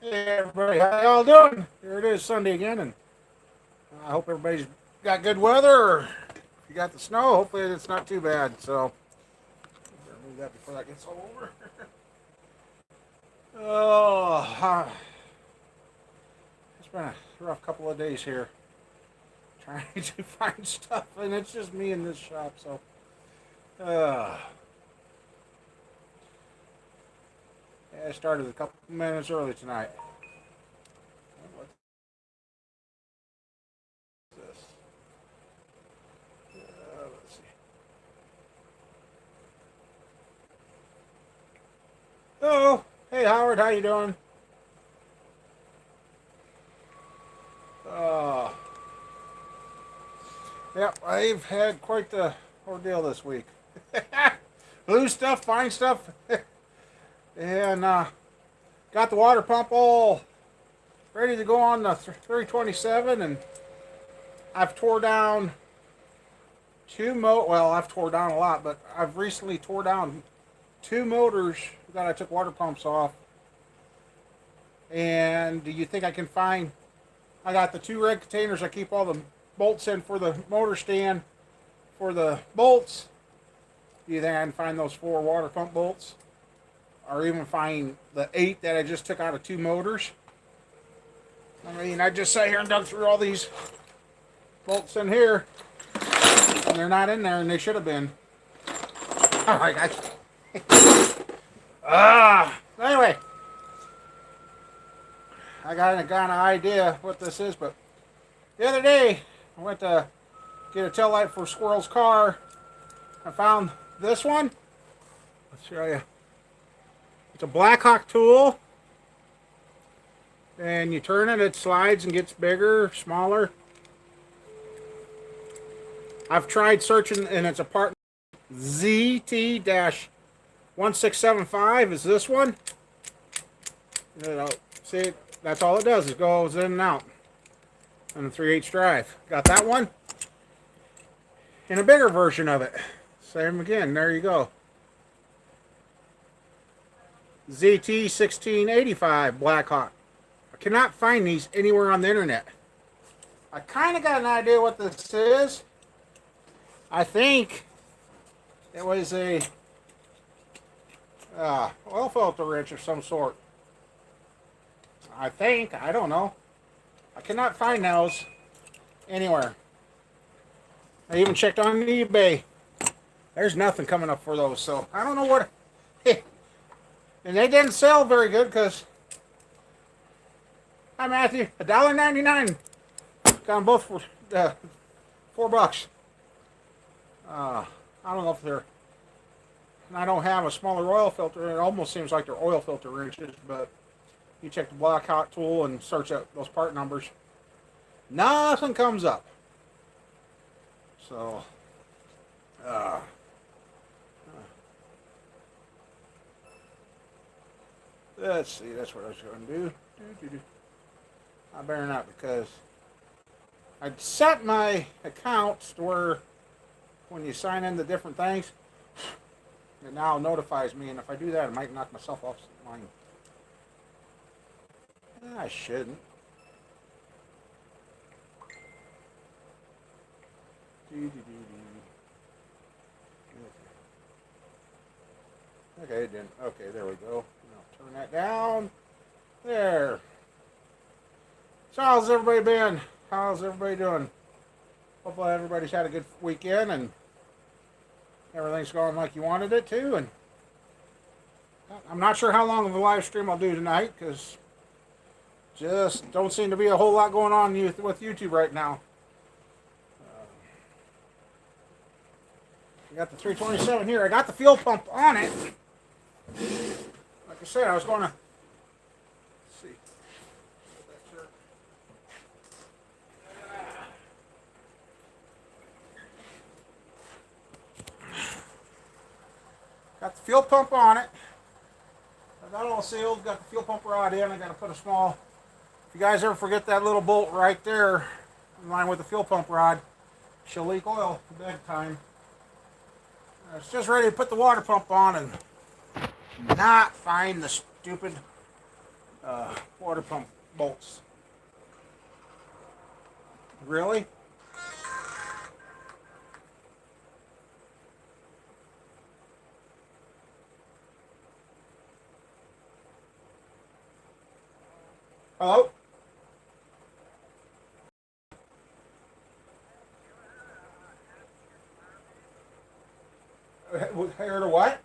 Hey everybody, how y'all doing? Here it is, Sunday again, and I hope everybody's got good weather. Or if you got the snow, hopefully it's not too bad. So, better move that before that gets all over. Oh, it's been a rough couple of days here trying to find stuff, and it's just me in this shop. So, uh, yeah, I started a couple minutes early tonight. What's this? Let's see. Oh, hey Howard, how you doing? Uh, Yep, I've had quite the ordeal this week. Lose stuff, find stuff, and got the water pump all ready to go on the 327, and I've tore down well, I've tore down a lot, but I've recently tore down two motors that I took water pumps off. And do you think I can find? I got the two red containers I keep all the bolts in for the motor stand for the bolts. Do you think I can find those four water pump bolts? Or even find the 8 that I just took out of two motors? I mean, I just sat here and dug through all these bolts in here, and they're not in there, and they should have been. Alright, anyway, I got an idea what this is, but the other day, I went to get a tail light for Squirrel's car. I found this one. Let's show you. It's a Blackhawk tool. And you turn it, it slides and gets bigger, smaller. I've tried searching, and it's a part ZT-1675 is this one. You know, see, that's all it does. It goes in and out on the 3/8 drive. Got that one. And a bigger version of it. Same again. There you go. ZT-1685 Blackhawk. I cannot find these anywhere on the internet. I kind of got an idea what this is. I think it was a oil filter wrench of some sort. I think. I don't know. I cannot find those anywhere. I even checked on eBay. There's nothing coming up for those, so I don't know what. And they didn't sell very good because. Hi Matthew, $1.99. Got them both for $4. I don't know if they're. And I don't have a smaller oil filter. It almost seems like they're oil filter wrenches, but you check the Blackhawk tool and search up those part numbers. Nothing comes up. So, let's see. That's what I was going to do. I better not, because I'd set my accounts to where when you sign in the different things, it now notifies me, and if I do that, I might knock myself off line. I shouldn't. Okay, it didn't. Okay, there we go. Now turn that down. There. So how's everybody been? How's everybody doing? Hopefully everybody's had a good weekend and everything's going like you wanted it to. And I'm not sure how long of a live stream I'll do tonight, because just don't seem to be a whole lot going on with YouTube right now. I got the 327 here. I got the fuel pump on it. Like I said, I was going to. Let's see. Got the fuel pump on it. I got it all sealed. Got the fuel pump rod in. I got to put a small. If you guys ever forget that little bolt right there, in line with the fuel pump rod, she'll leak oil big time. I was just ready to put the water pump on and not find the stupid water pump bolts. Really? Hello? Heard of what?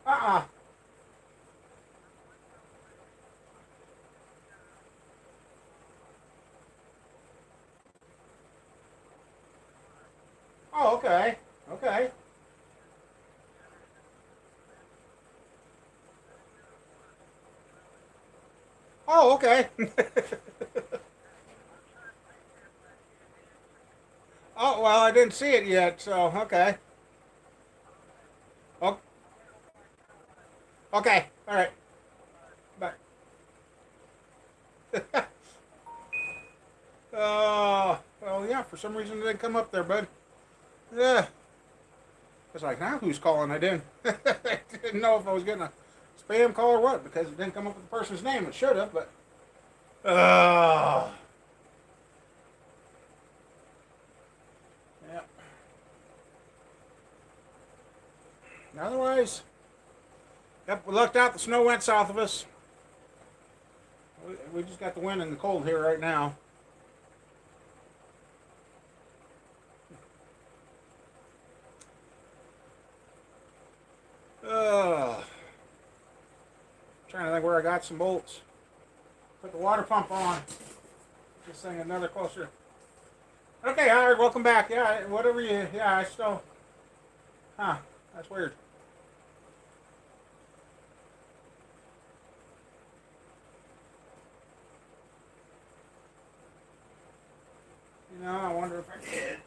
Uh-uh. Oh, okay. Okay. Oh, okay. Oh, well, I didn't see it yet, so okay. Oh, okay. All right. Bye. Well, yeah, for some reason it didn't come up there, bud. Yeah. It's like, now who's calling? I didn't. I didn't know if I was getting a spam call or what because it didn't come up with the person's name. It should have, but. Uh, yeah. Otherwise, yep, we lucked out. The snow went south of us. We just got the wind and the cold here right now. Uh, Trying to think where I got some bolts. Put the water pump on. This thing another closer. Okay, Howard, welcome back. Yeah, whatever you. Yeah, I still. Huh? That's weird. I wonder if I did.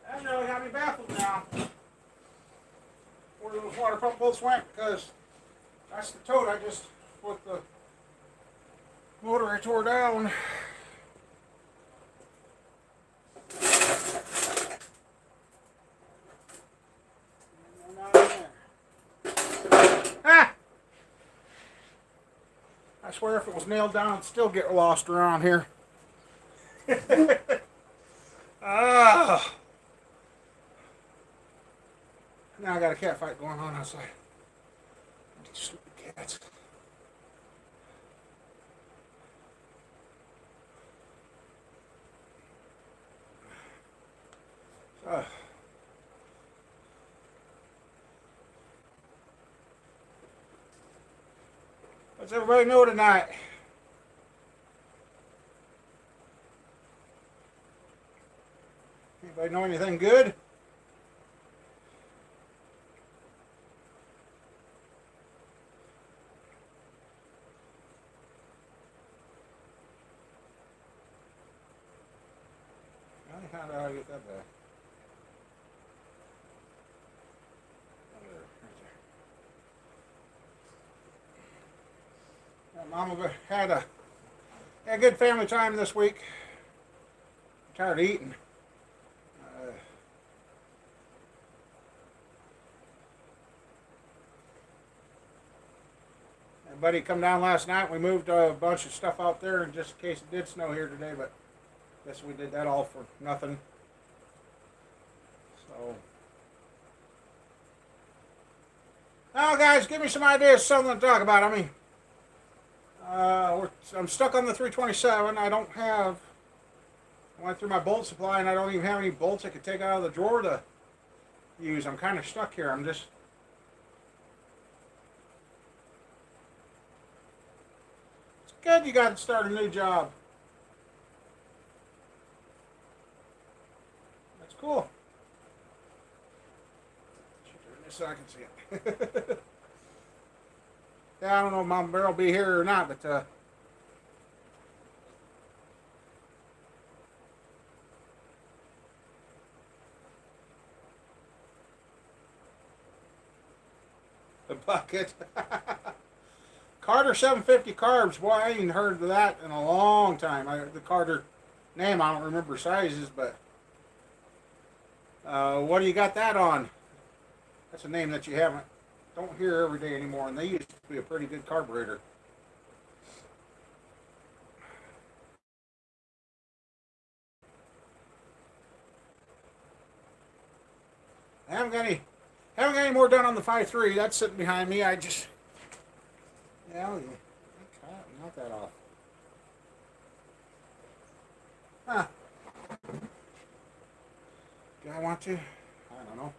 That really got me baffled now. Where those water pump bolts went because that's the tote I just with the motor I tore down. Ah! I swear if it was nailed down, it'd still get lost around here. Ah! Now I got a cat fight going on outside. Stupid cats. Uh, What's everybody know tonight? Anybody know anything good? I found out how to get that back. Mama had a good family time this week. I'm tired of eating. Uh, Buddy come down last night. We moved a bunch of stuff out there just in case it did snow here today, but I guess we did that all for nothing. So, now guys, give me some ideas, something to talk about. I mean, I'm stuck on the 327. I don't have. I went through my bolt supply and I don't even have any bolts I could take out of the drawer to use. I'm kind of stuck here. It's good you got to start a new job. That's cool. Turn this so I can see it. Yeah, I don't know if Mama Bear will be here or not, but the bucket. Carter 750 carbs. Boy, I ain't heard of that in a long time. The Carter name, I don't remember sizes, but what do you got that on? That's a name that you don't hear every day anymore, and they used to be a pretty good carburetor. I haven't got any more done on the 5.3. That's sitting behind me. I just, yeah, not that off. Huh? Do I want to? I don't know.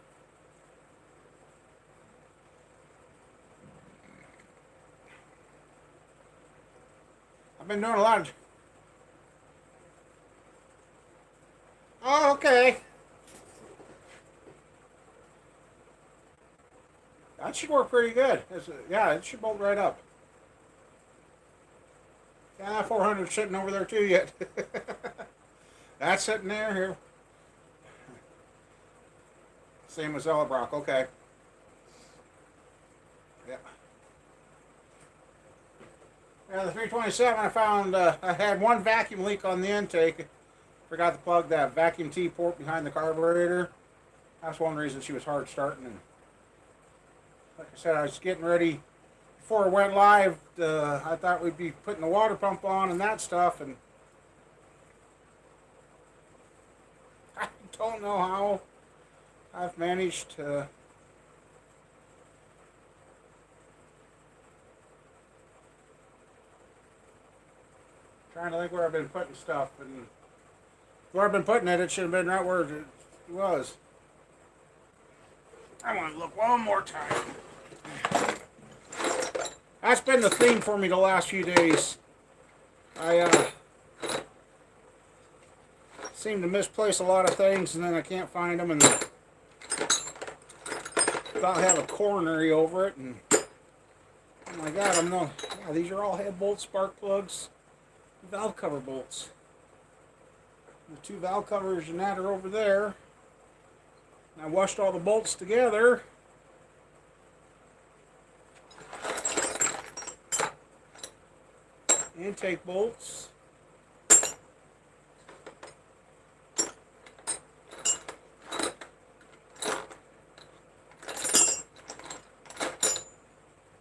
I've been doing a lot of. Oh, okay. That should work pretty good. Yeah, it should bolt right up. Yeah, 400 sitting over there too yet. That's sitting there here. Same as Ellebrock. Okay. Yeah. Yeah, the 327. I found I had one vacuum leak on the intake. Forgot to plug that vacuum T port behind the carburetor. That's one reason she was hard starting. And like I said, I was getting ready before it went live. I thought we'd be putting the water pump on and that stuff, and I don't know how I've managed to. Trying to think where I've been putting stuff, and where I've been putting it, it should have been right where it was. I want to look one more time. That's been the theme for me the last few days. I seem to misplace a lot of things, and then I can't find them, and thought I have a coronary over it, and oh my god, yeah, these are all head bolts, spark plugs, valve cover bolts. The two valve covers and that are over there. And I washed all the bolts together. Intake bolts.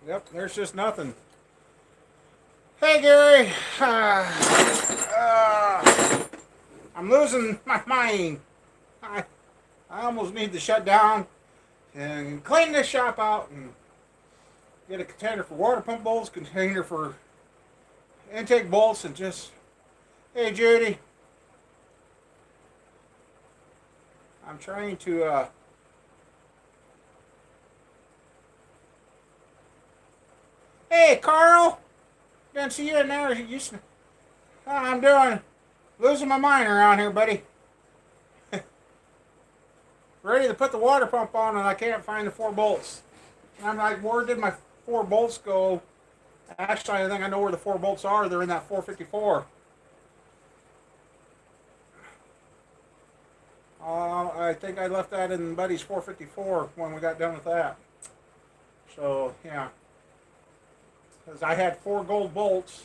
Yep, there's just nothing. Hey Gary, I'm losing my mind. I almost need to shut down and clean this shop out and get a container for water pump bolts, container for intake bolts, and just, hey Judy, I'm trying to hey Carl, didn't see you in there. I'm doing losing my mind around here, buddy. Ready to put the water pump on, and I can't find the 4 bolts. And I'm like, where did my 4 bolts go? Actually, I think I know where the 4 bolts are. They're in that 454. I think I left that in Buddy's 454 when we got done with that. So, yeah. Because I had 4 gold bolts,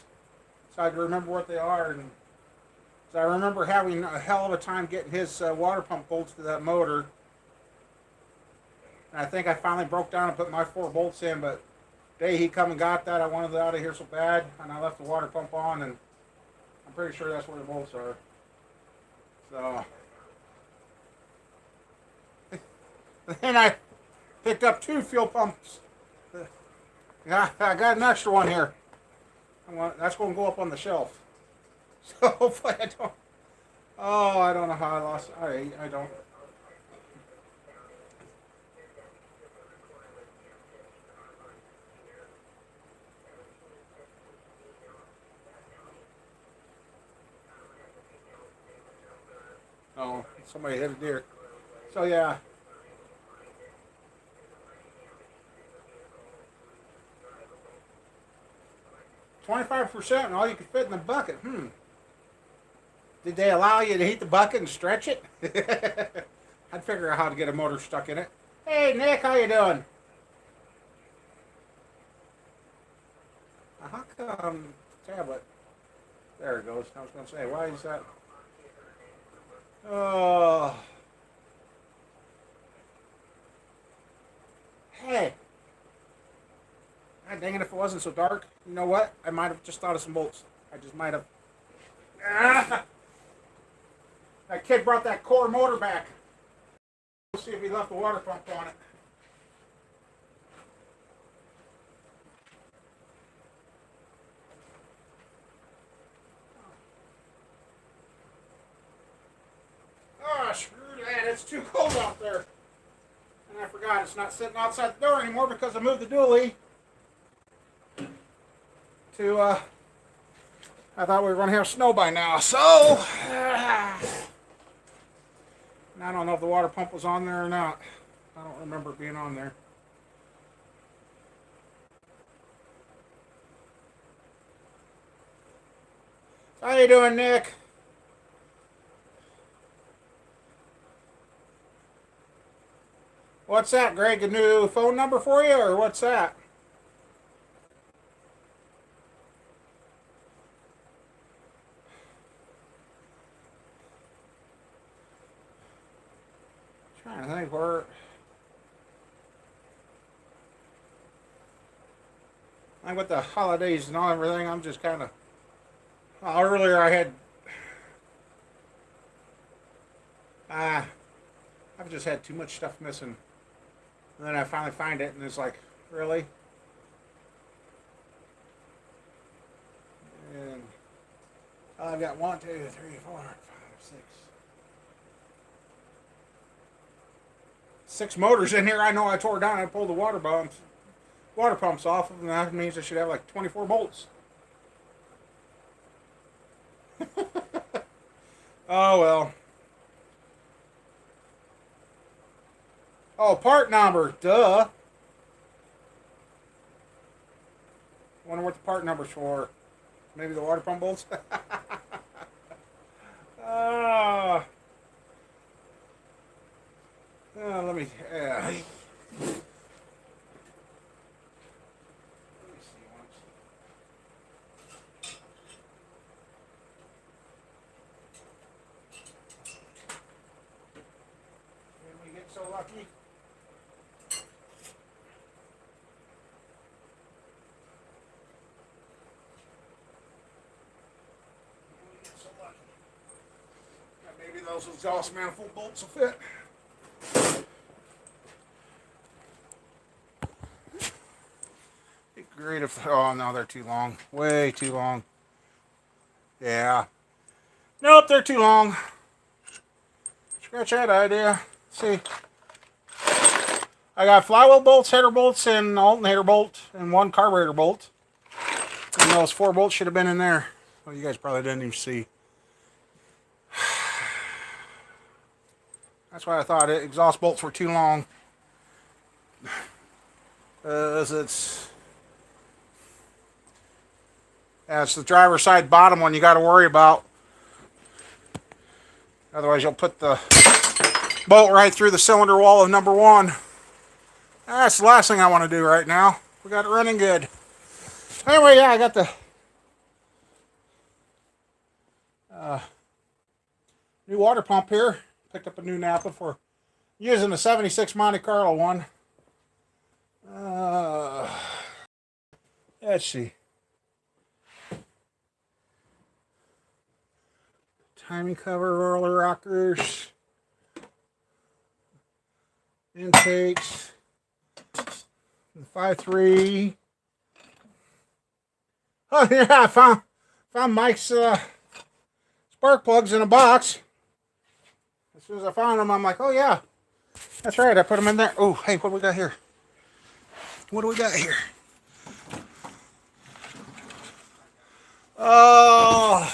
so I had to remember what they are. And so I remember having a hell of a time getting his water pump bolts to that motor. And I think I finally broke down and put my 4 bolts in, but the day he come and got that, I wanted it out of here so bad, and I left the water pump on, and I'm pretty sure that's where the bolts are. So then I picked up 2 fuel pumps. Yeah, I got an extra one here. That's going to go up on the shelf. So hopefully I don't. Oh, I don't know how I lost. I don't. Oh, somebody hit a deer. So yeah. 25% and all you could fit in the bucket. Did they allow you to heat the bucket and stretch it? I'd figure out how to get a motor stuck in it. Hey, Nick, how you doing? How come tablet? There it goes. I was going to say, why is that? Oh. Hey. God dang it, if it wasn't so dark. You know what? I might have just thought of some bolts. I just might have. Ah! That kid brought that core motor back. Let's see if he left the water pump on it. Oh, screw that. It's too cold out there. And I forgot it's not sitting outside the door anymore because I moved the dually to, I thought we were going to have snow by now. So, and I don't know if the water pump was on there or not. I don't remember it being on there. How you doing, Nick? What's that, Greg? A new phone number for you, or what's that? I'm trying to think where. Like with the holidays and all everything, I'm just kind of. Earlier I had. I've just had too much stuff missing. And then I finally find it, and it's like, really? And I've got 1, 2, 3, 4, 5, 6. 6 motors in here. I know I tore down. I pulled the water pumps off, and that means I should have like 24 bolts. Oh well. Oh, part number. Duh. Wonder what the part number's for. Maybe the water pump bolts? Let me... let me see once. Did we get so lucky? Maybe those exhaust manifold bolts will fit. Be great if. Oh no, they're too long. Way too long. Yeah. Nope, they're too long. Scratch that idea. See. I got flywheel bolts, header bolts, and alternator bolt, and 1 carburetor bolt. And those 4 bolts should have been in there. Well, you guys probably didn't even see. That's why I thought exhaust bolts were too long. It's the driver's side bottom one you got to worry about. Otherwise, you'll put the bolt right through the cylinder wall of number 1. That's the last thing I want to do right now. We got it running good. Anyway, yeah, I got the new water pump here. Picked up a new Napa for using the 76 Monte Carlo one. Let's see. Timing cover, roller rockers, intakes, 5.3. Oh yeah, I found Mike's spark plugs in a box. As soon as I found them, I'm like, oh yeah, that's right. I put them in there. Oh, hey, what do we got here? What do we got here? Oh,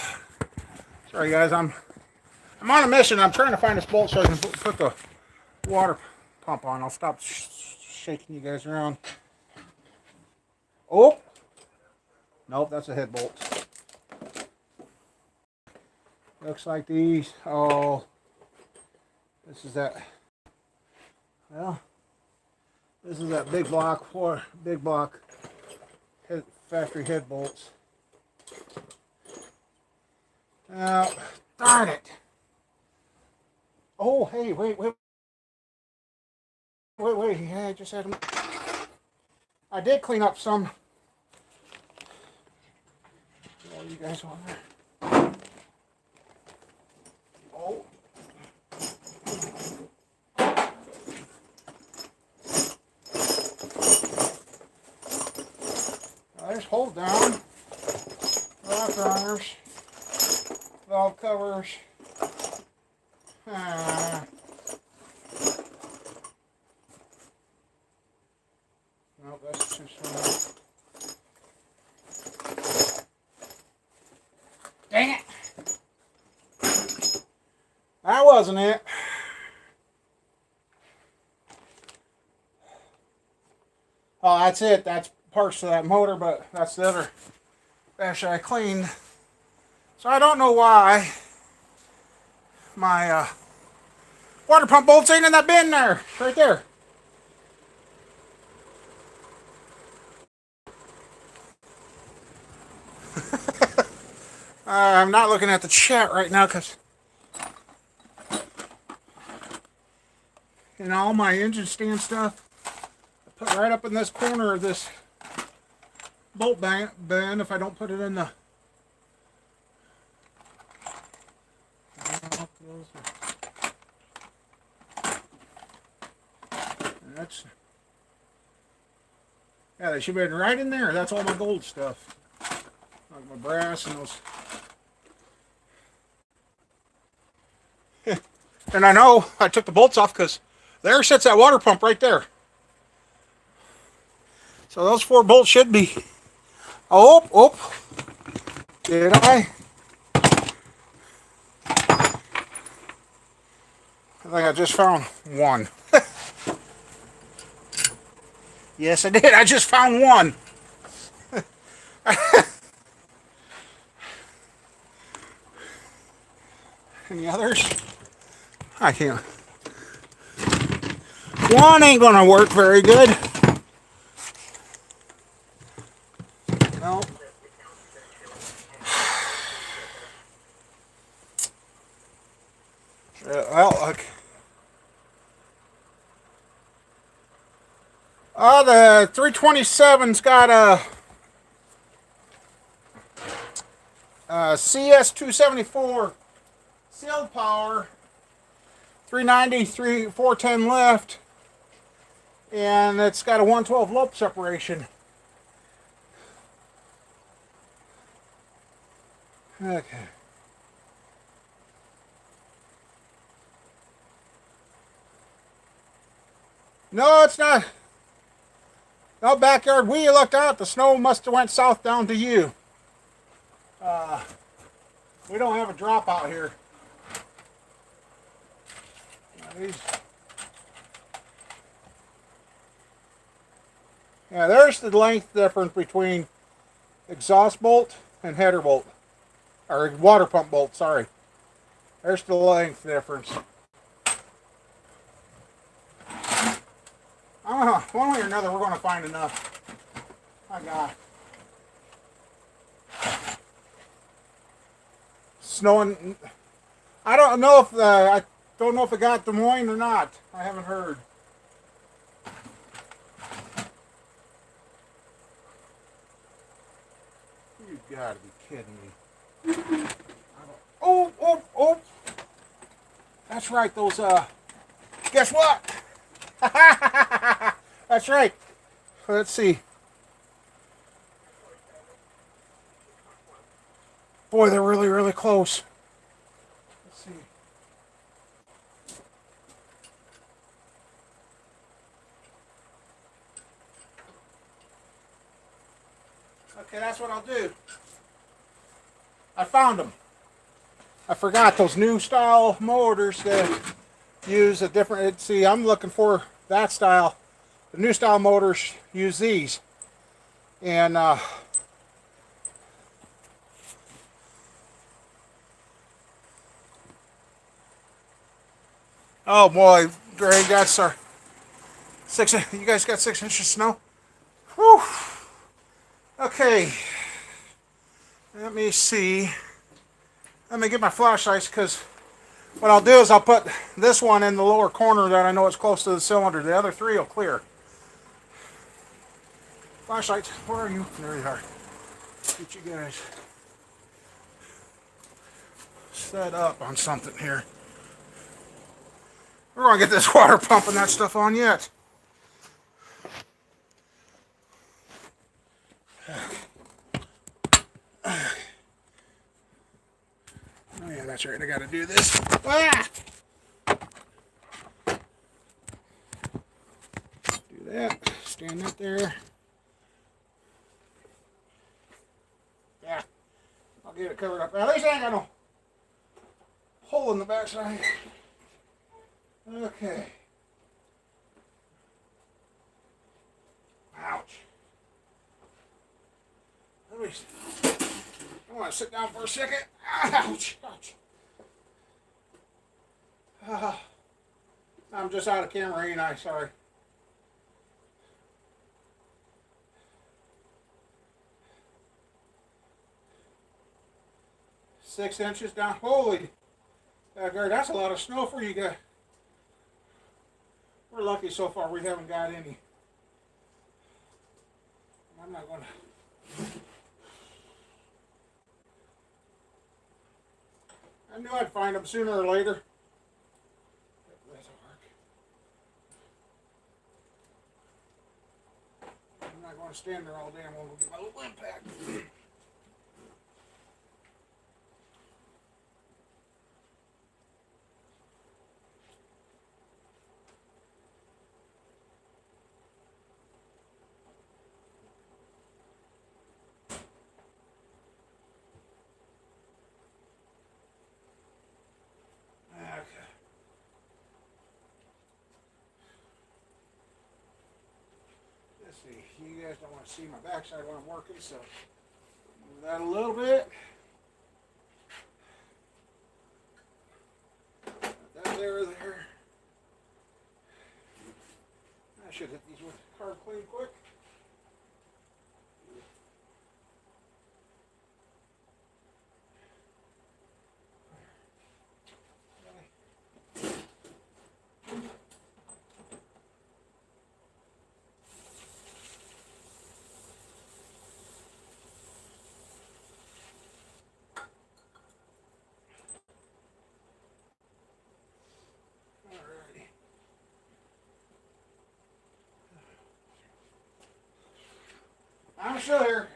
sorry guys, I'm on a mission. I'm trying to find this bolt so I can put the water pump on. I'll stop shaking you guys around. Oh, Nope, that's a head bolt. Looks like these. Oh, this is that. Well, this is that big block factory head bolts. Darn it! Oh, hey, wait. Yeah, I just had them. I did clean up some. Oh, you guys over there. Oh. There's hold down, rock runners, valve covers. No, that's too small. Dang it! That wasn't it. Oh, that's it. That's parts of that motor, but that's the other bash I cleaned. So I don't know why my water pump bolts ain't in that bin there, right there. I'm not looking at the chat right now because all my engine stand stuff I put right up in this corner of this bolt bin if I don't put it in the yeah, they should be right in there. That's all my gold stuff, like my brass and those. And I know I took the bolts off because there sits that water pump right there. So those 4 bolts should be. Oh, did I? I think I just found one. Yes, I did. I just found one. Any others? I can't. One ain't gonna work very good. No. Well, okay. The 327's got a CS274 sealed power, 390, 410 lift, and it's got a 112 lope separation. Okay. No, it's not. No, backyard. We looked out. The snow must have went south down to you. We don't have a drop out here. Yeah, there's the length difference between exhaust bolt and header bolt. Or water pump bolt, sorry. There's the length difference. One way or another, we're going to find enough. My God. Snowing. I don't know if it got Des Moines or not. I haven't heard. You gotta be kidding me. Oh. That's right, those, guess what? That's right. Let's see. Boy, they're really, really close. Let's see. Okay, that's what I'll do. I found them. I forgot those new style motors that use a different. See, I'm looking for that style. The new style motors use these, and Oh boy, Greg, that's our 6. You guys got 6 inches of snow. Whew. Okay. Let me see. Let me get my flashlights because what I'll do is I'll put this one in the lower corner that I know is close to the cylinder. The other 3 will clear. Flashlights, where are you? There you are. Get you guys set up on something here. We're going to get this water pumping that stuff on yet. Oh yeah, that's right. I got to do this. Ah! Do that. Stand that there. Yeah. I'll get it covered up. At least I ain't got no hole in the backside. Okay. Ouch. Let me. I want to sit down for a second. Ouch. Ouch. I'm just out of camera, ain't I? Sorry. Six inches down. Holy. That's a lot of snow for you guys. We're lucky so far we haven't got any. I'm not going to. I knew I'd find them sooner or later. I'm not going to stand there all day. I'm going to get my little impact. You guys don't want to see my backside when I'm working, so move that a little bit. Put that there. I should hit these with carb clean quick. I'm still here.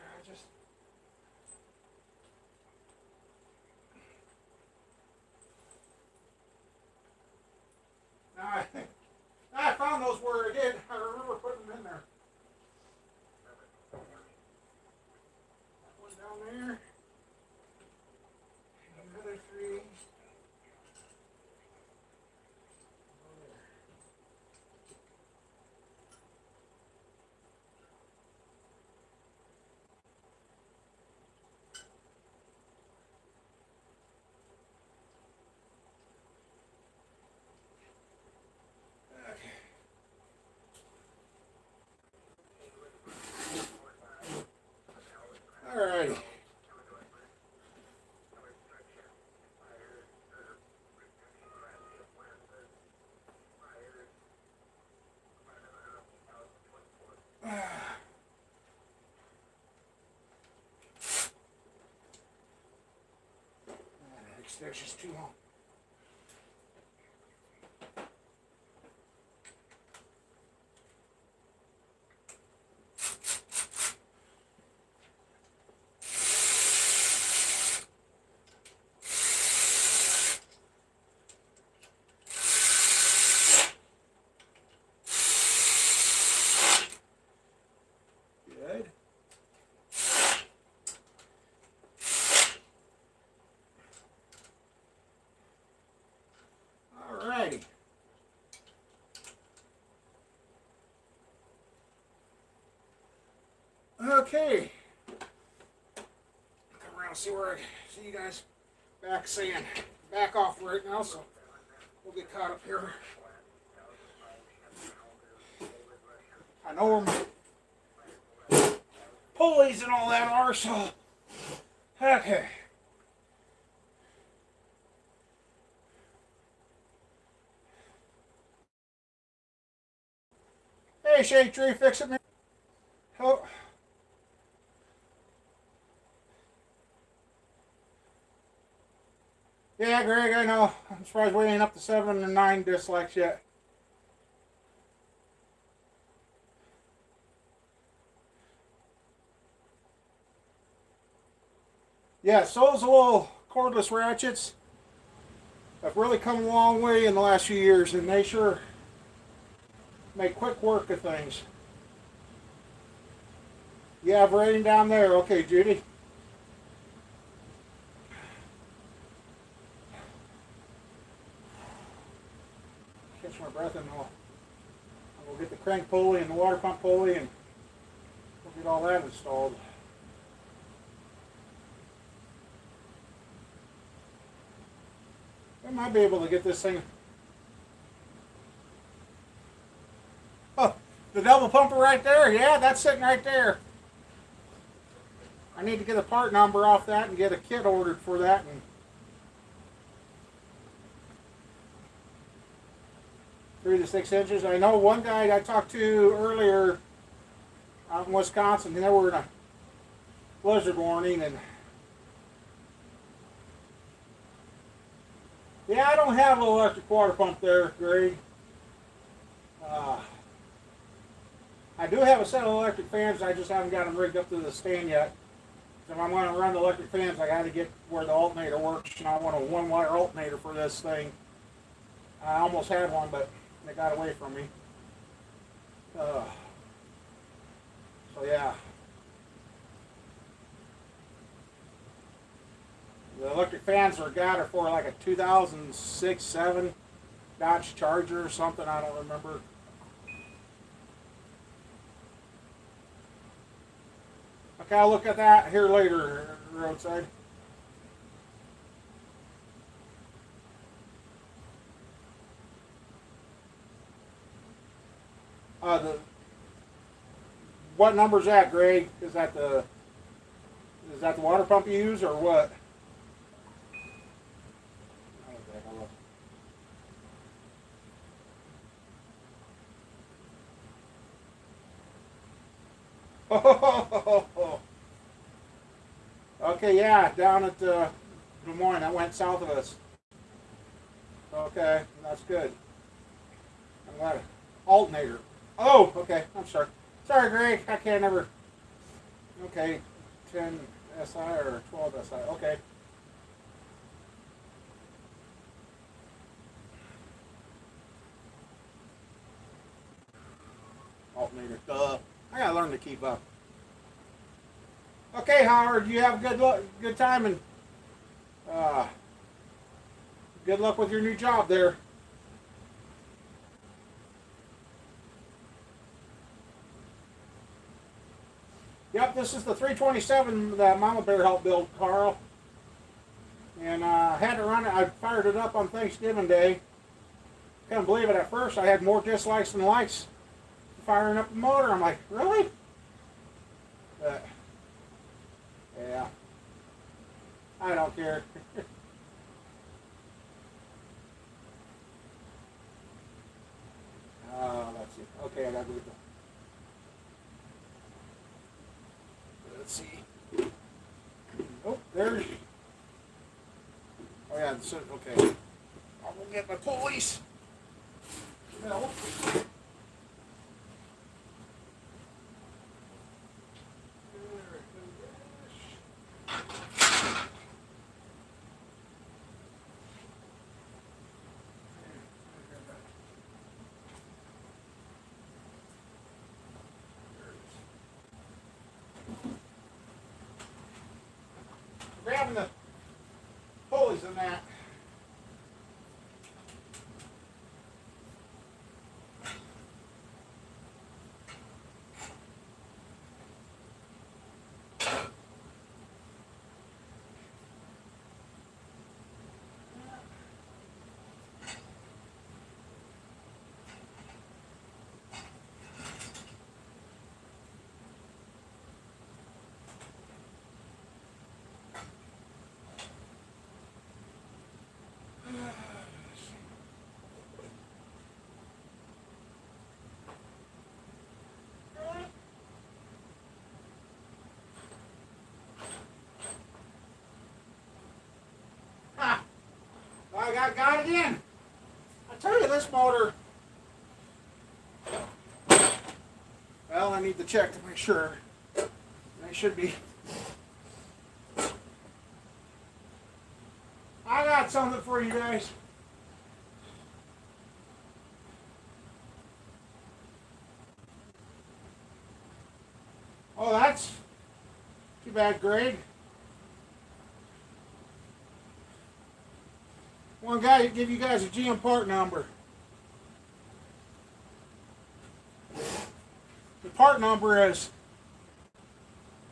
Now I found those where I did. I remember putting them in there. That one down there. Another 3. Alrighty. Extension's too long. Good. Alrighty. Okay. Come around and see where I see you guys back off right now, so we'll get caught up here. I know where my pulleys and all that are, so okay. Hey, Shade Tree, fix it, man. Oh. Yeah, Greg, I know. I'm surprised we ain't up to 7 or 9 dislikes yet. Yeah, so those little cordless ratchets have really come a long way in the last few years, and they sure make quick work of things. You have rain down there. Okay, Judy. Catch my breath and we'll get the crank pulley and the water pump pulley and we'll get all that installed. I might be able to get this thing. Oh, the double pumper right there. Yeah, that's sitting right there. I need to get a part number off that and get a kit ordered for that. And 3 to 6 inches. I know one guy I talked to earlier out in Wisconsin, they were in a blizzard warning, and yeah, I don't have an electric water pump there, Greg. I do have a set of electric fans. I just haven't got them rigged up to the stand yet. So if I'm going to run the electric fans, I got to get where the alternator works, and I want a 1-wire alternator for this thing. I almost had one, but they got away from me. So yeah. The electric fans are for like a 2006-7 Dodge Charger or something. I don't remember. Okay, I'll look at that here later, roadside. What number's that, Greg? Is that the water pump you use or what? Okay, yeah, down at Des Moines. I went south of us. Okay, that's good. I'm glad. Alternator. Oh, okay. I'm sorry. Sorry, Greg. I can't ever. Okay, 10 SI or 12 SI. Okay. Alternator. Duh. I gotta learn to keep up. Okay, Howard. You have good time, and good luck with your new job there. Yep, this is the 327 that Mama Bear helped build, Carl. And I had to run it. I fired it up on Thanksgiving Day. Couldn't believe it at first. I had more dislikes than likes firing up the motor. I'm like, really? But, yeah. I don't care. Let's see. Okay, I gotta move the. Let's see. Oh, there's. Oh yeah, okay. I'll go get my pulleys. No. Grabbing the pulleys in that. got it in. I tell you, this motor. Well, I need to check to make sure. They should be. I got something for you guys. Oh, that's too bad, Greg. One guy to give you guys a GM part number. The part number is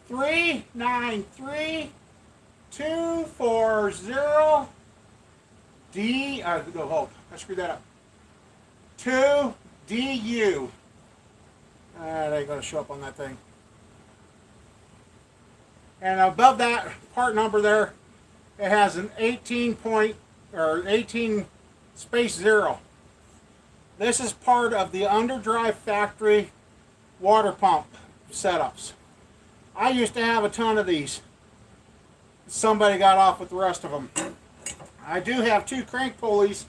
393240 D. No, hold. I screwed that up. 2DU. That ain't gonna show up on that thing. And above that part number there, it has an 18 space 0. This is part of the underdrive factory water pump setups. I used to have a ton of these. Somebody got off with the rest of them. I do have 2 crank pulleys,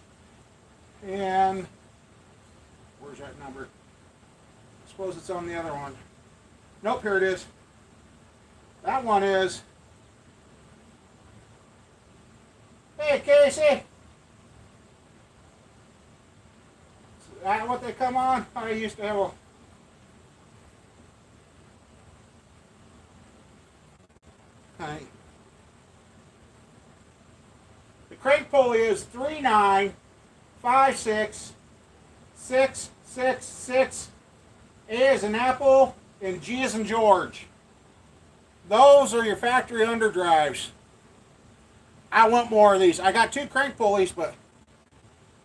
and where's that number? I suppose it's on the other one. Nope, here it is. That one is. Hey, Casey. Is that what they come on? I used to have a. Okay. The crank pulley is 3956666. A is an apple and G is in George. Those are your factory underdrives. I want more of these. I got 2 crank pulleys, but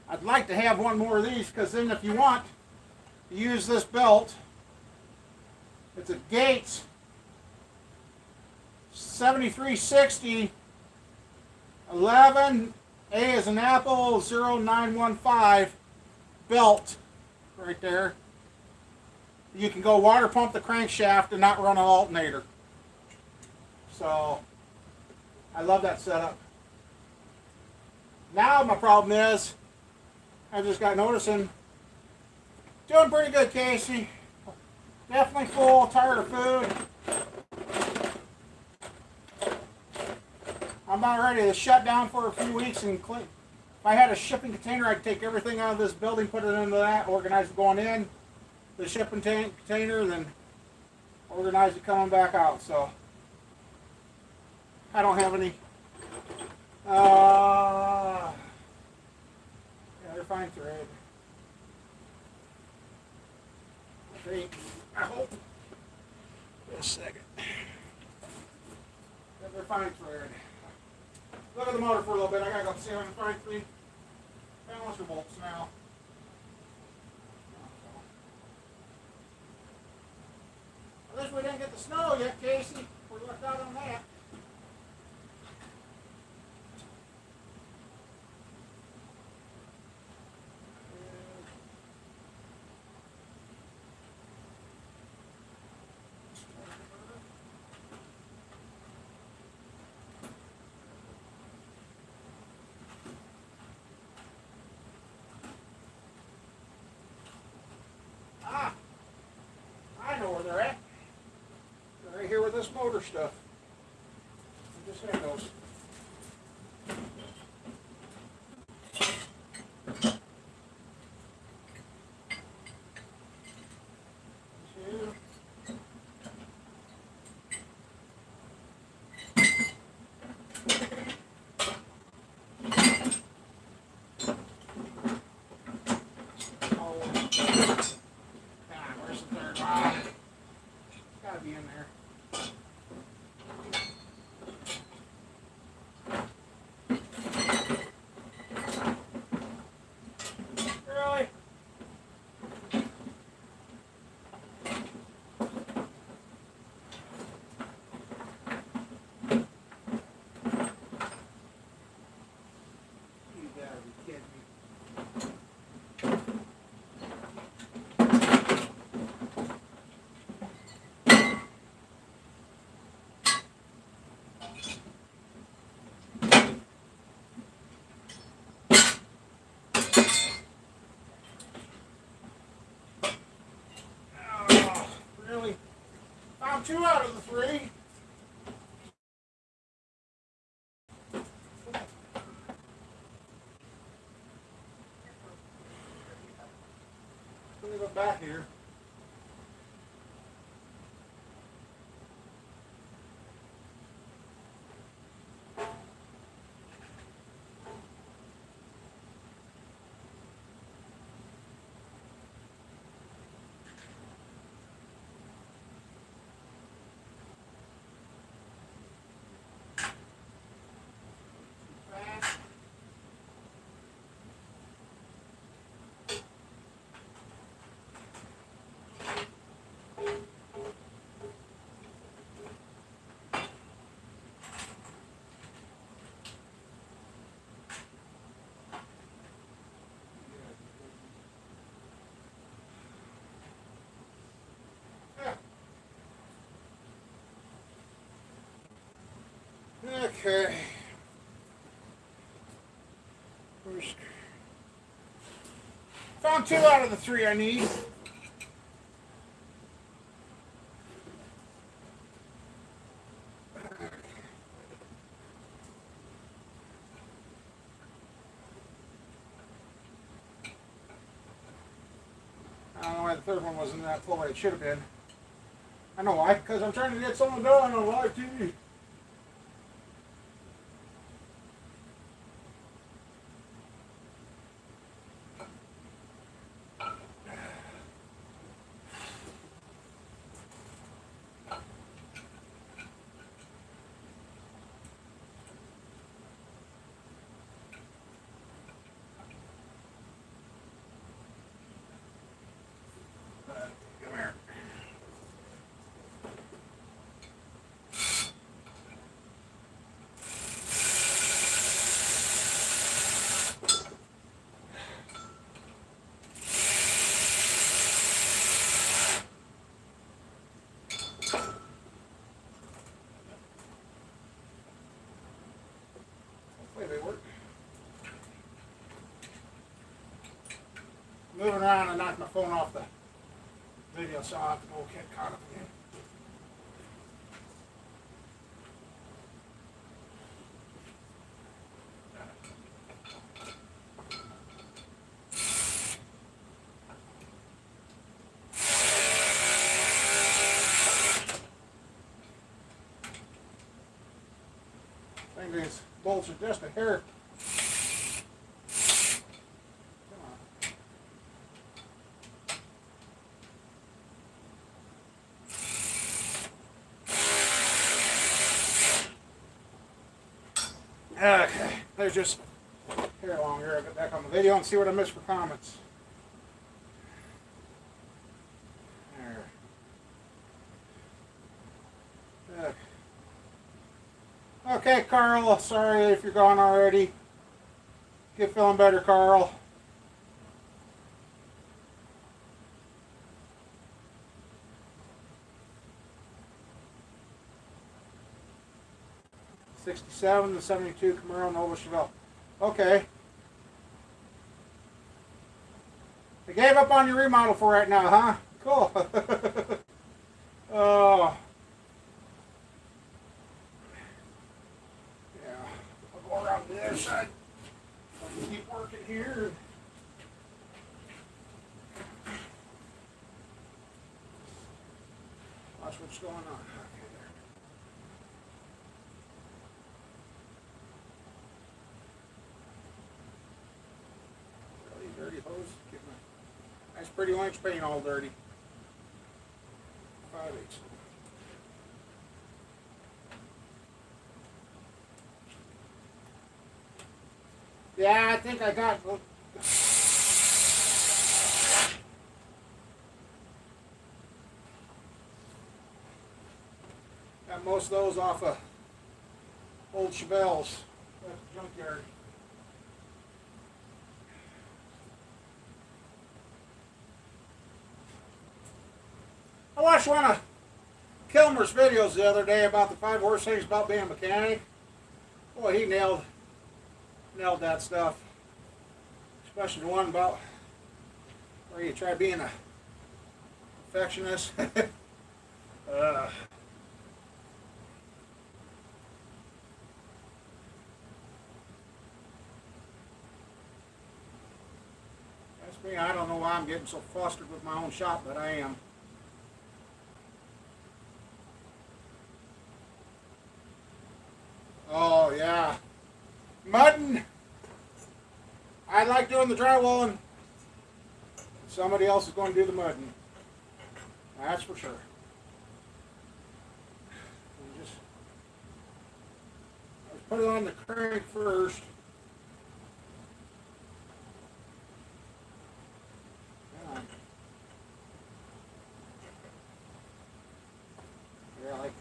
I'd like to have one more of these, because then if you want to use this belt, it's a Gates 7360 11 A is an apple 0915 belt right there. You can go water pump the crankshaft and not run an alternator. So I love that setup. Now my problem is, I just got noticing, doing pretty good, Casey. Definitely full, tired of food. I'm about ready to shut down for a few weeks and clean. If I had a shipping container, I'd take everything out of this building, put it into that, organize it going in the shipping container, then organize it coming back out. So I don't have any. Yeah, they're fine thread. I think. I hope. Just a second. Yeah, they're fine thread. Look at the motor for a little bit. I gotta go see if I can find 3 balancer bolts now. At least we didn't get the snow yet, Casey. We lucked out on that. I know where they're at. They're right here with this motor stuff. Just hand those. Be in there. 2 out of the 3. Let me go back here. Okay. Found 2 out of the 3 I need. I don't know why the third one wasn't that full, it should have been. I know why, because I'm trying to get someone done on live TV. Come here. Hopefully they work. Moving around and knocked my phone off the video, so I'll have to go get caught up again. I think these bolts are just a hair. Come on. Okay, there's just hair along here. I'll get back on the video and see what I missed for comments. There. Okay, Carl, sorry if you're gone already. Get feeling better, Carl. '67 to '72 Camaro Nova Chevelle. Okay. I gave up on your remodel for right now, huh? Cool. Oh. Yeah. I'll go around the other side. I can keep working here. Watch what's going on. Okay, there. Really dirty hose. Get my nice pretty lynch paint all dirty. 5/8. Yeah, I think I got most of those off of old Chevelles at the junkyard. I watched one of Kilmer's videos the other day about the 5 worst things about being a mechanic. Boy, he nailed that stuff. Especially the one about where you try being a perfectionist. Me, I don't know why I'm getting so flustered with my own shot, but I am. Oh, yeah. Mudding. I like doing the drywalling. Somebody else is going to do the mudding. That's for sure. Just let's put it on the crank first. Really?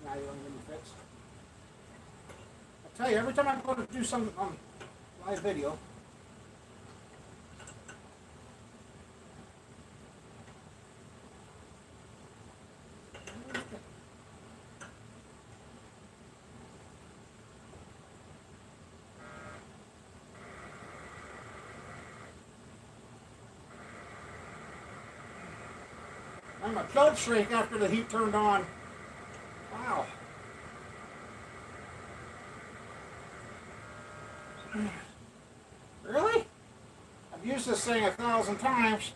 Now you want to give me fits? I tell you, every time I'm going to do something on live video, I'm a belt shrink after the heat turned on. Wow. Really? I've used this thing 1,000 times.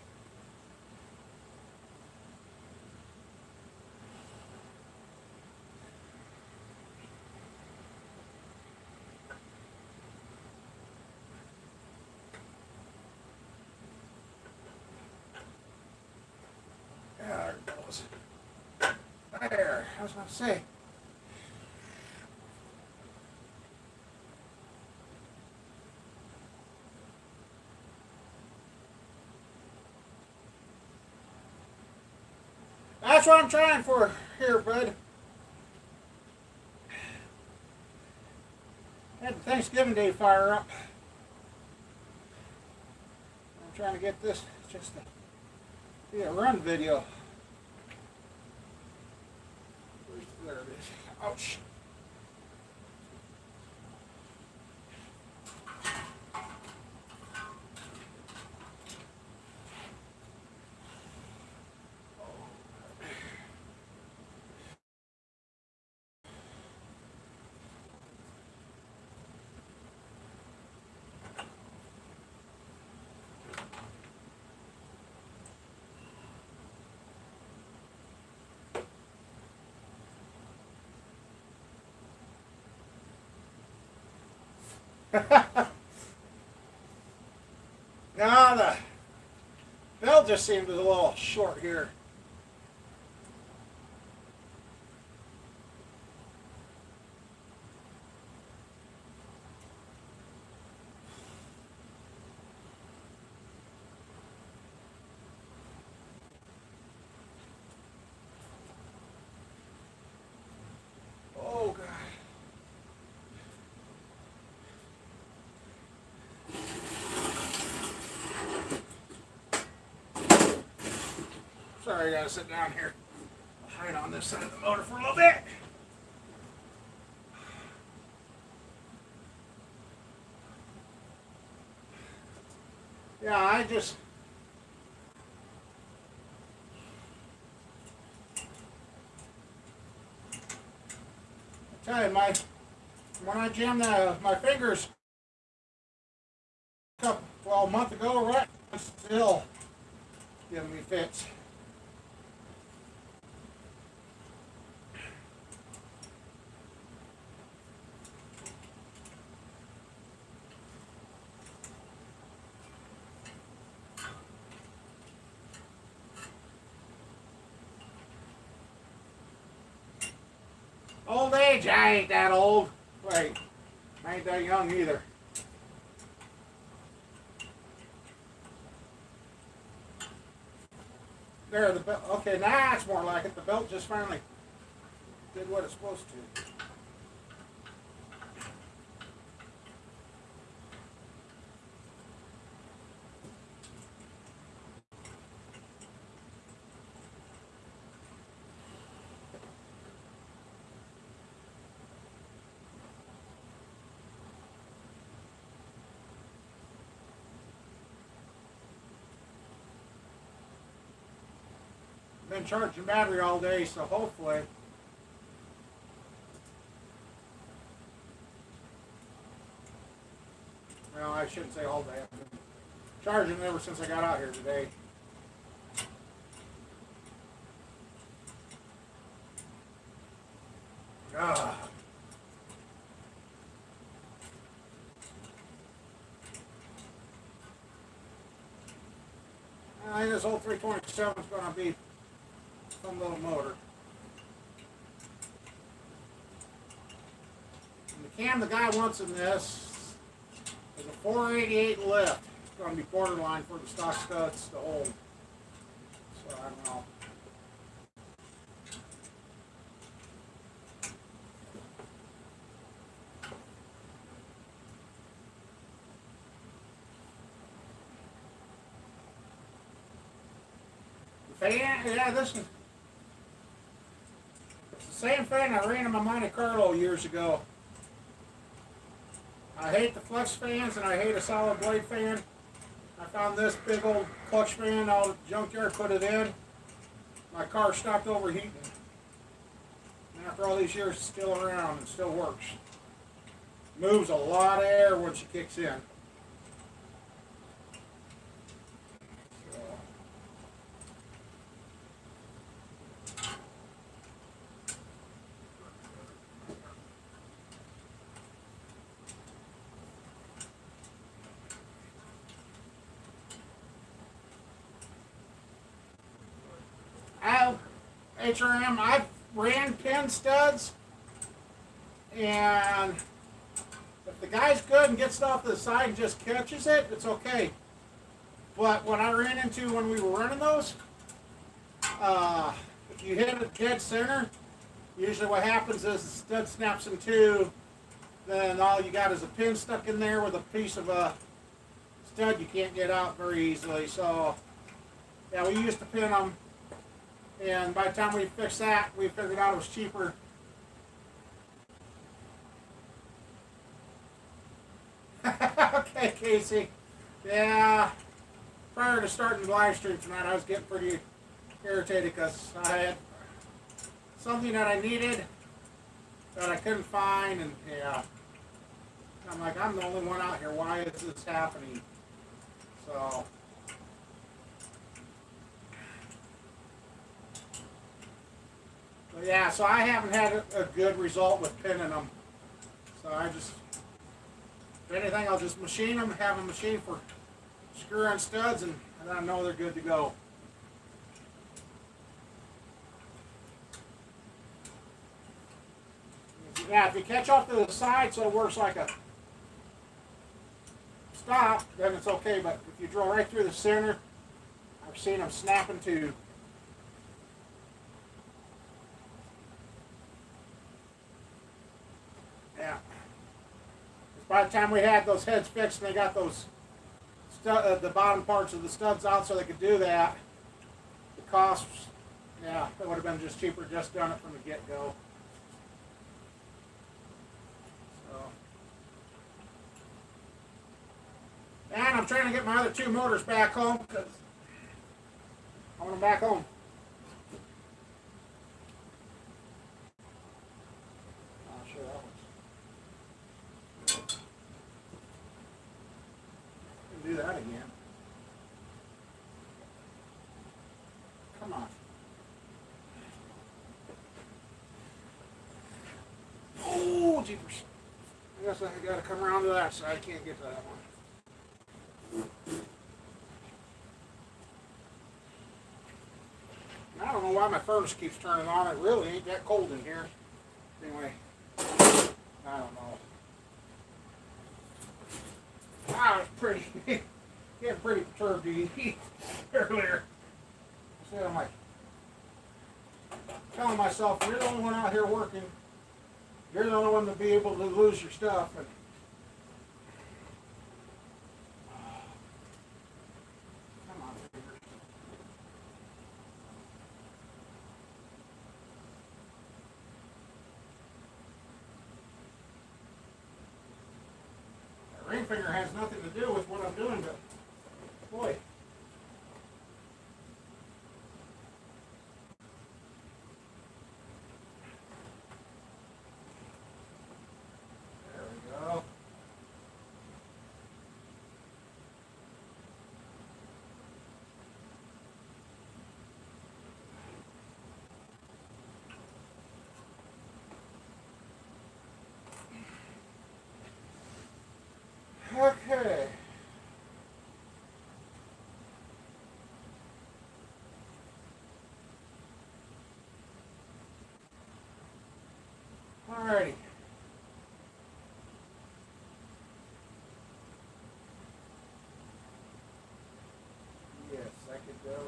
There it goes. There, I was going to say. That's what I'm trying for here, bud. Had the Thanksgiving Day fire up. I'm trying to get this just to be a run video. There it is. Ouch. Now the belt just seemed a little short here. Oh God. Sorry, I gotta sit down here. I'll hide on this side of the motor for a little bit. Yeah, I tell you, when I jammed my fingers a month ago, right, it's still giving me fits. Old age, I ain't that old. Wait, I ain't that young either. There, the belt. Okay, now it's more like it. The belt just finally did what it's supposed to. Been charging battery all day, so hopefully. Well, I shouldn't say all day. I've been Charging ever since I got out here today. Ah. I think this old 327 is going to be some little motor. And the cam the guy wants in this is a 488 lift. It's going to be borderline for the stock studs to hold. So I don't know. The fan, yeah, this is the same fan I ran in my Monte Carlo years ago. I hate the flex fans and I hate a solid blade fan. I found this big old clutch fan out of the junkyard, put it in. My car stopped overheating. And after all these years, it's still around and still works. Moves a lot of air when she kicks in. HRM, I've ran pin studs, and if the guy's good and gets it off to the side and just catches it, it's okay. But what I ran into when we were running those, if you hit it dead center, usually what happens is the stud snaps in two, then all you got is a pin stuck in there with a piece of a stud you can't get out very easily. So, yeah, we used to pin them. And by the time we fixed that, we figured out it was cheaper. Okay, Casey. Yeah, prior to starting the live stream tonight, I was getting pretty irritated because I had something that I needed that I couldn't find, and yeah. I'm like, I'm the only one out here. Why is this happening? So. Yeah, so I haven't had a good result with pinning them. So I just, if anything, I'll just machine them, have a machine for screw-on studs, and I know they're good to go. Yeah, if you catch off to the side so it works like a stop, then it's okay, but if you drill right through the center, I've seen them snapping too. Yeah. By the time we had those heads fixed and they got those the bottom parts of the studs out so they could do that, the costs, yeah, it would have been just cheaper just done it from the get-go. So. And I'm trying to get my other two motors back home because I want them back home. Do that again. Come on. Oh, jeepers. I guess I gotta come around to that side. I can't get to that one. I don't know why my furnace keeps turning on. It really ain't that cold in here. Anyway, I don't know. I was pretty, getting pretty perturbed earlier. So I'm like, telling myself, you're the only one out here working. You're the only one to be able to lose your stuff. And come on, fingers. That ring finger has nothing to do with what I'm doing, but boy. Alrighty. Yes, I could go.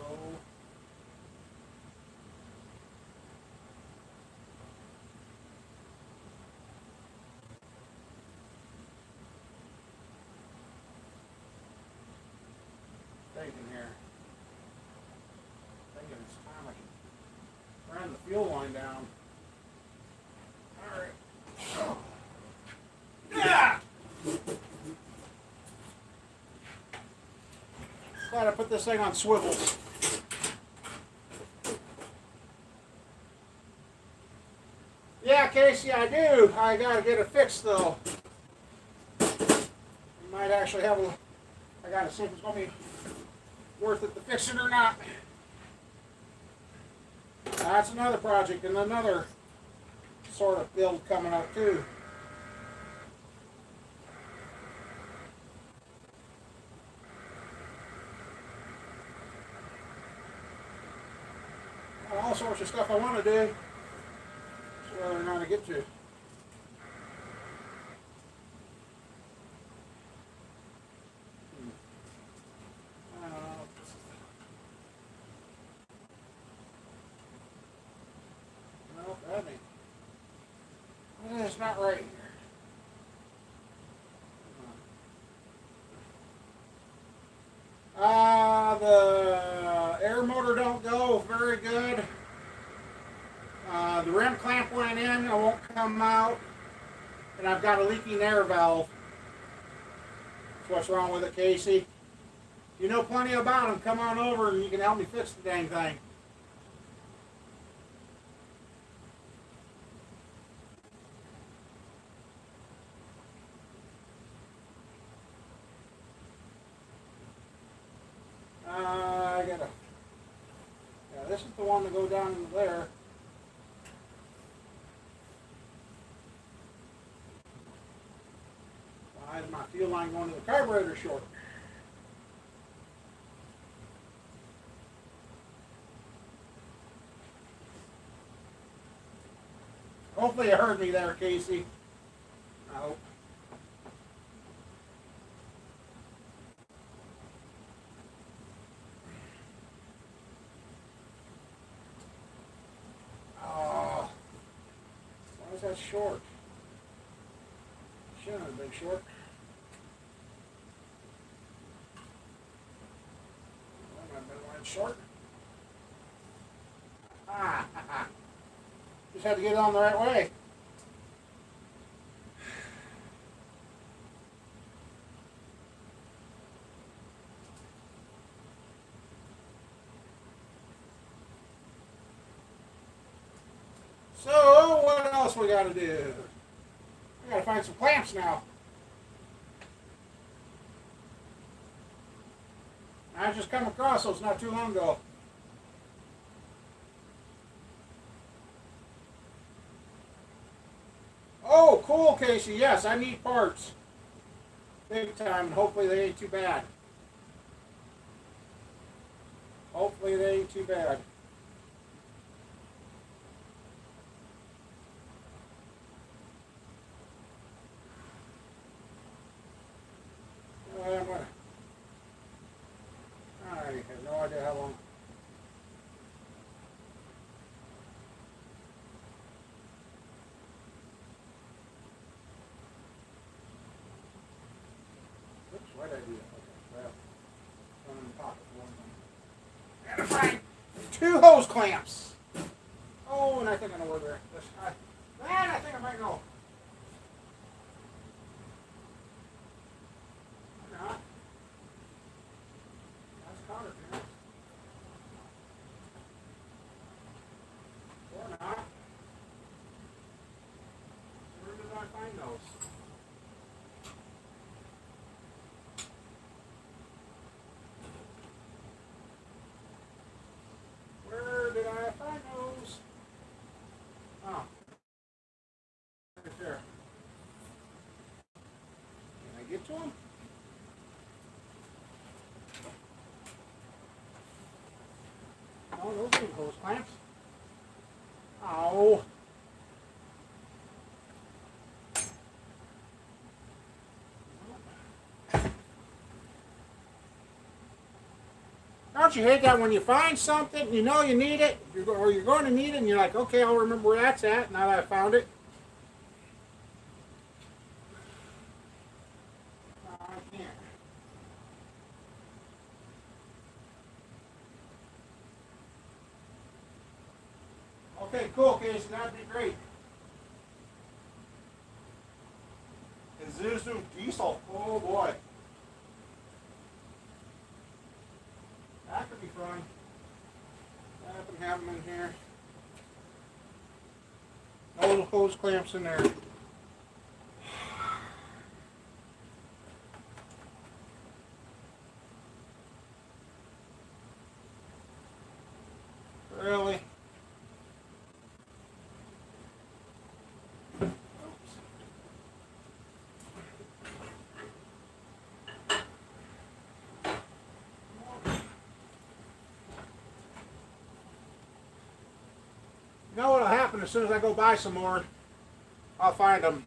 Thinking here. Thinking it's time I can run the fuel line down. Alright. Yeah! Glad I put this thing on swivels. Yeah, Casey, I do. I gotta get it fixed though. You might actually have a. I gotta see if it's gonna be worth it to fix it or not. That's another project and another sort of build coming up too. All sorts of stuff I want to do. Just whether or not I get to. I don't know. No, that ain't. It's not right here. The air motor don't go very good. The rim clamp went in, it won't come out, and I've got a leaking air valve. That's what's wrong with it, Casey. You know plenty about them. Come on over and you can help me fix the dang thing. I gotta. Yeah, this is the one to go down into there. Why is my fuel line going to the carburetor short? Hopefully you heard me there, Casey. I hope. Oh, why is that short? Shouldn't have been short. That might have been why it's short. Just had to get it on the right way. So, what else we gotta do? We gotta find some clamps now. I just come across those not too long ago. Oh, cool, Casey. Yes, I need parts. Big time, and hopefully they ain't too bad. Hopefully they ain't too bad. I have no idea how long. Oops, why did I do that? Okay, well, one in the pocket for one thing. And find 2 hose clamps. Oh, and I think I know where they're at. Man, I think I might know. Or not. That's counter clearance. Or not. Where did I find those? Where did I find those? Oh. Right there. Can I get to them? Oh, those ain't hose clamps. Oh. Don't you hate that when you find something, you know you need it, or you're going to need it, and you're like, okay, I'll remember where that's at now that I found it. I can't. Okay, cool, Casey, that'd be great. Isuzu diesel. Oh boy. That could be fun. I happen to have them in here. No little hose clamps in there. Really? You know what'll happen as soon as I go buy some more? I'll find them.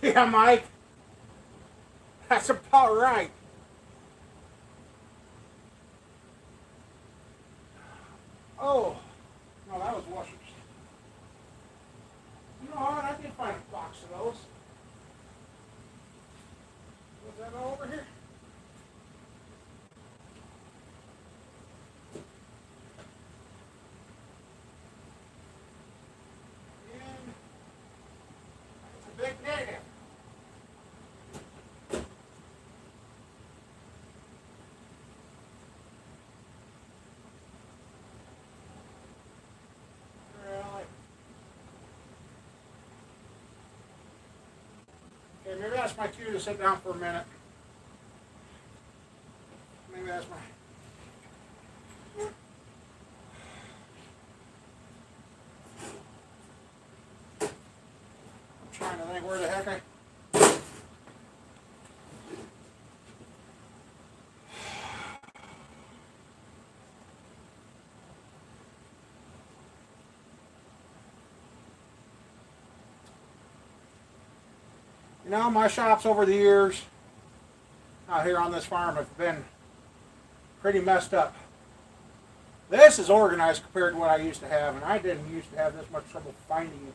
Yeah, Mike. That's about right. Oh, no, that was washers. You know what? I did find a box of those. Was that all over here? And it's a big negative. Really? Okay, maybe that's my cue to sit down for a minute. Maybe that's my... I'm trying to think where the heck I... You know, my shops over the years out here on this farm have been pretty messed up. This is organized compared to what I used to have, and I didn't used to have this much trouble finding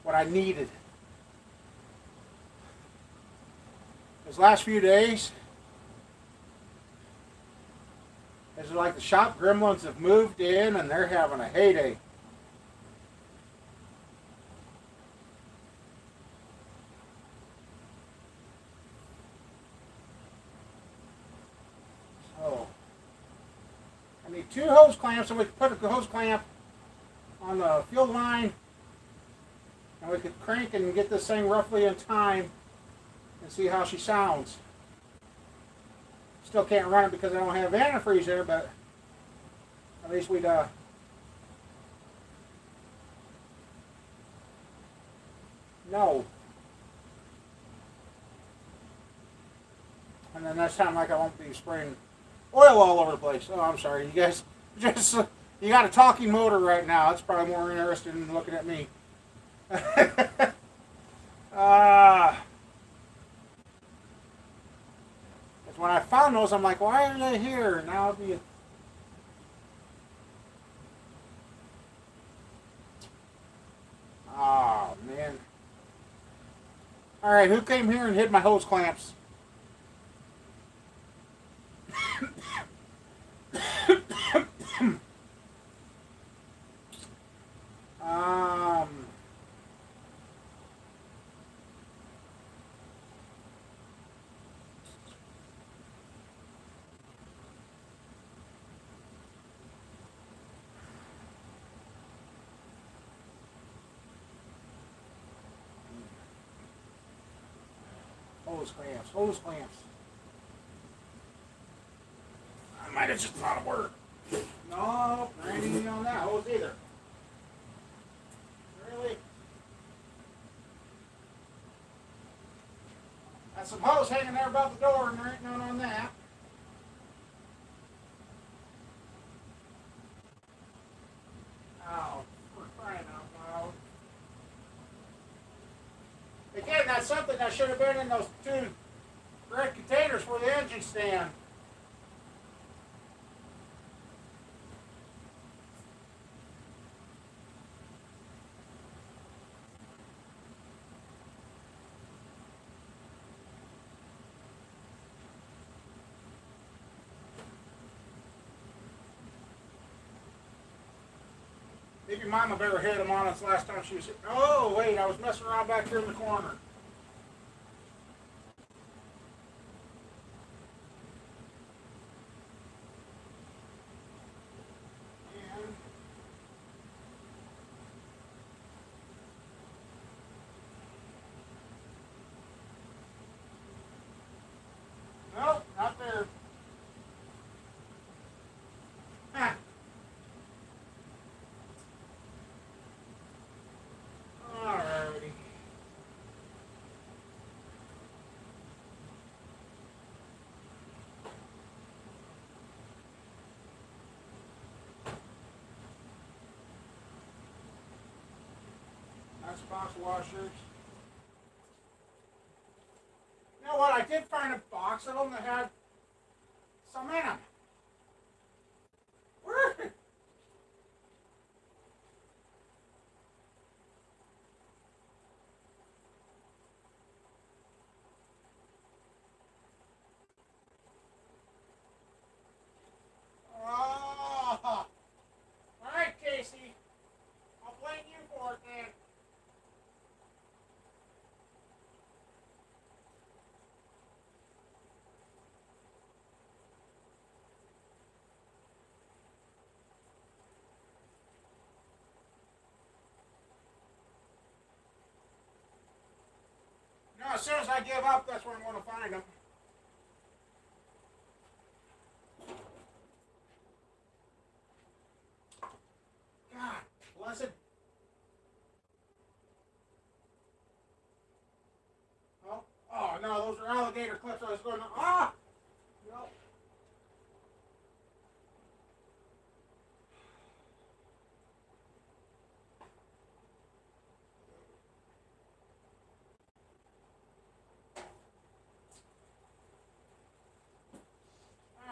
what I needed. These last few days, it's like the shop gremlins have moved in and they're having a heyday. So, I need 2 hose clamps, so we can put a hose clamp on the fuel line, and we could crank and get this thing roughly in time and see how she sounds. Still can't run it because I don't have antifreeze there, but at least we'd know. And then next time, like, I won't be spraying oil all over the place. Oh, I'm sorry, you guys. Just you got a talking motor right now. It's probably more interested in looking at me. When I found those, I'm like, why are they here? Now it'll be. Oh man! All right, who came here and hid my hose clamps? um. Hose clamps, hose clamps. I might have just thought of word. No, there ain't anything on that hose either. Really? Got some hose hanging there above the door, and there ain't none on that. Oh, for crying I should have been in those two red containers for the engine stand. Maybe Mama better hit him on us last time she was here. Oh, wait, I was messing around back here in the corner. And nope, not there. Ha. Alrighty. Nice box of washers. You know what? I did find a box of them that had some in them. Where? Oh. All right, Casey. I'll blame you for it then. No, as soon as I give up, that's where I'm going to find them. God bless it. Oh, oh no, those are alligator clips. I was going to. Ah! No.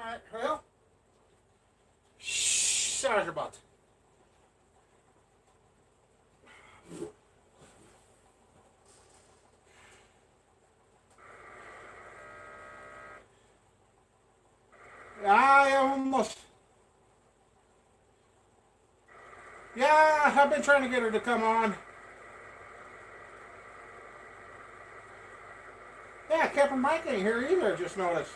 Alright, well. Shh, sorry about that. I almost. Yeah, I've been trying to get her to come on. Yeah, Captain Mike ain't here either, just noticed.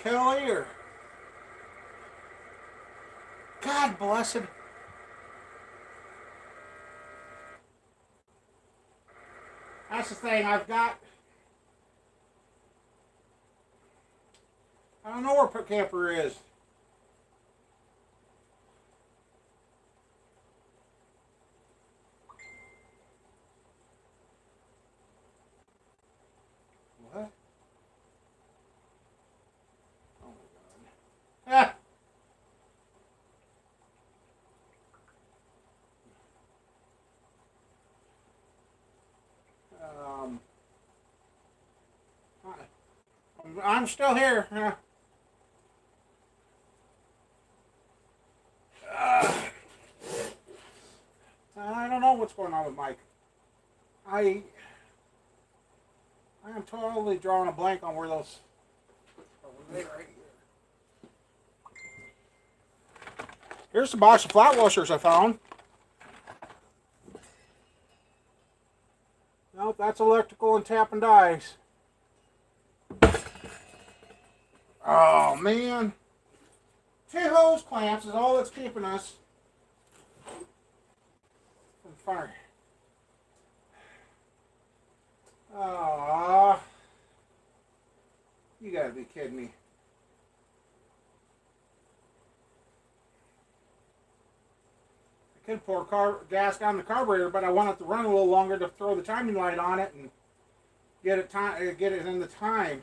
Kelly or. God bless it. That's the thing, I've got. I don't know where Camper is. What? Oh my god. Ah! I'm still here. I don't know what's going on with Mike. I I am totally drawing a blank on where those. Right here. Here's the box of flat washers I found. Nope, that's electrical and tap and dies. Oh man. 2 hose clamps is all that's keeping us from fire. Ah, you gotta be kidding me. I could pour gas down the carburetor, but I want it to run a little longer to throw the timing light on it and get it in the time.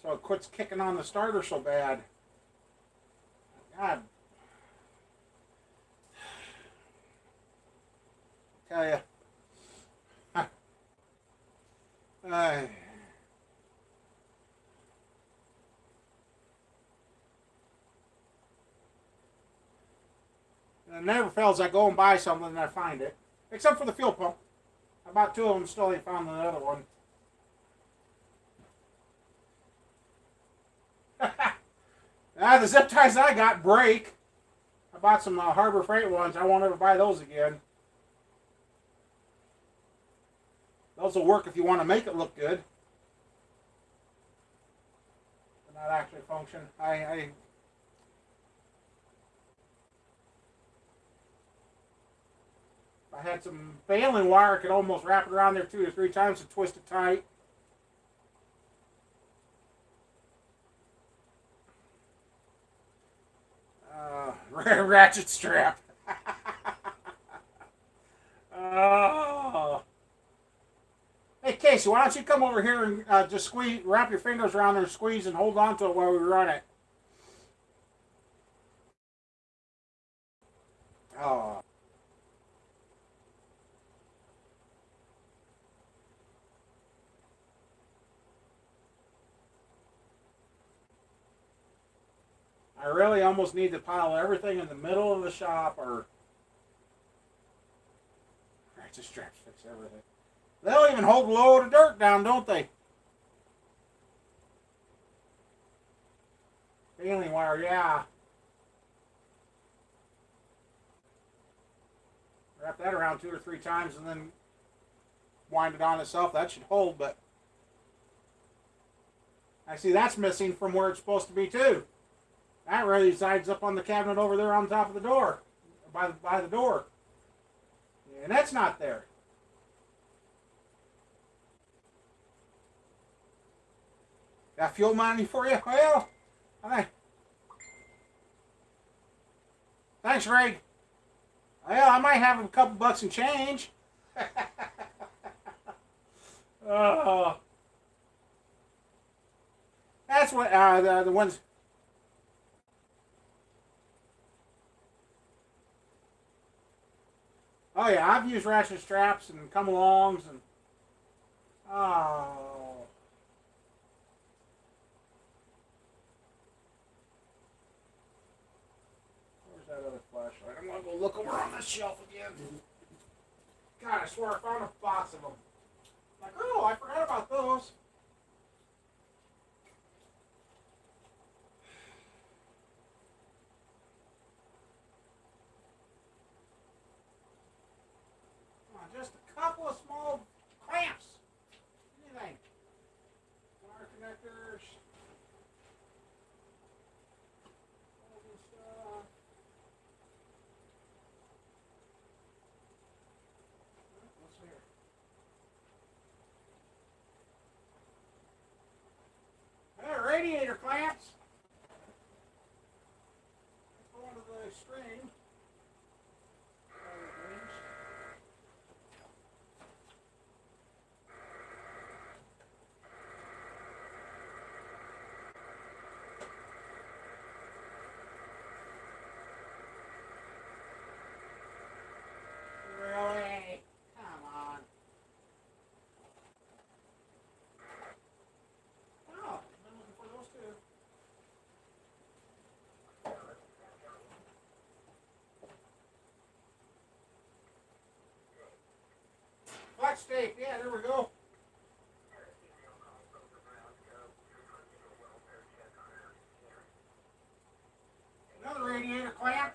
So it quits kicking on the starter so bad. God, tell you. I it never fails. I go and buy something and I find it, except for the fuel pump. I bought two of them. Still ain't found the other one. The zip ties I got break. I bought some Harbor Freight ones. I won't ever buy those again. Those will work if you want to make it look good, but not actually function. If I had some baling wire, I could almost wrap it around there 2 to 3 times to twist it tight. Ratchet strap. Oh. Hey Casey, why don't you come over here and just squeeze, wrap your fingers around there, and squeeze, and hold on to it while we run it. Oh. I really almost need to pile everything in the middle of the shop, or ratchet straps fix everything. They'll even hold a load of dirt down, don't they? Baling wire, yeah. Wrap that around 2 or 3 times and then wind it on itself. That should hold, but I see that's missing from where it's supposed to be too. That resides up on the cabinet over there on top of the door, by the door, and that's not there. Got fuel money for you? Well, I, thanks, Ray. Well, I might have a couple bucks in change. Oh, that's what the ones. Oh yeah, I've used ratchet straps and come alongs and oh. Where's that other flashlight? I'm gonna go look over on this shelf again. God, I swear I found a box of them. Like, oh, I forgot about those. Just a couple of small clamps. Anything. Wire connectors. What's here? Radiator clamps. Let's go into the string. Really? Come on. Oh, I've been looking for those too. Flex tape, yeah, there we go. Another radiator clamp.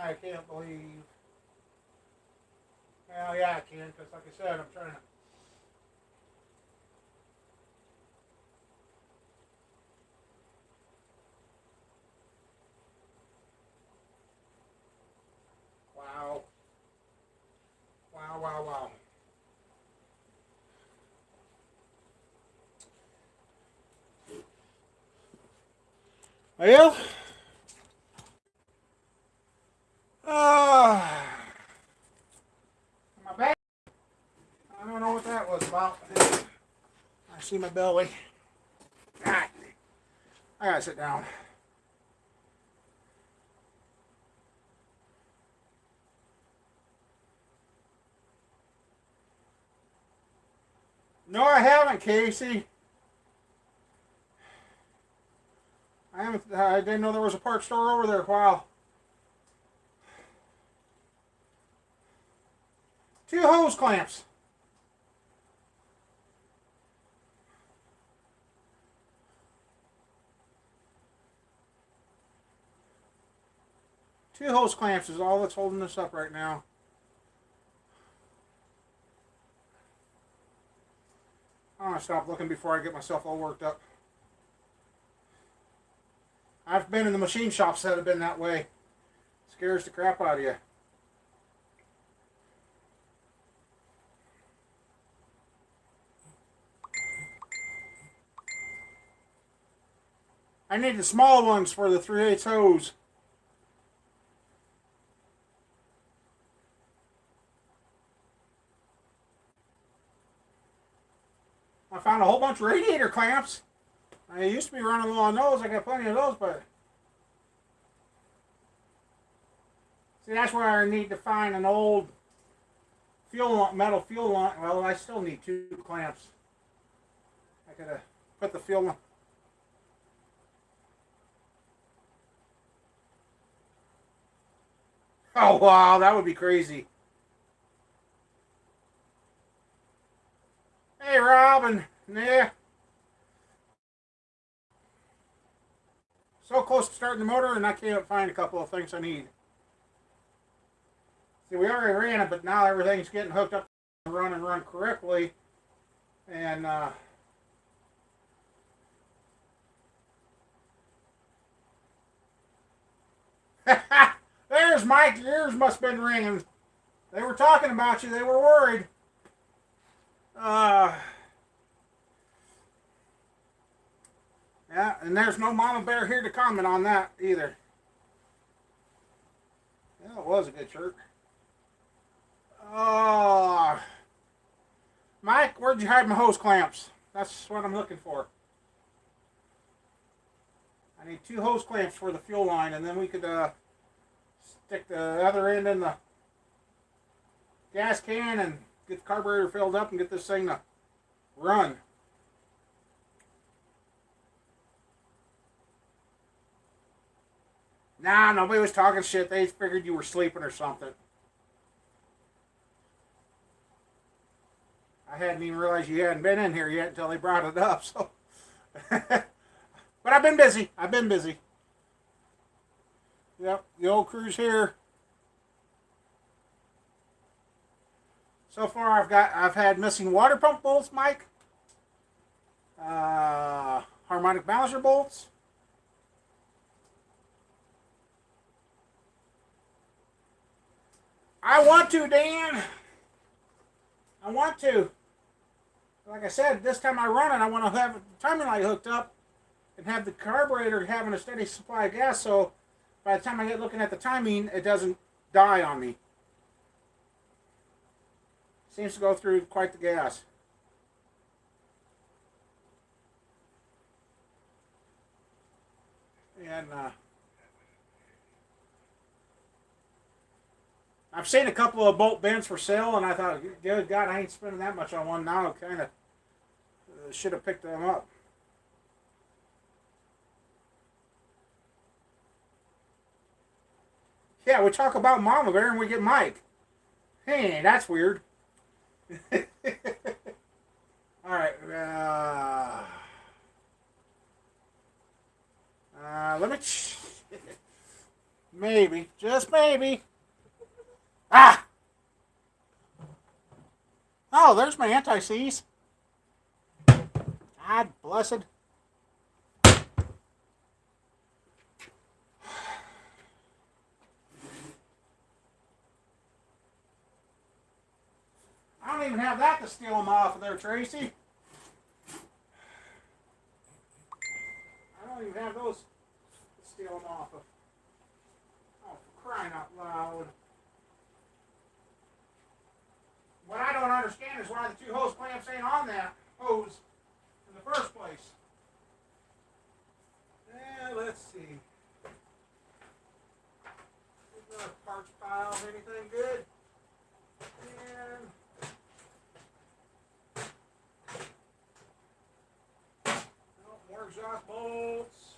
I can't believe. Well, yeah, I can, because like I said, I'm trying to. Wow. Wow, wow, wow. Well, uh, my back. I don't know what that was about. I see my belly. God, I gotta sit down. No, I haven't, Casey. I haven't. I didn't know there was a parts store over there. Wow. Two hose clamps. Two hose clamps is all that's holding this up right now. I'm gonna stop looking before I get myself all worked up. I've been in the machine shops that have been that way. Scares the crap out of you. I need the small ones for the 3/8 hose. I found a whole bunch of radiator clamps. I used to be running low on those. I got plenty of those, but see, that's where I need to find an old metal fuel line. Well, I still need two clamps. I could have put the fuel line. Oh wow, that would be crazy. Hey, Robin. Yeah. So close to starting the motor, and I can't find a couple of things I need. See, we already ran it, but now everything's getting hooked up and run correctly. And there's Mike. Yours must have been ringing. They were talking about you. They were worried. Uh, yeah, and there's no Mama Bear here to comment on that either. Yeah, it was a good shirt. Oh, Mike, where'd you hide my hose clamps? That's what I'm looking for. I need two hose clamps for the fuel line, and then we could stick the other end in the gas can and get the carburetor filled up and get this thing to run. Nah, nobody was talking shit. They figured you were sleeping or something. I hadn't even realized you hadn't been in here yet until they brought it up. So, but I've been busy. I've been busy. Yep, the old crew's here. So far, I've had missing water pump bolts, Mike. Harmonic balancer bolts. I want to, Dan. I want to. Like I said, this time I run it, I want to have the timing light hooked up and have the carburetor having a steady supply of gas, so by the time I get looking at the timing, it doesn't die on me. Seems to go through quite the gas. And I've seen a couple of bolt bends for sale, and I thought, good God, I ain't spending that much on one now. Kind of should have picked them up. Yeah, we talk about Mama Bear and we get Mike. Hey, that's weird. All right. Let me Maybe. Just maybe. Ah! Oh, there's my anti-seize. God blessed. I don't even have that to steal them off of there, Tracy. I don't even have those to steal them off of. Oh, for crying out loud. What I don't understand is why the two hose clamps ain't on that hose in the first place. Let's see. Another parts pile, anything good? And more exhaust bolts,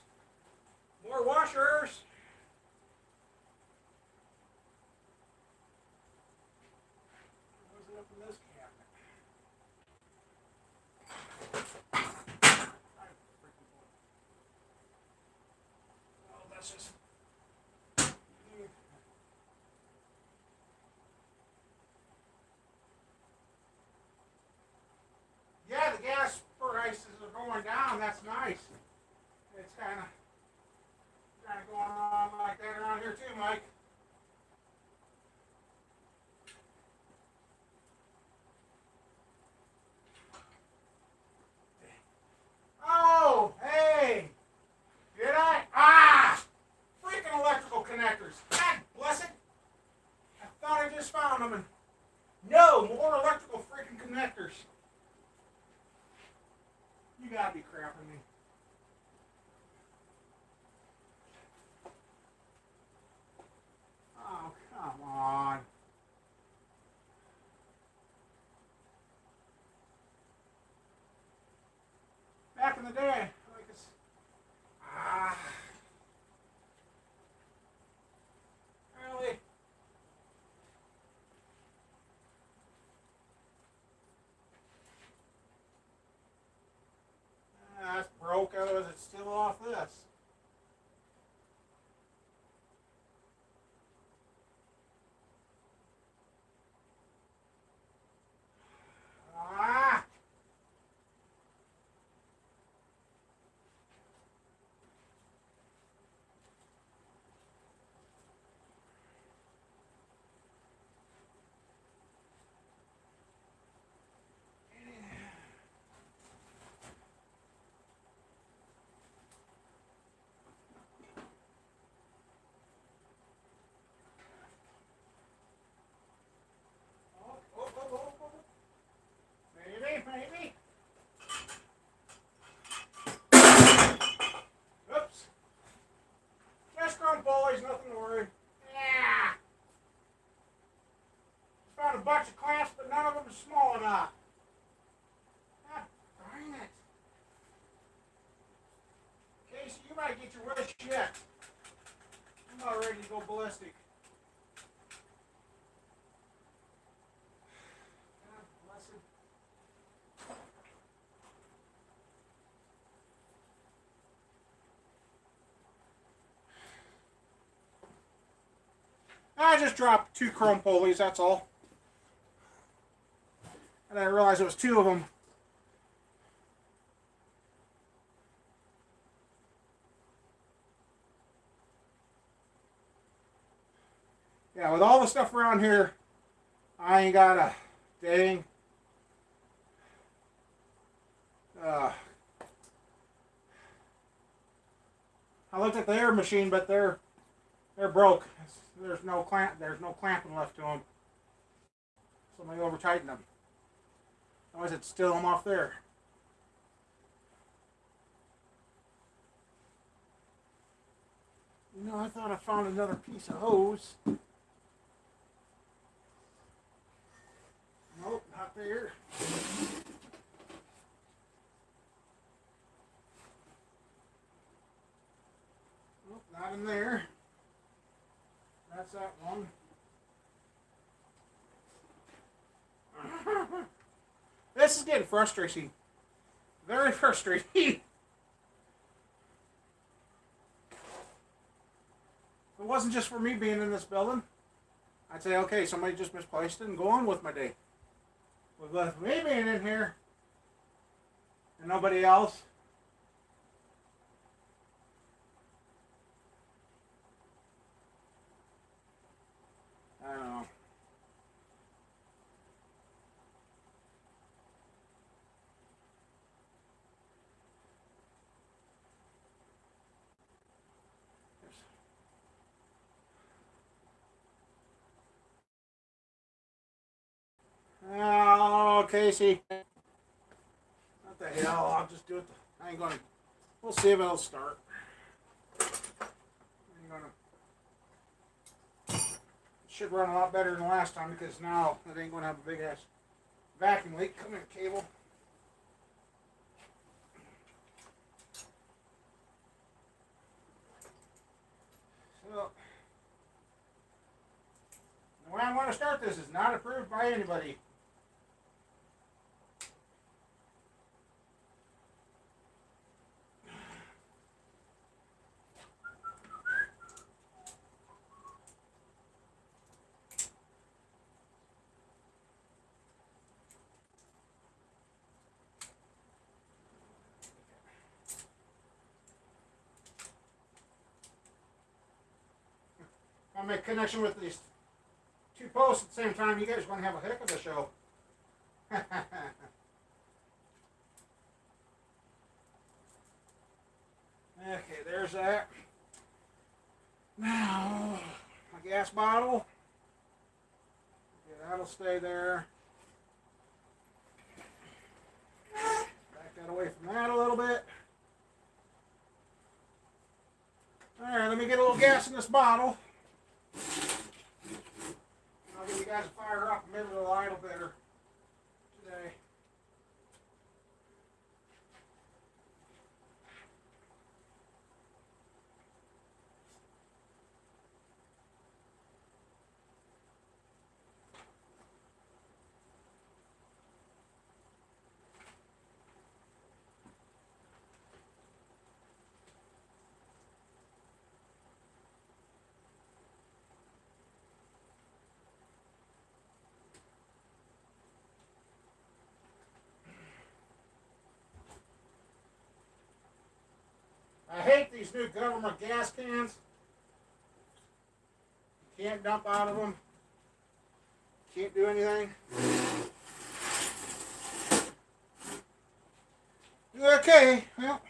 more washers. What's up in this cabinet? Oh, that's just. Yeah, the gas prices are going down. That's nice. It's kind of going on like that around here too, Mike. Oh, hey! Did I? Ah! Freaking electrical connectors. God bless it. I thought I just found them. And no, more electrical freaking connectors. You gotta be crapping me. Oh, come on. Back in the day, like this. Ah. Really? That's broke. Otherwise, it's still off this. Ah! Oh. Maybe. Oops. Just chrome pulleys, nothing to worry. Yeah. Found a bunch of clamps, but none of them are small enough. God darn it. Casey, you might get your wish yet. I'm about ready to go ballistic. God bless it. I just dropped 2 chrome pulleys, that's all. And I realized it was 2 of them. Yeah, with all the stuff around here, I ain't got a dang. I looked at the air machine, but they're broke. There's no clamping left to them. Somebody over tightened them. Otherwise, it'd steal them off there. You know, I thought I found another piece of hose. Nope, not there. Nope, not in there. That's that one. This is getting frustrating. Very frustrating. The wasn't just for me being in this building, I'd say, okay, somebody just misplaced it and go on with my day. But with me being in here and nobody else, I don't know. Oh, Casey. What the hell? I'll just do it. I ain't gonna. We'll see if it'll start. I ain't gonna. It should run a lot better than last time because now it ain't gonna have a big ass vacuum leak. Come here, cable. So, the way I want to start this is not approved by anybody. I'll make connection with these two posts at the same time. You guys are going to have a heck of a show. Okay, there's that. Now, my gas bottle. Okay, that'll stay there. Back that away from that a little bit. Alright, let me get a little gas in this bottle. I'll give you guys a fire up. Maybe it'll idle better today. I hate these new government gas cans. You can't dump out of them. Can't do anything. Okay, well.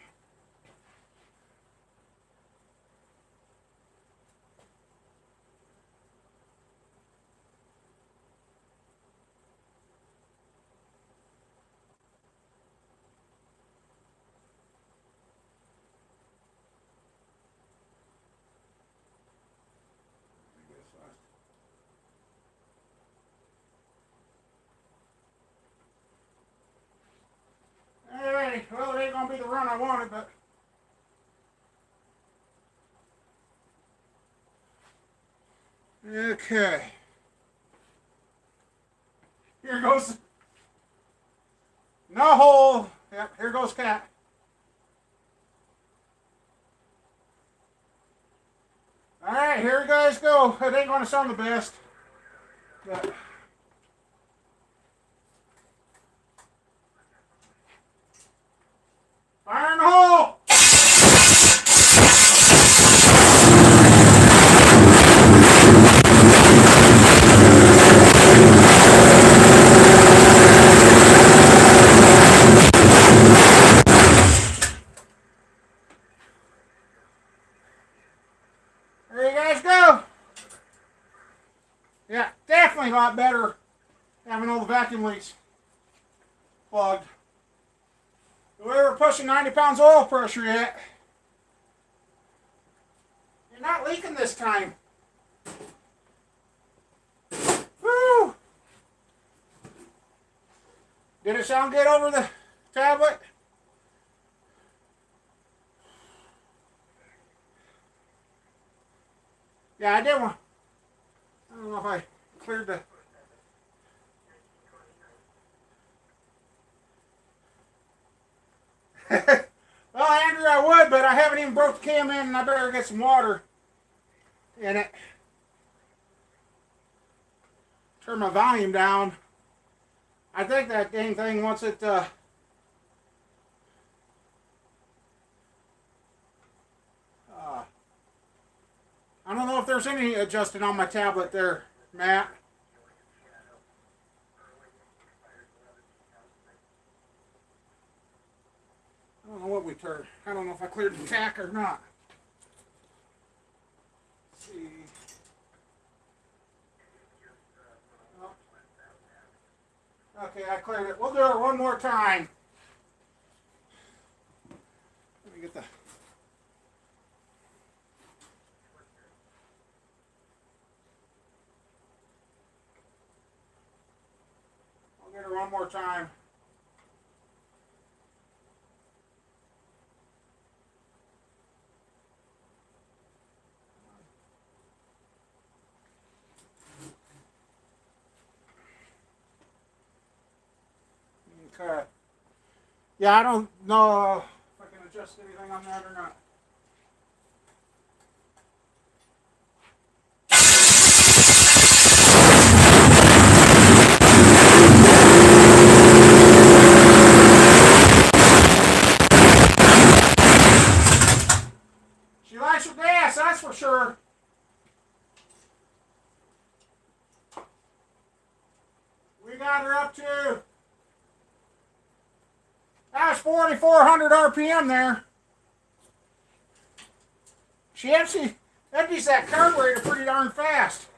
Alrighty, well, it ain't gonna be the run I wanted, but okay. Here goes. No hole. Yep, here goes cat. Alright, here you guys go. It ain't gonna sound the best. But fire in the hole! There you guys go. Yeah, definitely a lot better having all the vacuum leaks plugged. We were pushing 90 pounds of oil pressure yet. You're not leaking this time. Woo! Did it sound good over the tablet? Yeah, I did one. I don't know if I cleared the... Well, Andrew, I would, but I haven't even broke the cam in, and I better get some water in it. Turn my volume down. I think that dang thing wants it I don't know if there's any adjusting on my tablet there, Matt. I don't know what we turned. I don't know if I cleared the tack or not. Let's see. Oh. Okay, I cleared it. We'll do it one more time. Let me get the... I'll get her one more time. Okay. Yeah, I don't know if I can adjust anything on that or not. She likes her gas, that's for sure. We got her up to... That's 4,400 RPM there. She empties that carburetor pretty darn fast.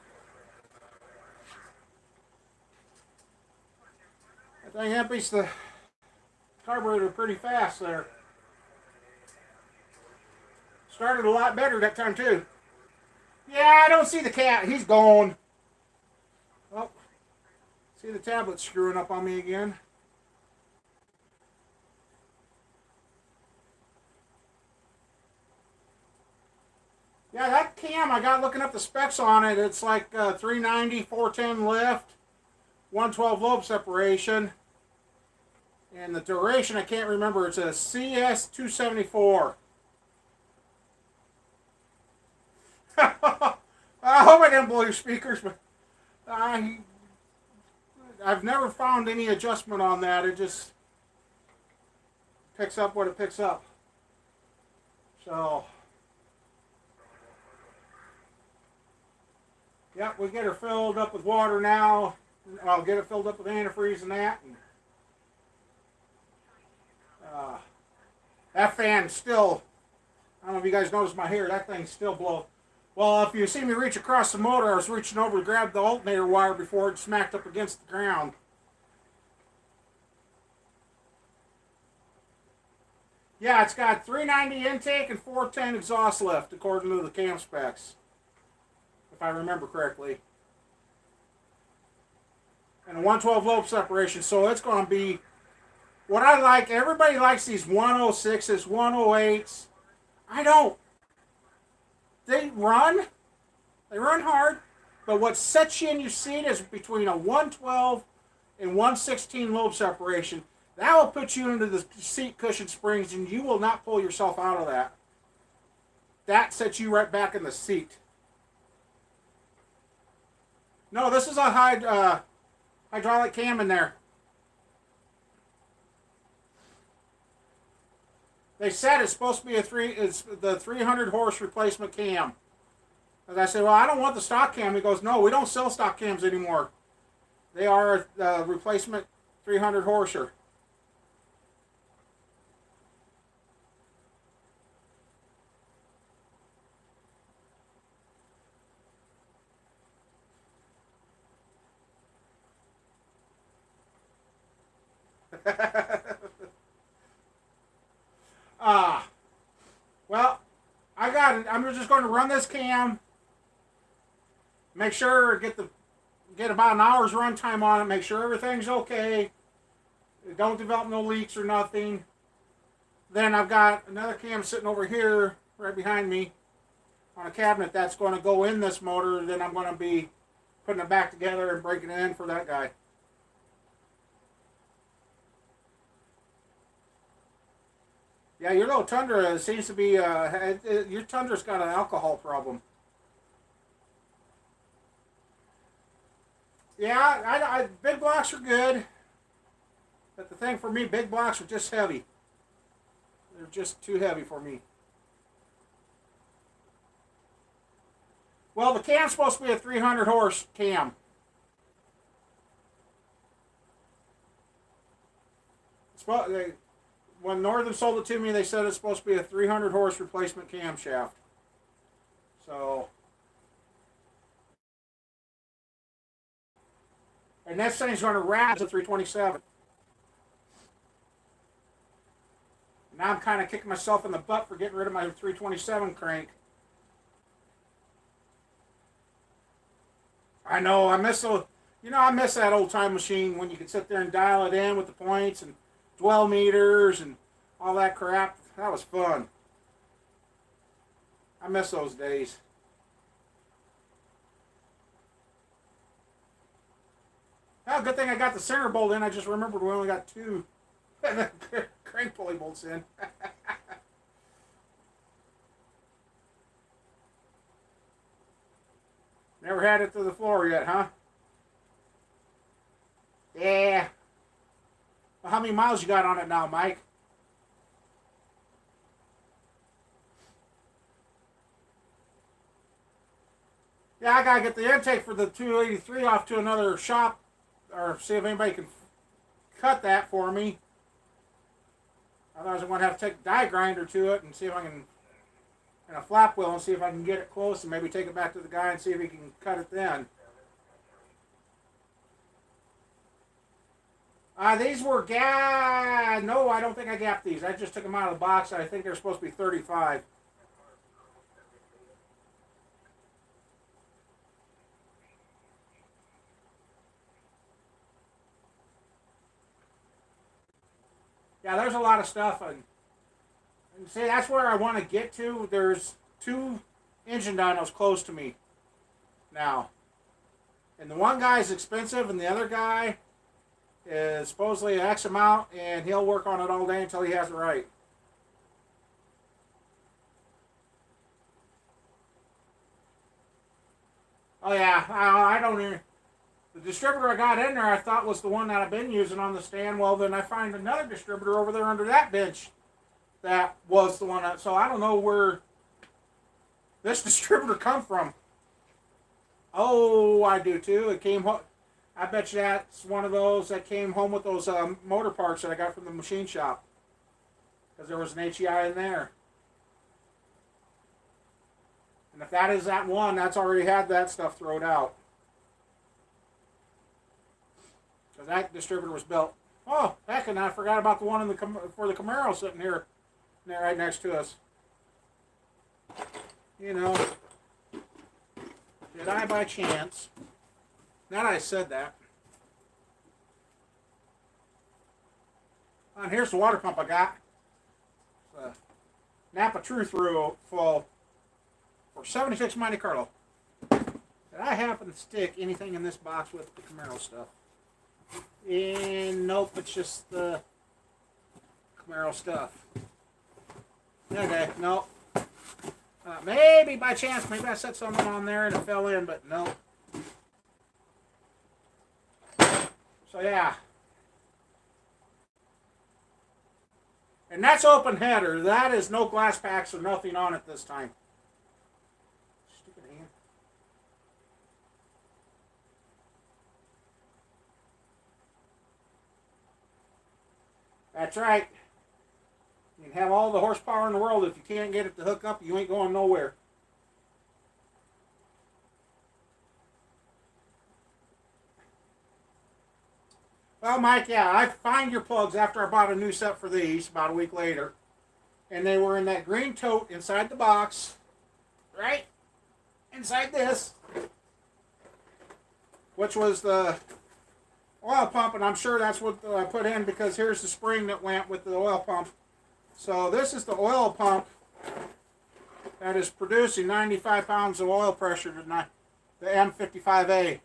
That thing empties the carburetor pretty fast there. Started a lot better that time too. Yeah, I don't see the cat. He's gone. Oh, see the tablet screwing up on me again. Yeah, that cam, I got looking up the specs on it. It's like 390, 410 lift, 112 lobe separation. And the duration, I can't remember. It's a CS274. I hope I didn't blow your speakers, but I've never found any adjustment on that. It just picks up what it picks up. So... Yep, we get her filled up with water now. I'll get it filled up with antifreeze and that. And, that fan still, I don't know if you guys noticed my hair, that thing's still blowing. Well, if you see me reach across the motor, I was reaching over to grab the alternator wire before it smacked up against the ground. Yeah, it's got 390 intake and 410 exhaust lift, according to the cam specs. If I remember correctly. And a 112 lobe separation, so it's going to be what I like. Everybody likes these 106s, 108s. I don't. They run hard, but what sets you in your seat is between a 112 and 116 lobe separation. That will put you into the seat cushion springs, and you will not pull yourself out of that. That sets you right back in the seat. No, this is a hydraulic cam in there. They said it's supposed to be it's the 300 horse replacement cam. And I said, well, I don't want the stock cam. He goes, no, we don't sell stock cams anymore. They are a replacement 300 horser. Well, I got it. I'm just going to run this cam. Make sure get about an hour's run time on it. Make sure everything's okay. Don't develop no leaks or nothing. Then I've got another cam sitting over here, right behind me, on a cabinet that's going to go in this motor. Then I'm going to be putting it back together and breaking it in for that guy. Yeah, your little Tundra seems to be, your Tundra's got an alcohol problem. Yeah, big blocks are good, but the thing for me, big blocks are just heavy. They're just too heavy for me. Well, the cam's supposed to be a 300 horse cam. When Northern sold it to me, they said it's supposed to be a 300 horse replacement camshaft. So, and this thing's going to rat at 327. Now I'm kind of kicking myself in the butt for getting rid of my 327 crank. I know, I miss that old time machine when you could sit there and dial it in with the points and dwell meters and all that crap. That was fun. I miss those days. Oh, good thing I got the center bolt in. I just remembered we only got two crank pulley bolts in. Never had it to the floor yet, huh? Yeah. Well, how many miles you got on it now, Mike? Yeah, I gotta get the intake for the 283 off to another shop, or see if anybody can cut that for me. Otherwise, I'm gonna have to take a die grinder to it and see if I can, and a flap wheel, and see if I can get it close, and maybe take it back to the guy and see if he can cut it then. These were no, I don't think I gapped these. I just took them out of the box. I think they're supposed to be 35. Yeah, there's a lot of stuff, and see, that's where I want to get to. There's two engine dynos close to me now, and the one guy is expensive, and the other guy is supposedly X amount, and he'll work on it all day until he has it right. Oh yeah, I don't even. The distributor I got in there, I thought was the one that I've been using on the stand. Well, then I find another distributor over there under that bench that was the one. So I don't know where this distributor come from. Oh, I do too. It came home. I bet you that's one of those that came home with those motor parts that I got from the machine shop. Because there was an HEI in there. And if that is that one, that's already had that stuff thrown out. Because that distributor was built. Oh, heck, and I forgot about the one in for the Camaro sitting here right next to us. You know, did I by chance? Now that I said that. And here's the water pump I got. It's a Napa Truth Full for 76 Monte Carlo. Did I happen to stick anything in this box with the Camaro stuff? And nope, it's just the Camaro stuff. Okay, nope. Maybe by chance, maybe I set something on there and it fell in, but nope. So yeah. And that's open header. That is no glass packs or nothing on it this time. Stupid hand. That's right. You can have all the horsepower in the world. If you can't get it to hook up, you ain't going nowhere. Well, Mike, yeah, I find your plugs after I bought a new set for these about a week later. And they were in that green tote inside the box. Right? Inside this. Which was the oil pump, and I'm sure that's what I put in because here's the spring that went with the oil pump. So this is the oil pump that is producing 95 pounds of oil pressure tonight, the M55A.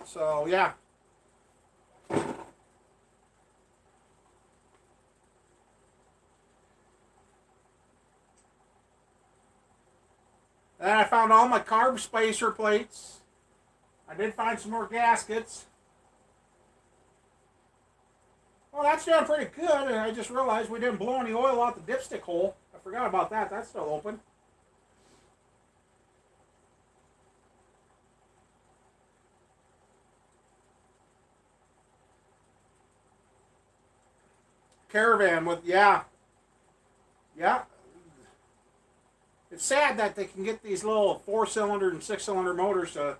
So yeah. Then I found all my carb spacer plates. I did find some more gaskets. Well, that's doing pretty good, and I just realized we didn't blow any oil out the dipstick hole. I forgot about that. That's still open. Caravan with, yeah. Yeah. It's sad that they can get these little 4-cylinder and 6-cylinder motors to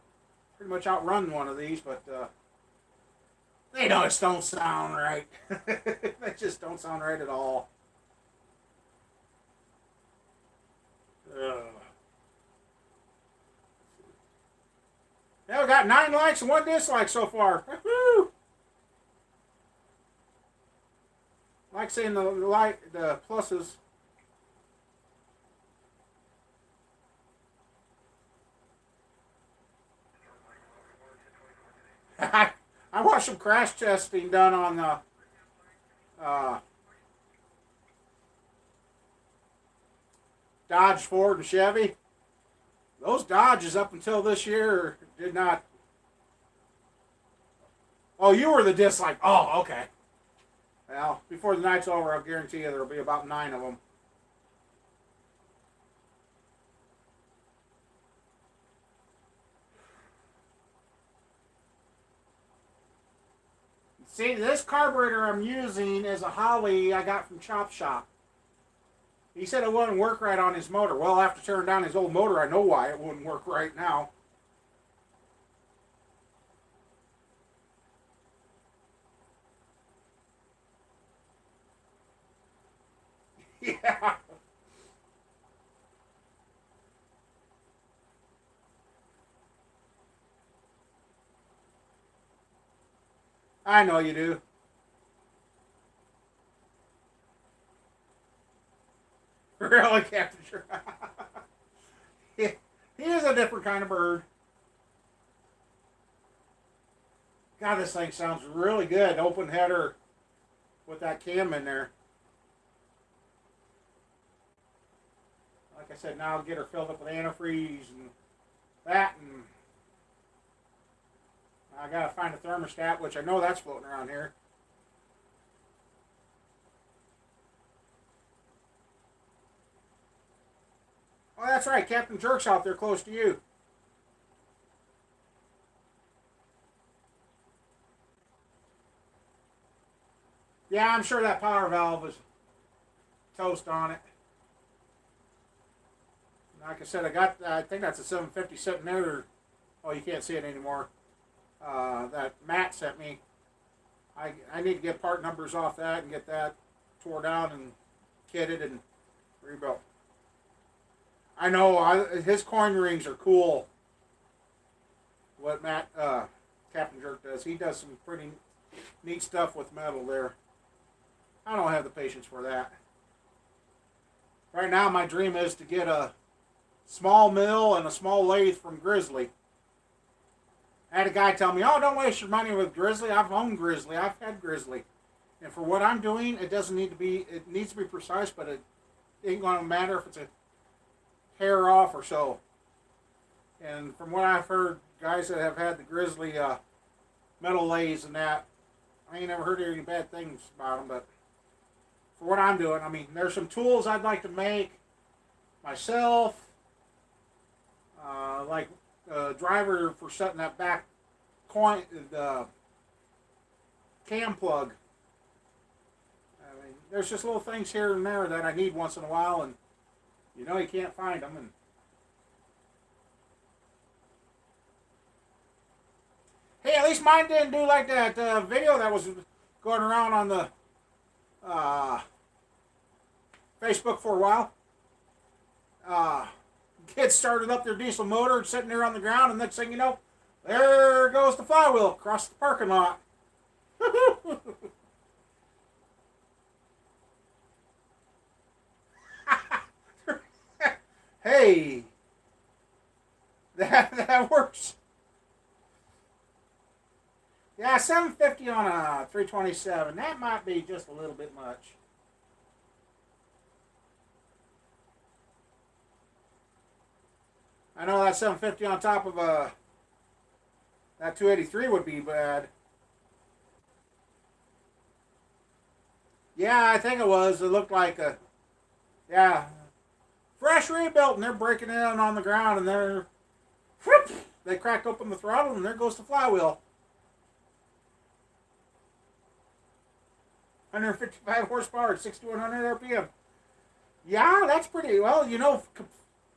pretty much outrun one of these, but they just don't sound right. They just don't sound right at all. Yeah, we got 9 likes and 1 dislike so far. Woo-hoo! Like seeing the pluses. I watched some crash testing done on the Dodge, Ford, and Chevy. Those Dodges up until this year did not. Oh, you were the dislike. Oh, okay. Well, before the night's over, I'll guarantee you there'll be about 9 of them. See, this carburetor I'm using is a Holley I got from Chop Shop. He said it wouldn't work right on his motor. Well, after tearing down his old motor, I know why it wouldn't work right now. Yeah. I know you do. Really, Captain Sure. He is a different kind of bird. God, this thing sounds really good. Open header with that cam in there. Like I said, now I'll get her filled up with antifreeze and that, and I gotta find a thermostat, which I know that's floating around here. Oh, that's right, Captain Jerk's out there close to you. Yeah, I'm sure that power valve is toast on it. Like I said, I think that's a 750 sitting there. Oh, you can't see it anymore. That Matt sent me. I need to get part numbers off that and get that tore down and kitted and rebuilt. I know his coin rings are cool. What Matt Captain Jerk does, he does some pretty neat stuff with metal there. I don't have the patience for that. Right now, my dream is to get a small mill and a small lathe from Grizzly. I had a guy tell me, "Oh, don't waste your money with Grizzly. I've owned Grizzly. I've had Grizzly, and for what I'm doing, it doesn't need to be. It needs to be precise, but it ain't going to matter if it's a hair off or so." And from what I've heard, guys that have had the Grizzly metal lathes and that, I ain't never heard any bad things about them. But for what I'm doing, I mean, there's some tools I'd like to make myself, like a driver for setting that back coin, the cam plug. I mean, there's just little things here and there that I need once in a while, and you can't find them. And hey, at least mine didn't do like that video that was going around on the Facebook for a while. Kids started up their diesel motor, sitting there on the ground, and next thing you know, there goes the flywheel across the parking lot. Hey, that works. Yeah, 750 on a 327. That might be just a little bit much. I know that 750 on top of that 283 would be bad. Yeah, I think it was. It looked like a yeah fresh rebuilt, and they're breaking it in on the ground, and whoop, they cracked open the throttle, and there goes the flywheel. 155 horsepower at 6,100 RPM. Yeah, that's pretty well.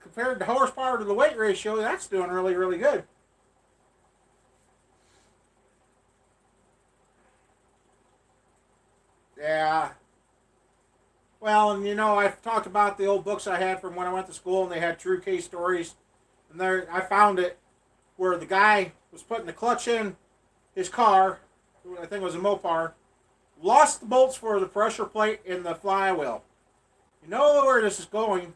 Compared to horsepower to the weight ratio, that's doing really, really good. Yeah. Well, and I've talked about the old books I had from when I went to school, and they had true case stories. And there, I found it where the guy was putting the clutch in his car. I think it was a Mopar. Lost the bolts for the pressure plate in the flywheel. You know where this is going.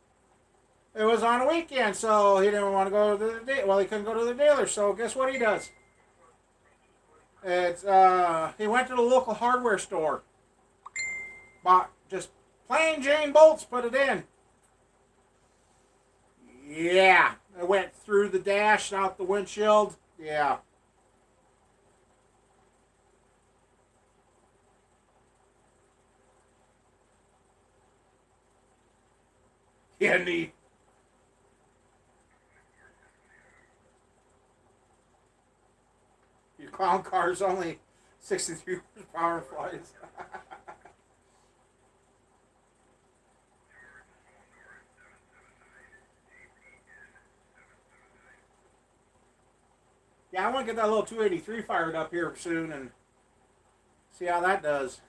It was on a weekend, so he didn't want to go to he couldn't go to the dealer. So guess what he does? He went to the local hardware store, bought just plain Jane bolts, put it in. Yeah, it went through the dash, out the windshield. Yeah. Yeah, neat. Your clown car's only 63 horsepower flies. Yeah, I want to get that little 283 fired up here soon and see how that does.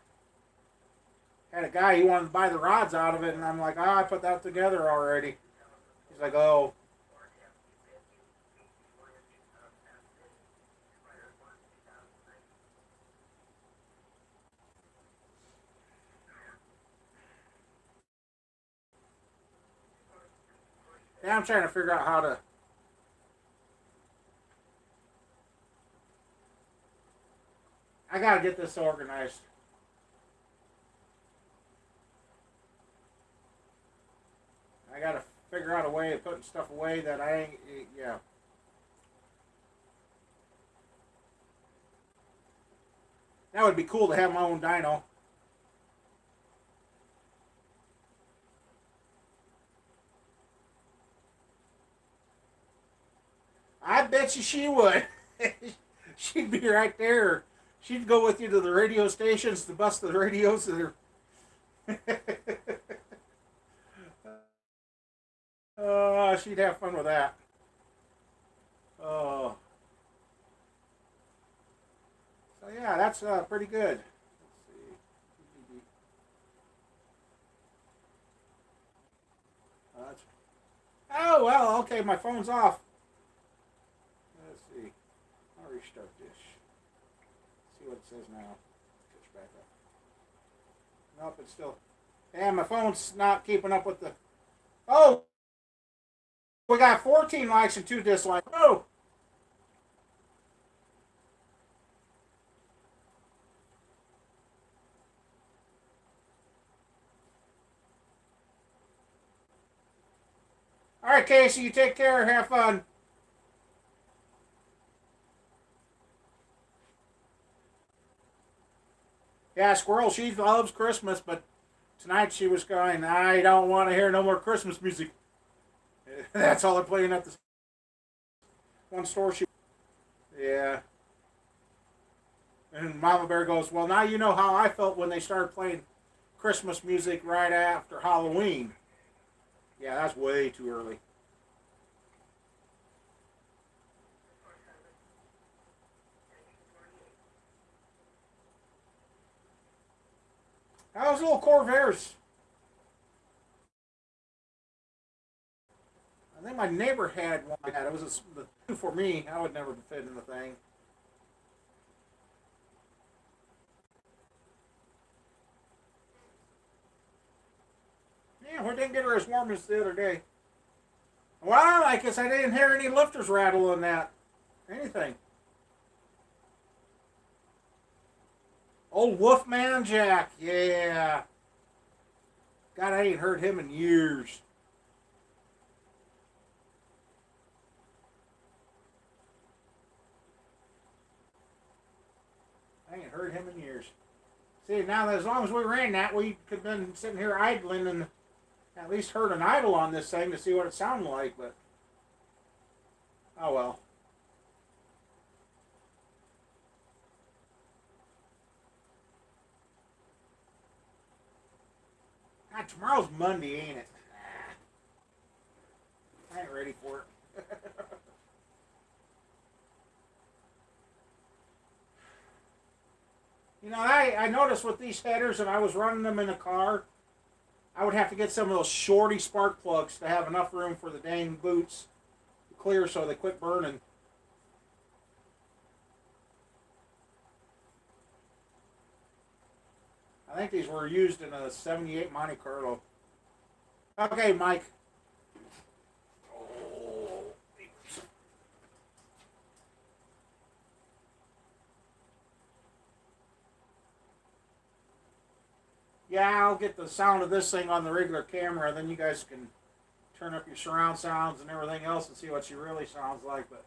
Had a guy, he wanted to buy the rods out of it, and I'm like, I put that together already. He's like, oh. Yeah, I'm trying to figure out how to. I gotta get this organized. I gotta figure out a way of putting stuff away that I ain't. Yeah. That would be cool to have my own dyno. I bet you she would. She'd be right there. She'd go with you to the radio stations to bust the radios that are. She'd have fun with that. Oh, so yeah, that's pretty good. Let's see. Oh well, okay. My phone's off. Let's see. I'll restart this. See what it says now. Catch back up. Nope, it's still. And my phone's not keeping up with the. Oh, we got 14 likes and 2 dislikes. Oh. All right, Casey, you take care. Have fun. Yeah, Squirrel, she loves Christmas, but tonight she was going, I don't want to hear no more Christmas music. That's all they're playing at the one store. Yeah. And Mama Bear goes, well, now you know how I felt when they started playing Christmas music right after Halloween. Yeah, that's way too early. How's little Corvairs? I think my neighbor had one like that. It was for me. I would never fit in the thing. Yeah, we didn't get her as warm as the other day. Well, I guess I didn't hear any lifters rattle in that. Anything. Old Wolfman Jack. Yeah. God, I ain't heard him in years. I ain't heard him in years. See, now that as long as we ran that, we could have been sitting here idling and at least heard an idle on this thing to see what it sounded like, but oh well. God, tomorrow's Monday, ain't it? I ain't ready for it. You know, I noticed with these headers, if I was running them in a car, I would have to get some of those shorty spark plugs to have enough room for the dang boots to clear so they quit burning. I think these were used in a 78 Monte Carlo. Okay, Mike. Yeah, I'll get the sound of this thing on the regular camera, then you guys can turn up your surround sounds and everything else and see what she really sounds like. But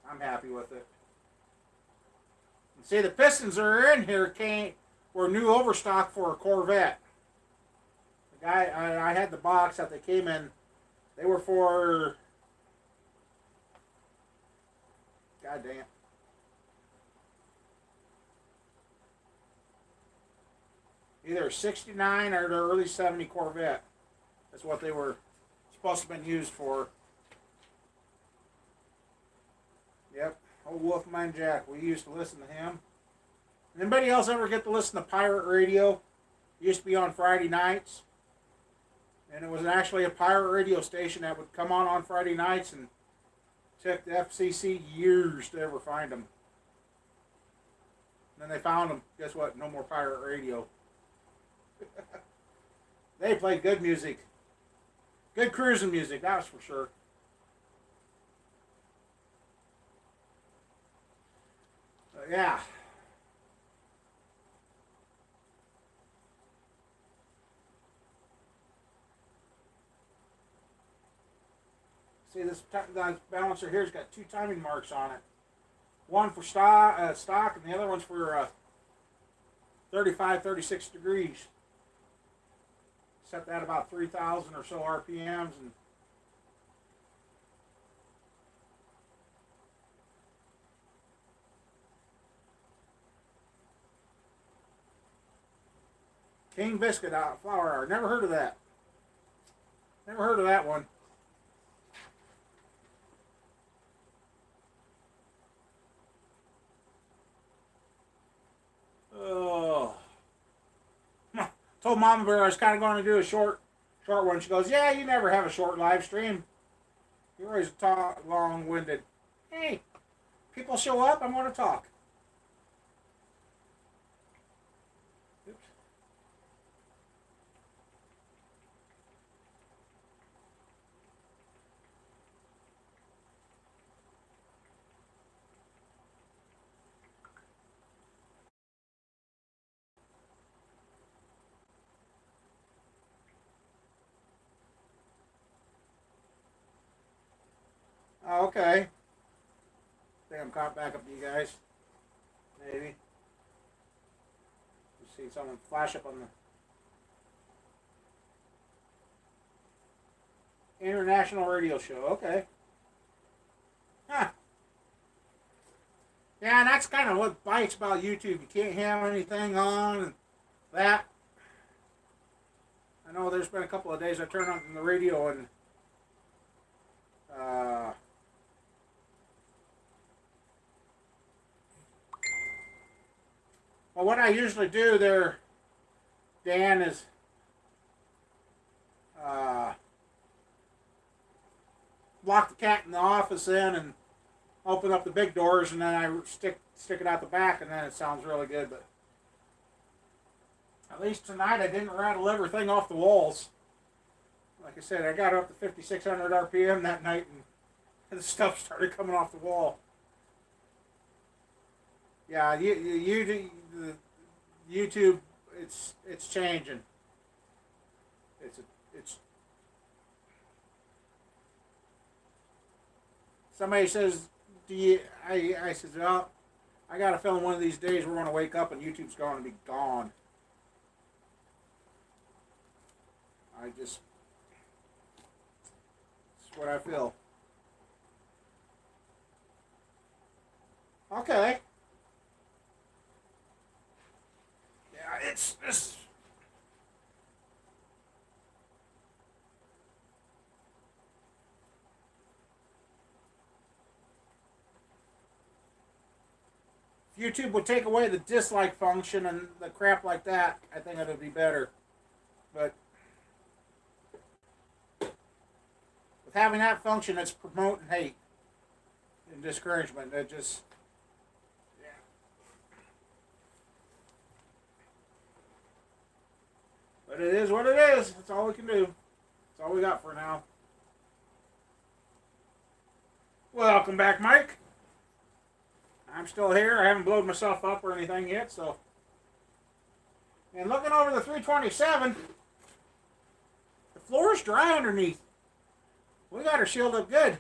I'm happy with it. And see, the pistons that are in here were new overstock for a Corvette. The guy I had the box that they came in. They were for, goddamn, either 69 or the early 70 Corvette. That's what they were supposed to have been used for. Yep, old Wolfman Jack. We used to listen to him. Anybody else ever get to listen to pirate radio? It used to be on Friday nights. And it was actually a pirate radio station that would come on Friday nights, and took the FCC years to ever find them. And then they found them. Guess what? No more pirate radio. They played good music. Good cruising music, that's for sure. Yeah. See, this balancer here's got two timing marks on it. One for stock, and the other one's for 35, 36 degrees. Set that about 3,000 or so RPMs, and King Biscuit Flower Hour. Never heard of that. Never heard of that one. Oh. Told Mama Bear I was kind of going to do a short one. She goes, "Yeah, you never have a short live stream. You're always long-winded." Hey, people show up, I'm going to talk. Oops. Oh, okay. I think I'm caught back up to you guys. Maybe. You see someone flash up on the international radio show. Okay. Huh. Yeah, and that's kind of what bites about YouTube. You can't have anything on and that. I know there's been a couple of days I turned on the radio and well, what I usually do there, Dan, is lock the cat in the office in and open up the big doors, and then I stick it out the back, and then it sounds really good. But at least tonight I didn't rattle everything off the walls. Like I said, I got up to 5,600 RPM that night, and the stuff started coming off the wall. Yeah, YouTube, it's changing. It's Somebody says, "Do you?" I said, "Well, I got a feeling one of these days we're going to wake up and YouTube's going to be gone." That's what I feel. Okay. Yeah, it's if YouTube would take away the dislike function and the crap like that, I think it would be better. But with having that function, it's promoting hate and discouragement. It just, yeah. But it is what it is. That's all we can do. That's all we got for now. Welcome back, Mike. I'm still here. I haven't blown myself up or anything yet, so. And looking over the 327, the floor is dry underneath. We got her shielded up good.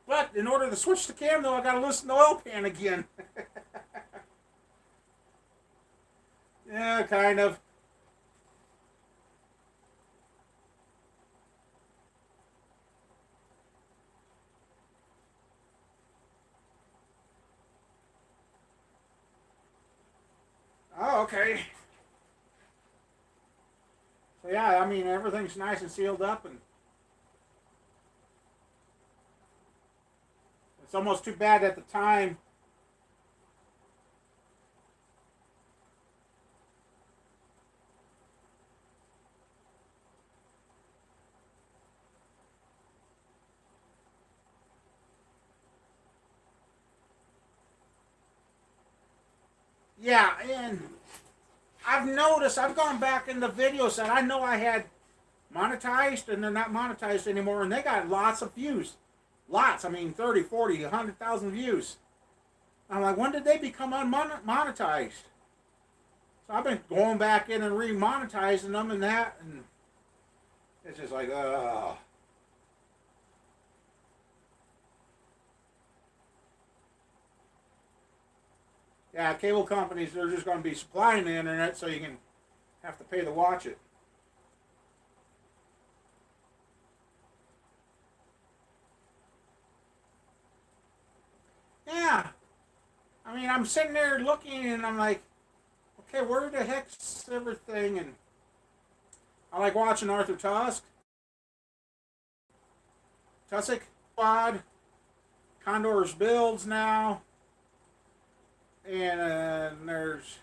But in order to switch the cam, though, I got to loosen the oil pan again. Yeah, kind of. Oh, okay. So yeah, I mean everything's nice and sealed up, and it's almost too bad at the time. Yeah, and I've noticed, I've gone back in the videos that I know I had monetized, and they're not monetized anymore, and they got lots of views. Lots, I mean 30, 40, 100,000 views. I'm like, when did they become unmonetized? So I've been going back in and re-monetizing them and that, and it's just like, yeah, cable companies, they're just going to be supplying the internet so you can have to pay to watch it. Yeah. I mean, I'm sitting there looking and I'm like, okay, where the heck's everything? And I like watching Arthur Tusick Squad, Condor's Builds now, and there's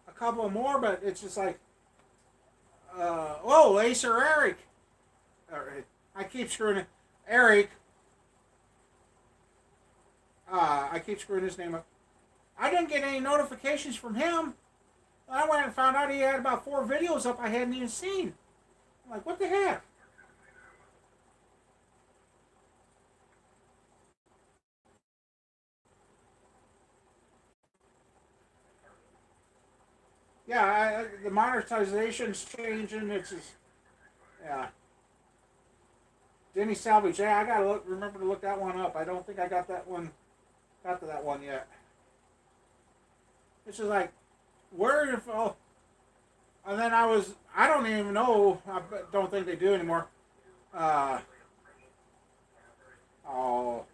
a couple more, but it's just like, oh, Acer Eric. I keep screwing it. Eric. I keep screwing his name up. I didn't get any notifications from him. I went and found out he had about 4 videos up I hadn't even seen. I'm like, what the heck? Yeah, the monetization's changing. It's just, yeah. Denny Salvage. Yeah, I gotta remember to look that one up. I don't think I got to that one yet. It's just like, where if and then I don't even know. I don't think they do anymore. Uh, oh,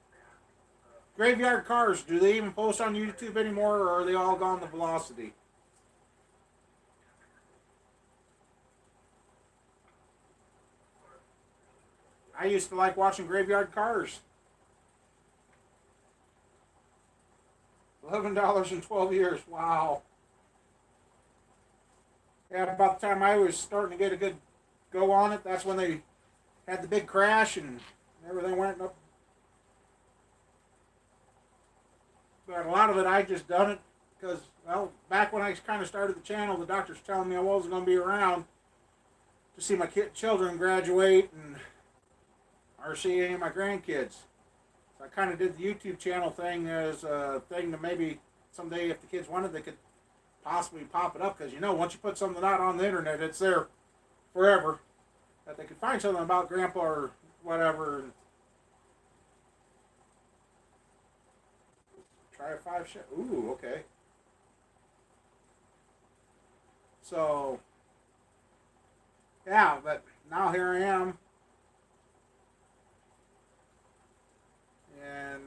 Graveyard Cars. Do they even post on YouTube anymore, or are they all gone to Velocity? I used to like watching Graveyard Cars. $11 in 12 years. Wow. Yeah, about the time I was starting to get a good go on it, that's when they had the big crash and everything went up. But a lot of it, I just done it because, well, back when I kind of started the channel, the doctors telling me I wasn't going to be around to see my children graduate and or see any of my grandkids. So I kind of did the YouTube channel thing as a thing to maybe someday, if the kids wanted, they could possibly pop it up, because once you put something out on the internet, it's there forever. That they could find something about grandpa or whatever. Try a 5 share. Ooh, okay. So, yeah, but now here I am. And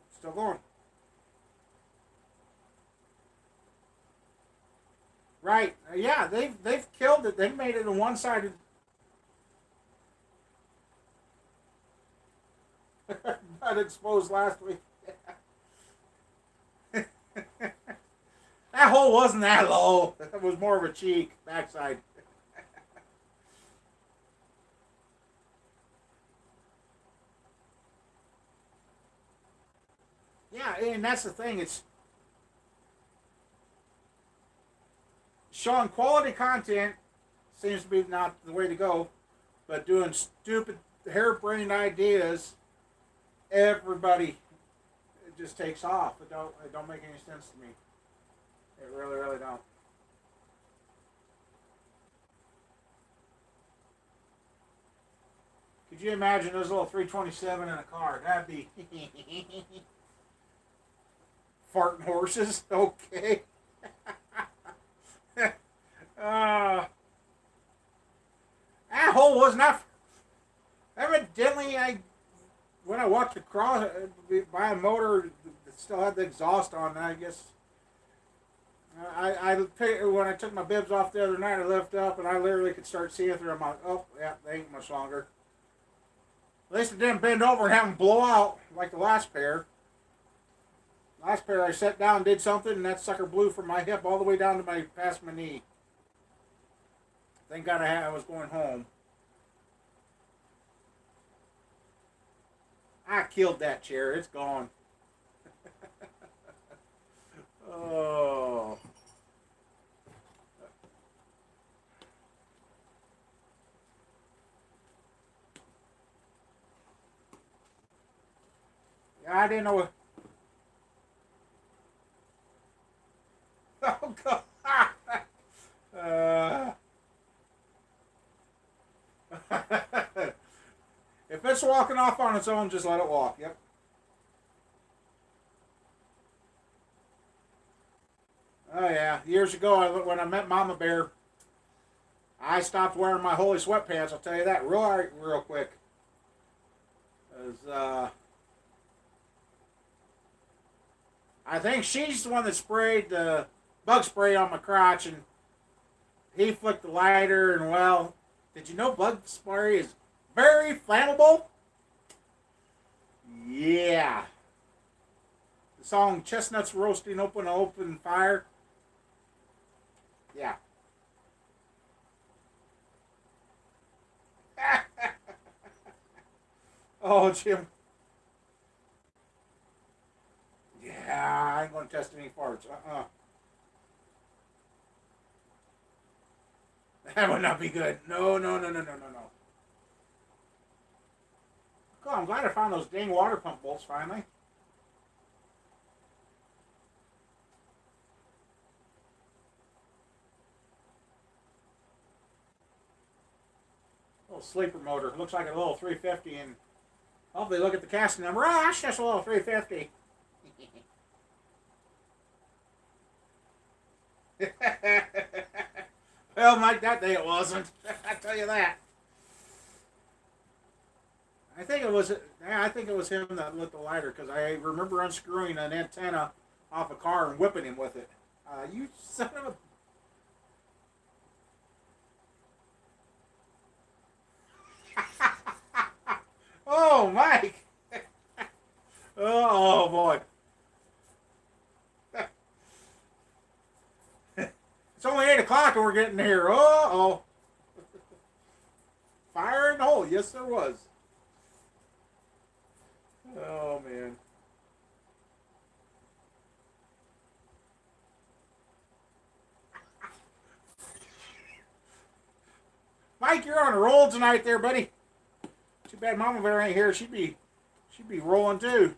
still going. Right. Yeah, they've killed it. They've made it a one-sided. Got exposed last week. That hole wasn't that low. It was more of a cheek, backside. Yeah, and that's the thing. It's showing quality content seems to be not the way to go, but doing stupid, harebrained ideas, everybody it just takes off. It don't make any sense to me. It really, really don't. Could you imagine those little 327 in a car? That'd be farting horses. Okay. uh, that hole was not. Evidently, when I walked across by a motor that still had the exhaust on, I guess when I took my bibs off the other night, I lift up and I literally could start seeing through. I'm like, oh yeah, they ain't much longer. At least it didn't bend over and have them blow out like the last pair. Last pair, I sat down and did something, and that sucker blew from my hip all the way down to my past my knee. Thank God I was going home. I killed that chair. It's gone. Oh. Yeah, I didn't know. Oh God. Uh, if it's walking off on its own, just let it walk. Yep. Oh yeah. Years ago, when I met Mama Bear, I stopped wearing my holy sweatpants. I'll tell you that real quick. 'Cause, I think she's the one that sprayed the bug spray on my crotch, and he flicked the lighter. And well, did you know bug spray is very flammable? Yeah. The song "Chestnuts Roasting Open Open Fire." Yeah. Oh, Jim. Yeah, I ain't gonna test any farts. That would not be good. No, no, no, no, no, no, no. Cool, I'm glad I found those dang water pump bolts finally. Little sleeper motor. Looks like a little 350, and hopefully look at the casting number. Oh, that's just a little 350. Well, Mike, that day it wasn't. I tell you that. I think it was. Yeah, I think it was him that lit the lighter because I remember unscrewing an antenna off a car and whipping him with it. You son of a! Oh, Mike! Oh boy! It's only 8 o'clock and we're getting here. Oh, fire in the hole. Yes, there was. Oh man. Mike, you're on a roll tonight, there, buddy. Too bad Mama Bear ain't here. She'd be rolling too.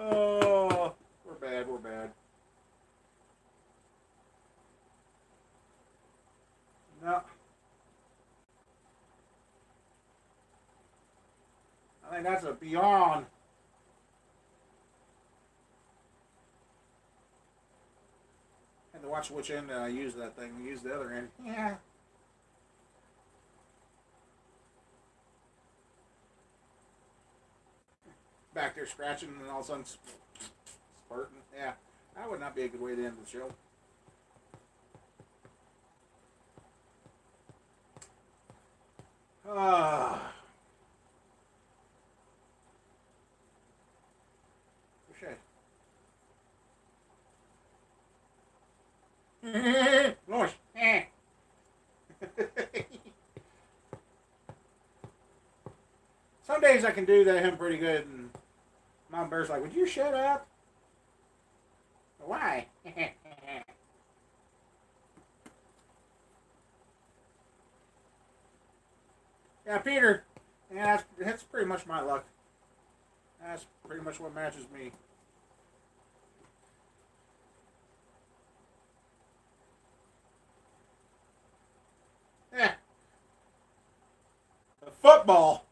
Oh, we're bad. We're bad. No. Man, that's a beyond. Had to watch which end I use that thing. I use the other end. Yeah. Back there scratching and all of a sudden spurting. Yeah. That would not be a good way to end the show. Ah. Lois. Some days I can do that him pretty good, and Mom Bear's like, "Would you shut up?" Why? Yeah, Peter. Yeah, that's pretty much my luck. That's pretty much what matches me. Yeah, the football.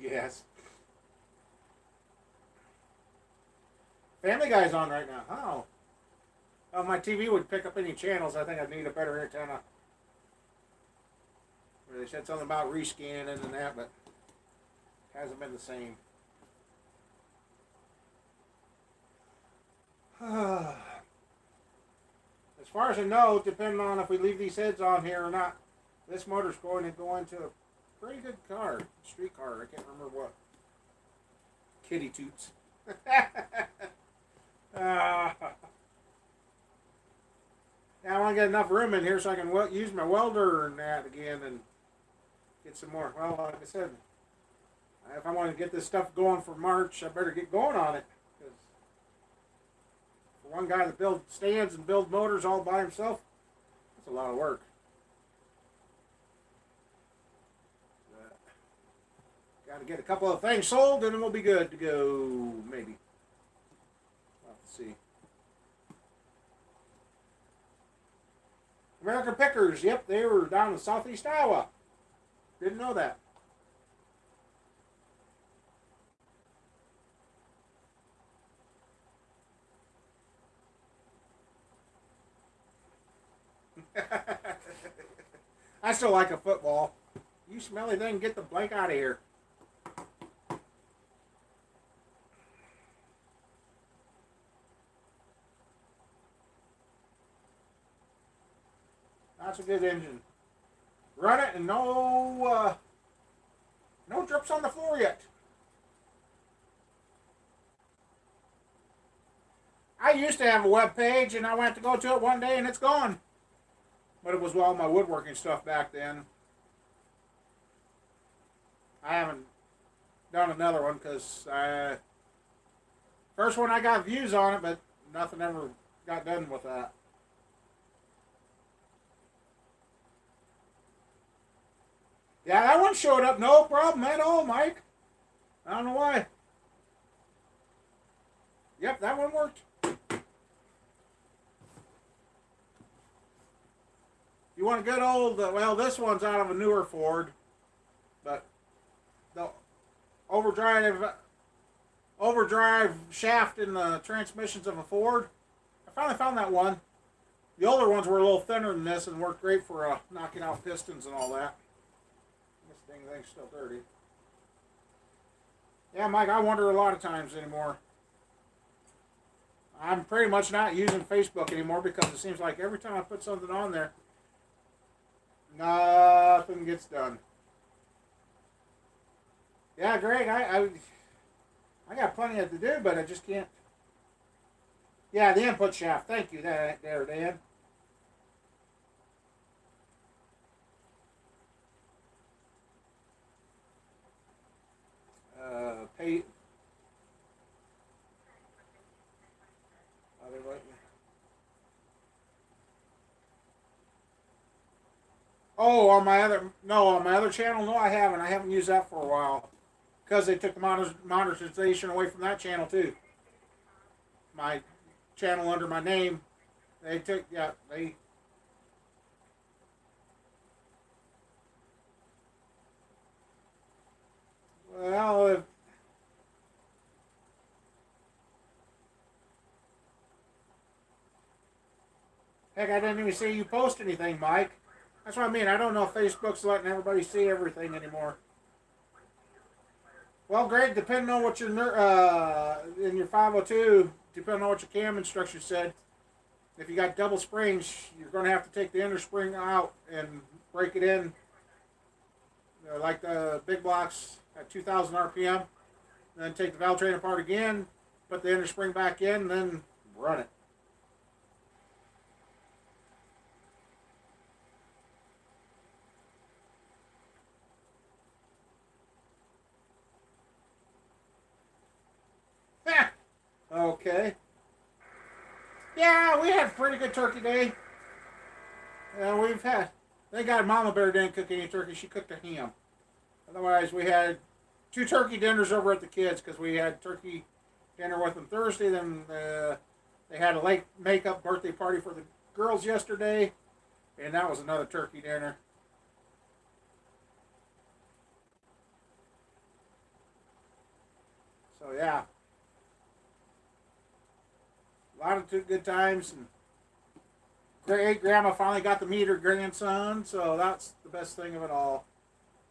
Yes. Family Guy's on right now. Oh. Oh, my TV would pick up any channels. I think I'd need a better antenna. They said something about rescanning and that, but it hasn't been the same. As far as I know, depending on if we leave these heads on here or not, this motor's going to go into a pretty good car, street car. I can't remember what. Kitty Toots. Yeah, I want to get enough room in here so I can use my welder and that again and get some more. Well, like I said, if I want to get this stuff going for March, I better get going on it. Because for one guy to build stands and build motors all by himself, that's a lot of work. Got to get a couple of things sold, and then we'll be good to go, maybe. We'll have to see. American Pickers, yep, they were down in southeast Iowa. Didn't know that. I still like a football. You smelly thing, get the blank out of here. That's a good engine. Run it and no drips on the floor yet. I used to have a web page and I went to go to it one day and it's gone. But it was all my woodworking stuff back then. I haven't done another one because first one I got views on it, but nothing ever got done with that. Yeah, that one showed up no problem at all, Mike. I don't know why. Yep, that one worked. You want a good old, well, this one's out of a newer Ford, but the overdrive shaft in the transmissions of a Ford, I finally found that one. The older ones were a little thinner than this and worked great for knocking out pistons and all that. This dang thing's still dirty. Yeah, Mike, I wonder a lot of times anymore. I'm pretty much not using Facebook anymore because it seems like every time I put something on there, nothing gets done. Yeah, Greg, I got plenty to do, but I just can't. Yeah, the input shaft. Thank you, there, Dan. Pay. Oh, on my other channel, no, I haven't. I haven't used that for a while because they took the monetization away from that channel too. My channel under my name, they took Well, if, heck, I didn't even see you post anything, Mike. That's what I mean. I don't know if Facebook's letting everybody see everything anymore. Well, Greg, depending on what your in your 502, depending on what your cam instructions said, if you got double springs, you're going to have to take the inner spring out and break it in, like the big blocks at 2,000 RPM. Then take the valve train apart again, put the inner spring back in, and then run it. Okay. Yeah, we had a pretty good turkey day. We've had. They got Mama Bear didn't cook any turkey. She cooked a ham. Otherwise, we had two turkey dinners over at the kids because we had turkey dinner with them Thursday. Then they had a late makeup birthday party for the girls yesterday, and that was another turkey dinner. So yeah, a lot of good times. And great grandma finally got to meet her grandson, so that's the best thing of it all.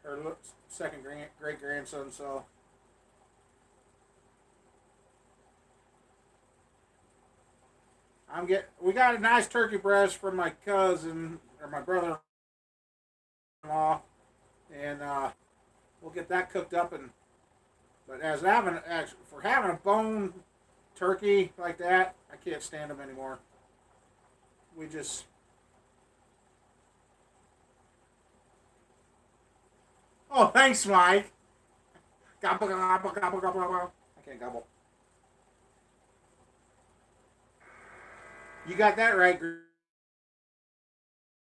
Her second great grandson. So we got a nice turkey breast from my cousin or my brother-in-law, and we'll get that cooked up. And but for having a bone turkey like that, I can't stand them anymore. We just oh thanks, Mike. Gobble gobble gobble gobble gobble. I can't gobble. You got that right,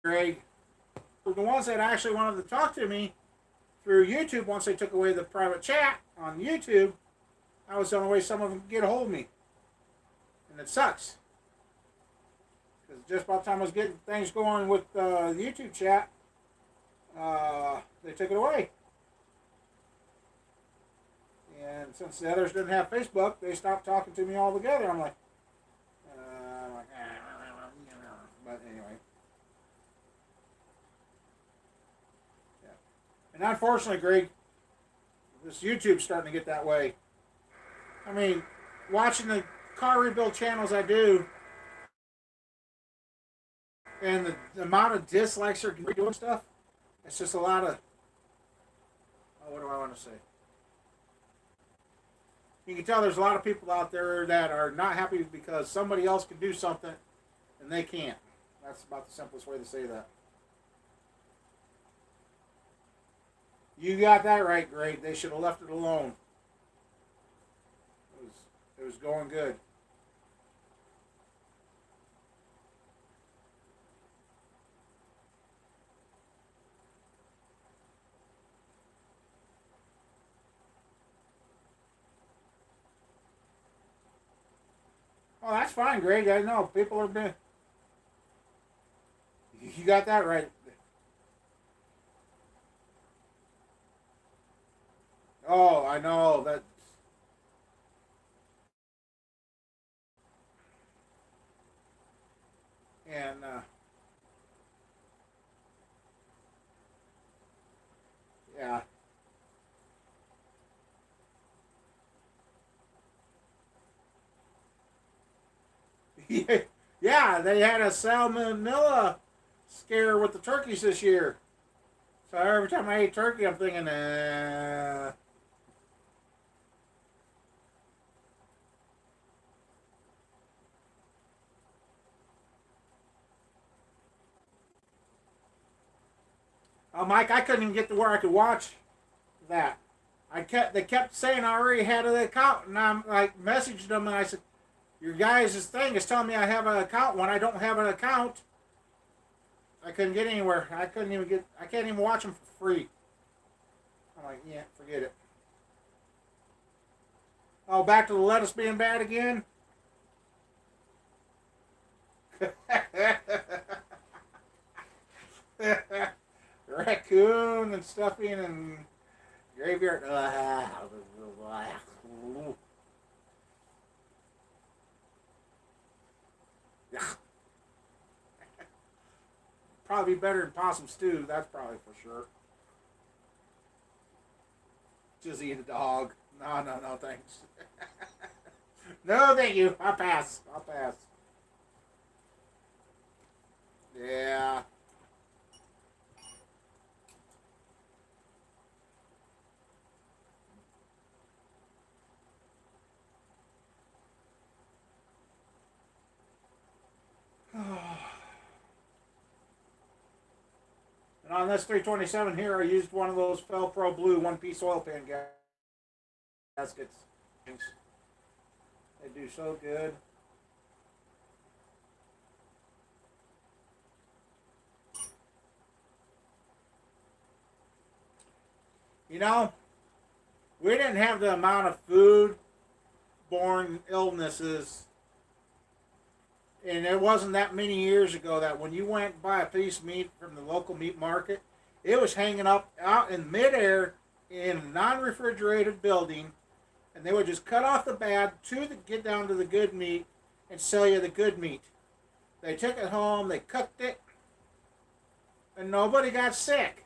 Greg. For the ones that actually wanted to talk to me through YouTube, once they took away the private chat on YouTube, that was the only way some of them could get a hold of me. And it sucks. Because just about the time I was getting things going with the YouTube chat, they took it away. And since the others didn't have Facebook, they stopped talking to me altogether. I'm like, but anyway. Yeah. And unfortunately, Greg, this YouTube's starting to get that way. I mean, watching the car rebuild channels I do, and the amount of dislikes they're doing stuff, it's just a lot of, oh, what do I want to say? You can tell there's a lot of people out there that are not happy because somebody else can do something and they can't. That's about the simplest way to say that. You got that right, Greg. They should have left it alone. It was going good. Oh, that's fine, Greg. I know people are being. You got that right. Oh, I know that. And yeah, yeah, they had a salmonella scare with the turkeys this year. So every time I eat turkey, I'm thinking, oh, Mike, I couldn't even get to where I could watch that. They kept saying I already had an account, and I'm like messaged them, and I said, your guys' thing is telling me I have an account when I don't have an account. I couldn't get anywhere. I can't even watch them for free. I'm like, yeah, forget it. Oh, back to the lettuce being bad again? Raccoon and stuffing and Graveyard. Probably better than possum stew. That's probably for sure. Just eat a dog. No, no, no, thanks. No, thank you. I'll pass. I'll pass. Yeah. And on this 327 here, I used one of those Felpro Blue one-piece oil pan gaskets. They do so good. You know, we didn't have the amount of food-borne illnesses, and it wasn't that many years ago that when you went and buy a piece of meat from the local meat market, it was hanging up out in midair in a non-refrigerated building, and they would just cut off the bad get down to the good meat and sell you the good meat. They took it home, they cooked it, and nobody got sick.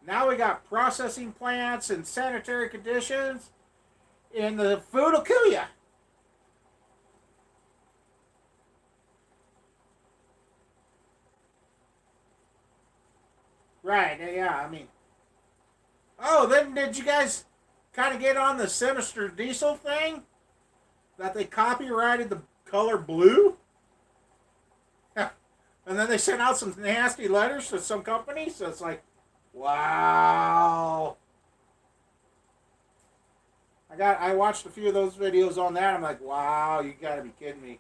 Now we got processing plants and sanitary conditions, and the food will kill you. Right, yeah, I mean. Oh, then did you guys kind of get on the Sinister Diesel thing? That they copyrighted the color blue? And then they sent out some nasty letters to some companies? So it's like, wow. I watched a few of those videos on that. I'm like, wow, you gotta be kidding me.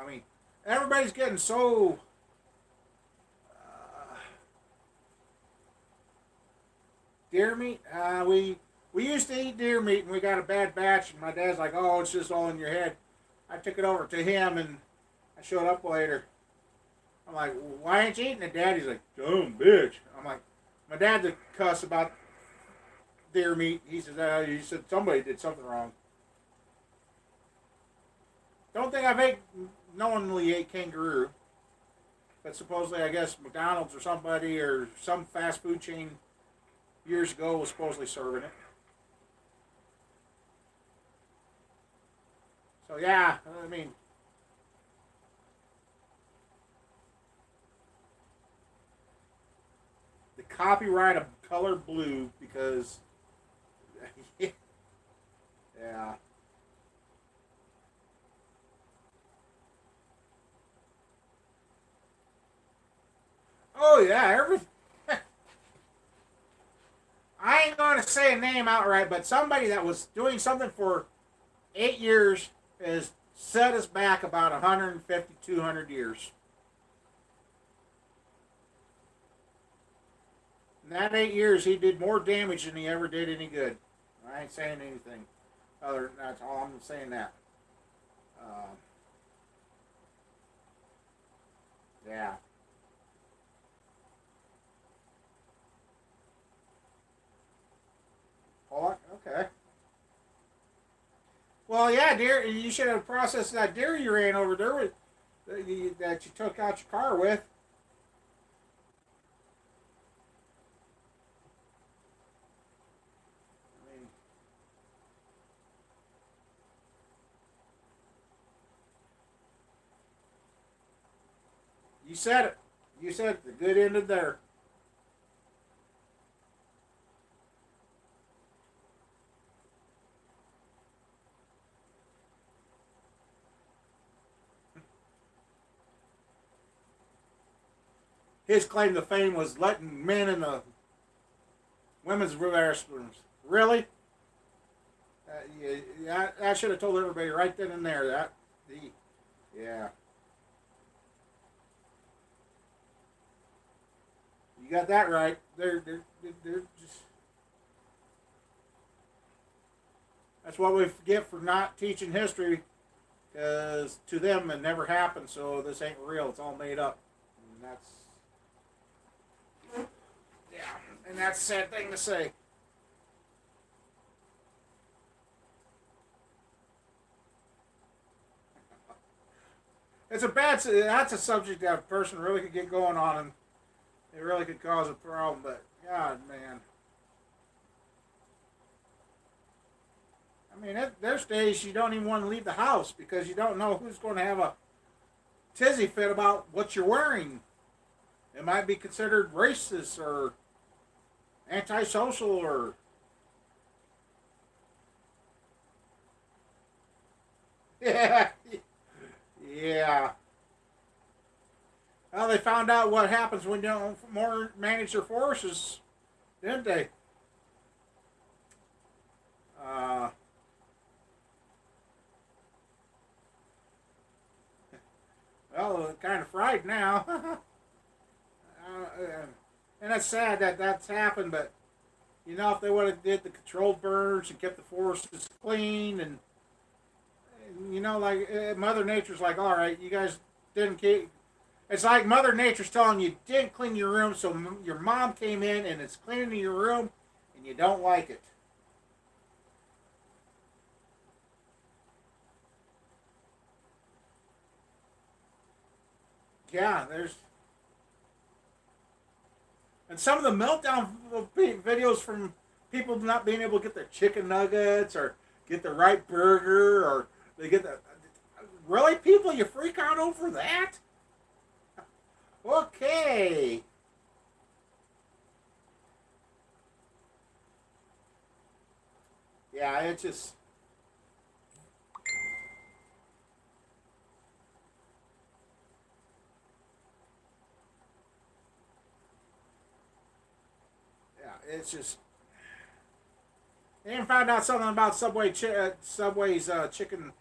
I mean, everybody's getting so deer meat. We used to eat deer meat, and we got a bad batch. And my dad's like, "Oh, it's just all in your head." I took it over to him, and I showed up later. I'm like, "Why ain't you eating it, Dad?" He's like, "Dumb bitch." I'm like, my dad's a cuss about deer meat. He said somebody did something wrong. Don't think I've knowingly ate kangaroo, but supposedly I guess McDonald's or somebody or some fast food chain years ago was supposedly serving it. So yeah, I mean, the copyright of color blue because yeah. Oh yeah, every I ain't going to say a name outright, but somebody that was doing something for 8 years has set us back about 150, 200 years. In that 8 years, he did more damage than he ever did any good. I ain't saying anything other than that's all I'm saying that. Um, yeah. Oh, okay. Well, yeah, deer. You should have processed that deer you ran over there with that you took out your car with. I mean, you said it. You said it. The good ended there. His claim to fame was letting men in the women's restrooms. Really? Yeah, I should have told everybody right then and there that the yeah. You got that right. They're just that's what we get for not teaching history because to them it never happened. So this ain't real. It's all made up. And that's And that's a sad thing to say. It's a bad. That's a subject that a person really could get going on, and it really could cause a problem. But God, man, I mean, there's days you don't even want to leave the house because you don't know who's going to have a tizzy fit about what you're wearing. It might be considered racist or antisocial or yeah, yeah. Well, they found out what happens when you don't more manage their forces, didn't they? Uh, well, kind of fried now. And it's sad that that's happened, but you know, if they would have did the controlled burns and kept the forests clean, and you know, like Mother Nature's like, all right, you guys didn't keep. It's like Mother Nature's telling you didn't clean your room, so your mom came in and it's cleaning your room, and you don't like it. Yeah, there's and some of the meltdown videos from people not being able to get their chicken nuggets or get the right burger or they get the really people you freak out over that. Okay. Yeah, it's just yeah, it's just. And found out something about Subway's chicken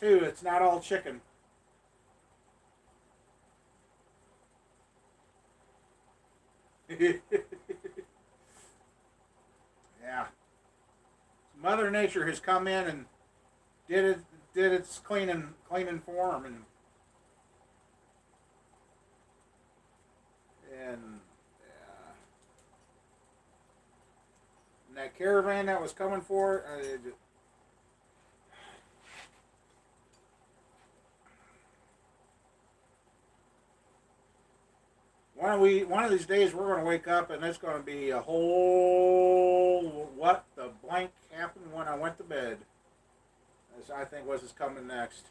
too. It's not all chicken. Yeah, Mother Nature has come in and did it did its cleaning for them, and and that caravan that was coming for it. One of these days we're going to wake up and it's going to be a whole what the blank happened when I went to bed. As I think was coming next.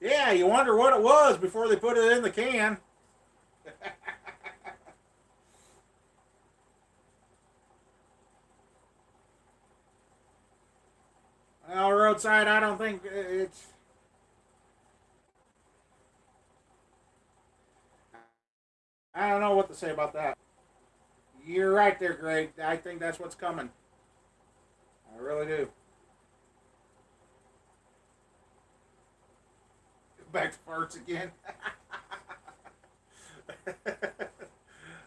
Yeah, you wonder what it was before they put it in the can. Well, roadside, I don't think it's. I don't know what to say about that. You're right there, Greg. I think that's what's coming. I really do. Back to farts again.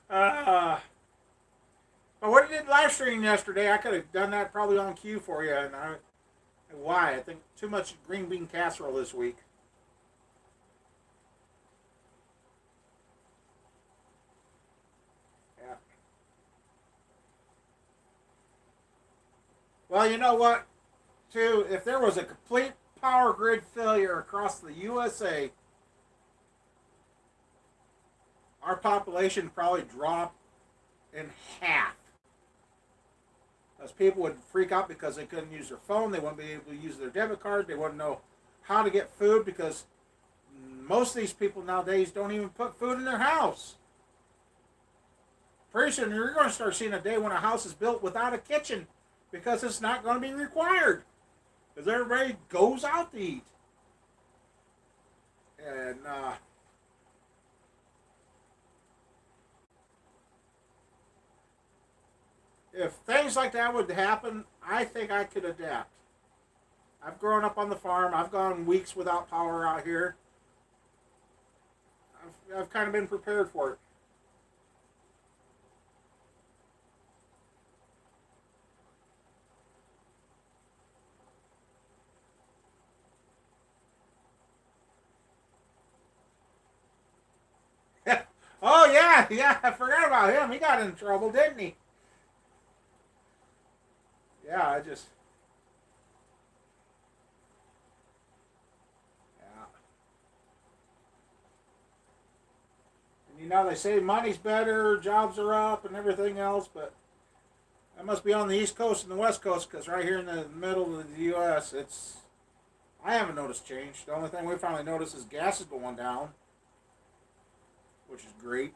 uh, but what you did live stream yesterday, I could have done that probably on cue for you. And why? I think too much green bean casserole this week. Yeah. Well, you know what? Too, if there was a complete power grid failure across the USA, our population probably drop in half. As people would freak out because they couldn't use their phone, they wouldn't be able to use their debit card, they wouldn't know how to get food because most of these people nowadays don't even put food in their house. Pretty soon you're going to start seeing a day when a house is built without a kitchen because it's not going to be required because everybody goes out to eat. And if things like that would happen, I think I could adapt. I've grown up on the farm. I've gone weeks without power out here. I've kind of been prepared for it. yeah, I forgot about him. He got in trouble, didn't he? Yeah, I just. Yeah. And they say money's better, jobs are up, and everything else, but that must be on the East Coast and the West Coast, because right here in the middle of the U.S., it's. I haven't noticed change. The only thing we finally noticed is gas is going down, which is great.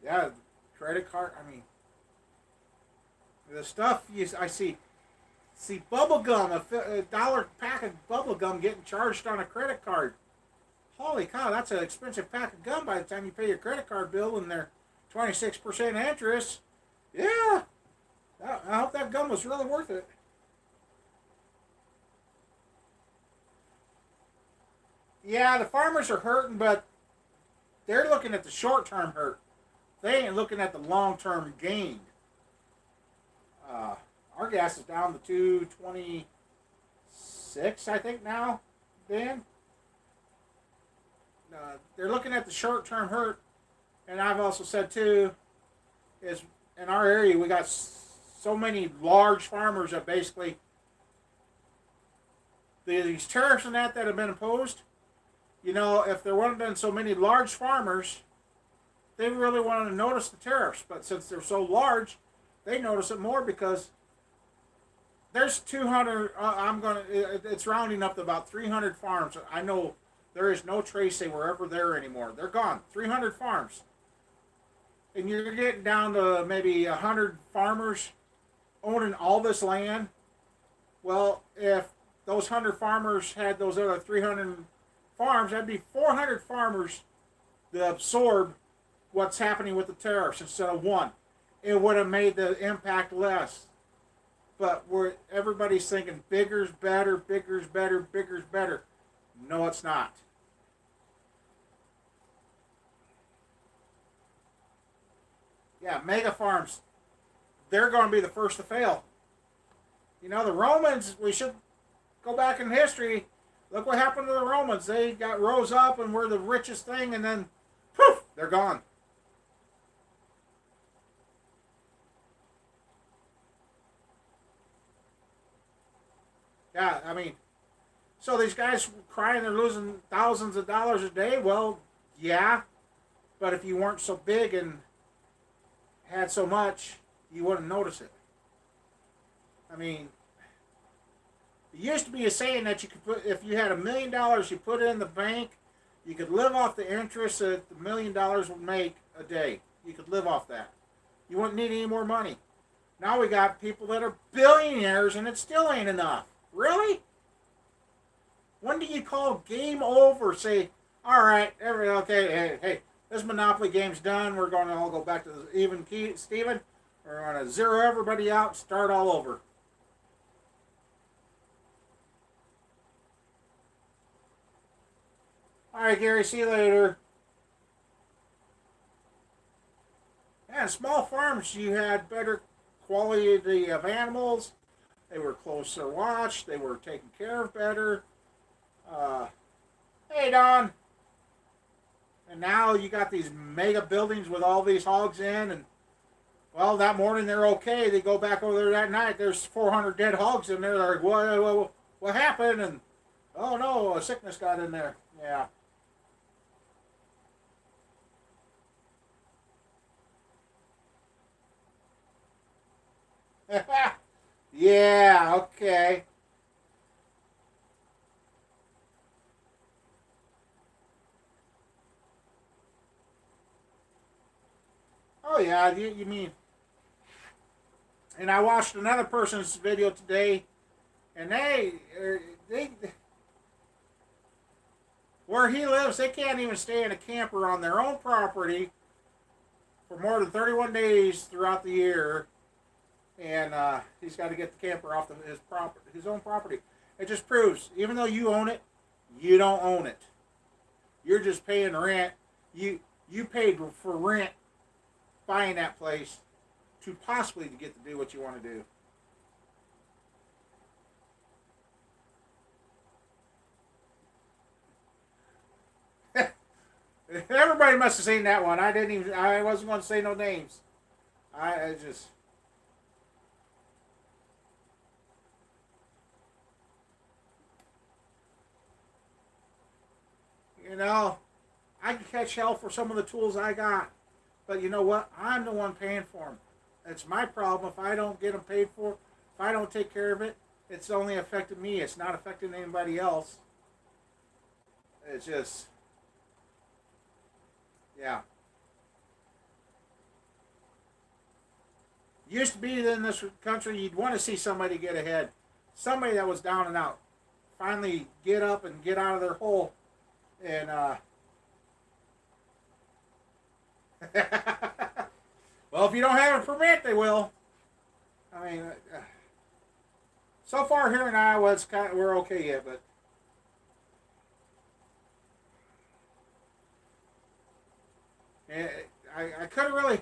Yeah, credit card. I mean, the stuff I see bubble gum, a dollar pack of bubble gum getting charged on a credit card. Holy cow, that's an expensive pack of gum by the time you pay your credit card bill and they're 26% interest. Yeah, I hope that gum was really worth it. Yeah, the farmers are hurting, but they're looking at the short term hurt. They ain't looking at the long term gain. Uh, our gas is down to 226, I think now. Dan, they're looking at the short term hurt, and I've also said too is in our area we got so many large farmers that basically these tariffs and that have been imposed. If there wouldn't have been so many large farmers, they really wanted to notice the tariffs. But since they're so large, they notice it more because there's 200. It's rounding up to about 300 farms. I know there is no trace they were ever there anymore. They're gone. 300 farms, and you're getting down to maybe 100 farmers owning all this land. Well, if those 100 farmers had those other 300 farms, that'd be 400 farmers to absorb what's happening with the tariffs instead of one. It would have made the impact less. But everybody's thinking bigger's better, bigger's better, bigger's better. No, it's not. Yeah, mega farms, they're going to be the first to fail. The Romans, we should go back in history. Look what happened to the Romans. They rose up and were the richest thing, and then, poof, they're gone. Yeah, I mean, so these guys crying they're losing thousands of dollars a day. Well, yeah, but if you weren't so big and had so much, you wouldn't notice it. I mean, it used to be a saying that you could put if you had $1 million, you put it in the bank, you could live off the interest that the $1 million would make a day. You could live off that. You wouldn't need any more money. Now we got people that are billionaires and it still ain't enough. Really? When do you call game over? Say, all right, okay, hey, this Monopoly game's done. We're going to all go back to the even key, Steven. We're going to zero everybody out and start all over. All right, Gary, see you later. Yeah, small farms, you had better quality of animals. They were closer watched. They were taken care of better. Uh, hey, Don. And now you got these mega buildings with all these hogs in, and well, that morning they're okay. They go back over there that night. There's 400 dead hogs in there. They're like, what happened? And oh no, a sickness got in there. Yeah. Yeah. Okay. Oh yeah. You mean? And I watched another person's video today, and they where he lives, they can't even stay in a camper on their own property for more than 31 days throughout the year, and he's got to get the camper off his own property. It just proves, even though you own it, you don't own it. You're just paying rent. You paid for rent buying that place to possibly to get to do what you want to do. Everybody must have seen that one. I didn't even. I wasn't going to say no names. I just. You know, I can catch hell for some of the tools I got, but you know what? I'm the one paying for them. It's my problem if I don't get them paid for. If I don't take care of it, it's only affecting me. It's not affecting anybody else. It's just, yeah. Used to be in this country, you'd want to see somebody get ahead, somebody that was down and out, finally get up and get out of their hole, and well, if you don't have a permit, they will. I mean, so far here in Iowa, it's kind of, we're okay yet, but eh, I couldn't really,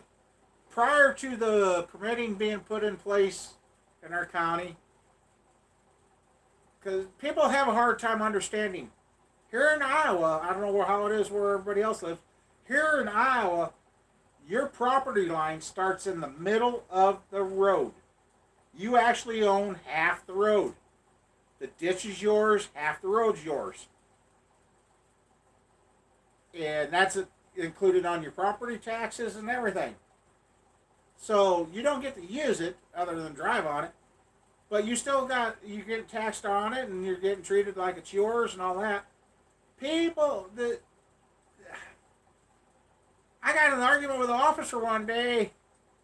prior to the permitting being put in place in our county, because people have a hard time understanding. Here in Iowa, I don't know how it is where everybody else lives. Here in Iowa, your property line starts in the middle of the road. You actually own half the road. The ditch is yours, half the road's yours. And that's included on your property taxes and everything. So you don't get to use it other than drive on it, but you still got, you get taxed on it and you're getting treated like it's yours and all that. People that, I got in an argument with an officer one day.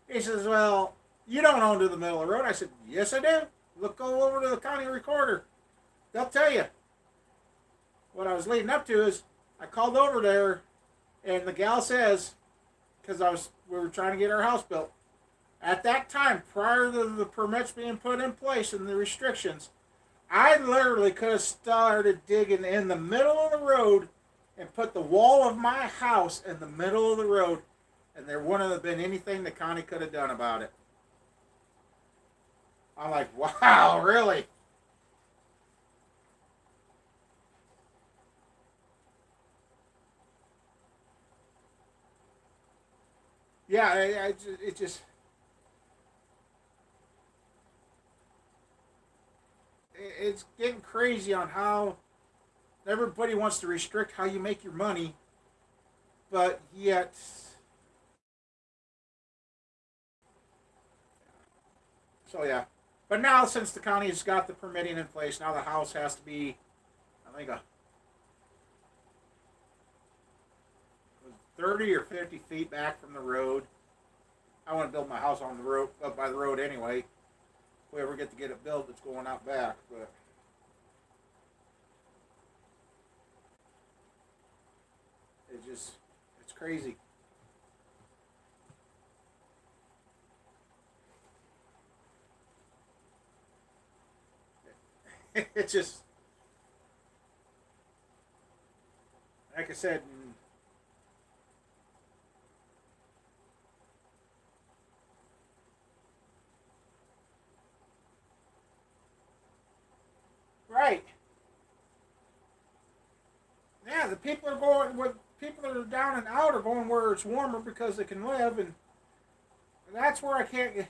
He says, "Well, you don't own to the middle of the road." I said, "Yes, I do. Go over to the county recorder. They'll tell you." What I was leading up to is I called over there, and the gal says, because we were trying to get our house built. At that time, prior to the permits being put in place and the restrictions, I literally could have started digging in the middle of the road and put the wall of my house in the middle of the road, and there wouldn't have been anything the county could have done about it. I'm like, wow, really? Yeah, it just, it's getting crazy on how everybody wants to restrict how you make your money, but yet, so yeah. But now, since the county's got the permitting in place, now the house has to be, I think, 30 or 50 feet back from the road. I want to build my house on the road, up by the road anyway. If we ever get to get it built, it's going out back. But it's just, it's crazy. It's just, like I said, right. Yeah, the people are going, with people that are down and out are going where it's warmer because they can live, and that's where I can't get.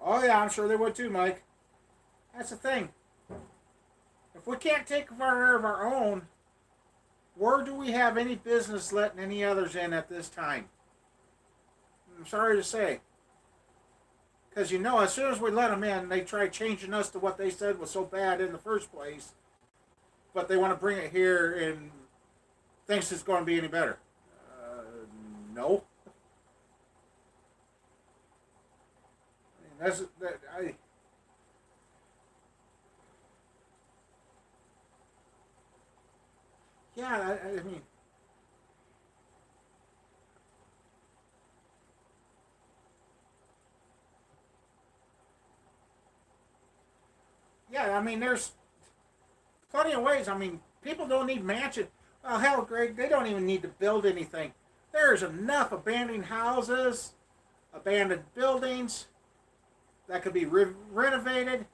Oh yeah, I'm sure they would too, Mike. That's the thing. If we can't take care of our own, where do we have any business letting any others in at this time? I'm sorry to say. Because you know, as soon as we let them in, they try changing us to what they said was so bad in the first place, but they want to bring it here and thinks it's going to be any better. No. I mean, yeah, I mean, yeah, I mean, there's plenty of ways. I mean, people don't need mansions. Well, hell, Greg, they don't even need to build anything. There's enough abandoned houses, abandoned buildings that could be renovated.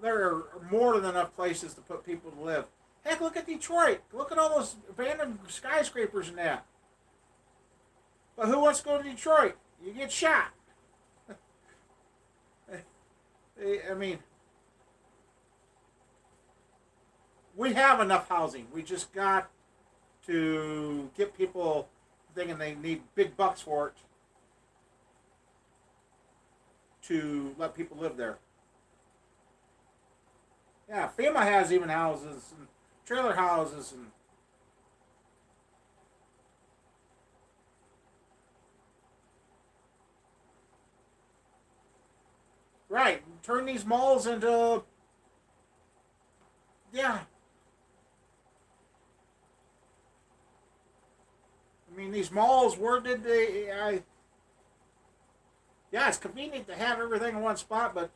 There are more than enough places to put people to live. Heck, look at Detroit. Look at all those abandoned skyscrapers and that. But who wants to go to Detroit? You get shot. I mean, we have enough housing. We just got to get people thinking they need big bucks for it to let people live there. Yeah, FEMA has even houses and trailer houses and right. Turn these malls into yeah. I mean these malls. Where did they? Yeah, it's convenient to have everything in one spot, but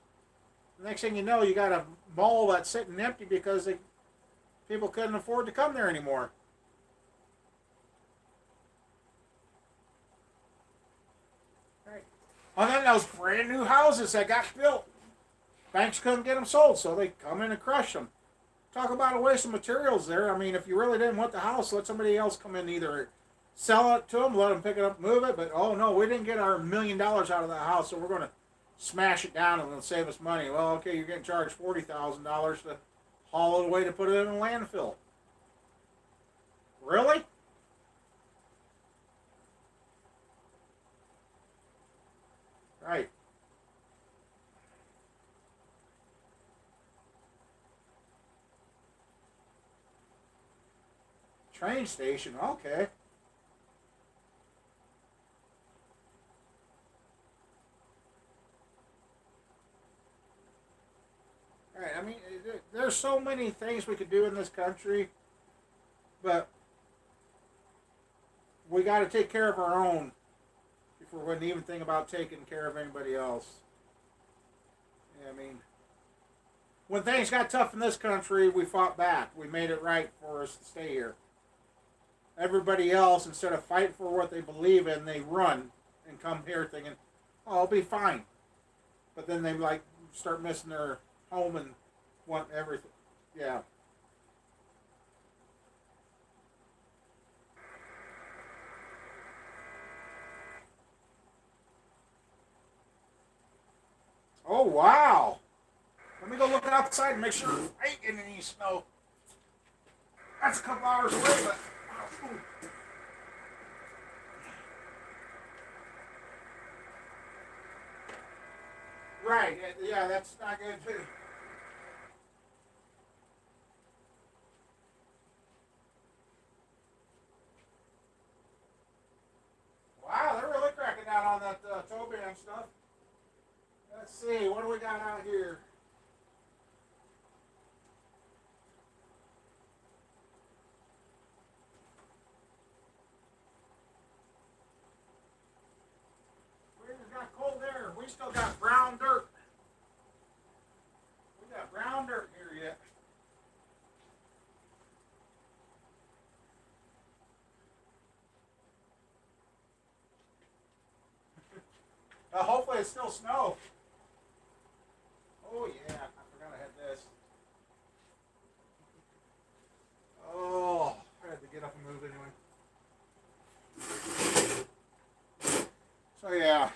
the next thing you know, you got a mall that's sitting empty because people couldn't afford to come there anymore. Right. And then those brand new houses that got built, banks couldn't get them sold, so they come in and crush them. Talk about a waste of materials there. I mean, if you really didn't want the house, let somebody else come in, either sell it to them, let them pick it up, move it. But oh no, we didn't get our $1,000,000 out of the house, so we're going to smash it down and it'll save us money. Well, okay, you're getting charged $40,000 to haul it away to put it in a landfill. Really? Right. Train station. Okay. Right. I mean, there's so many things we could do in this country, but we got to take care of our own before we wouldn't even think about taking care of anybody else. Yeah, I mean, when things got tough in this country, we fought back. We made it right for us to stay here. Everybody else, instead of fighting for what they believe in, they run and come here thinking, "Oh, I'll be fine." But then they like start missing their home and want everything. Yeah. Oh wow. Let me go look outside and make sure I ain't getting any snow. That's a couple hours away, but right. Yeah, that's not good too. Wow, they're really cracking down on that toe band stuff. Let's see, what do we got out here? We just got cold air. We still got brown dirt. We got brown dirt here yet. Hopefully it's still snow. Oh yeah, I forgot I had this. Oh, I had to get up and move anyway. So yeah,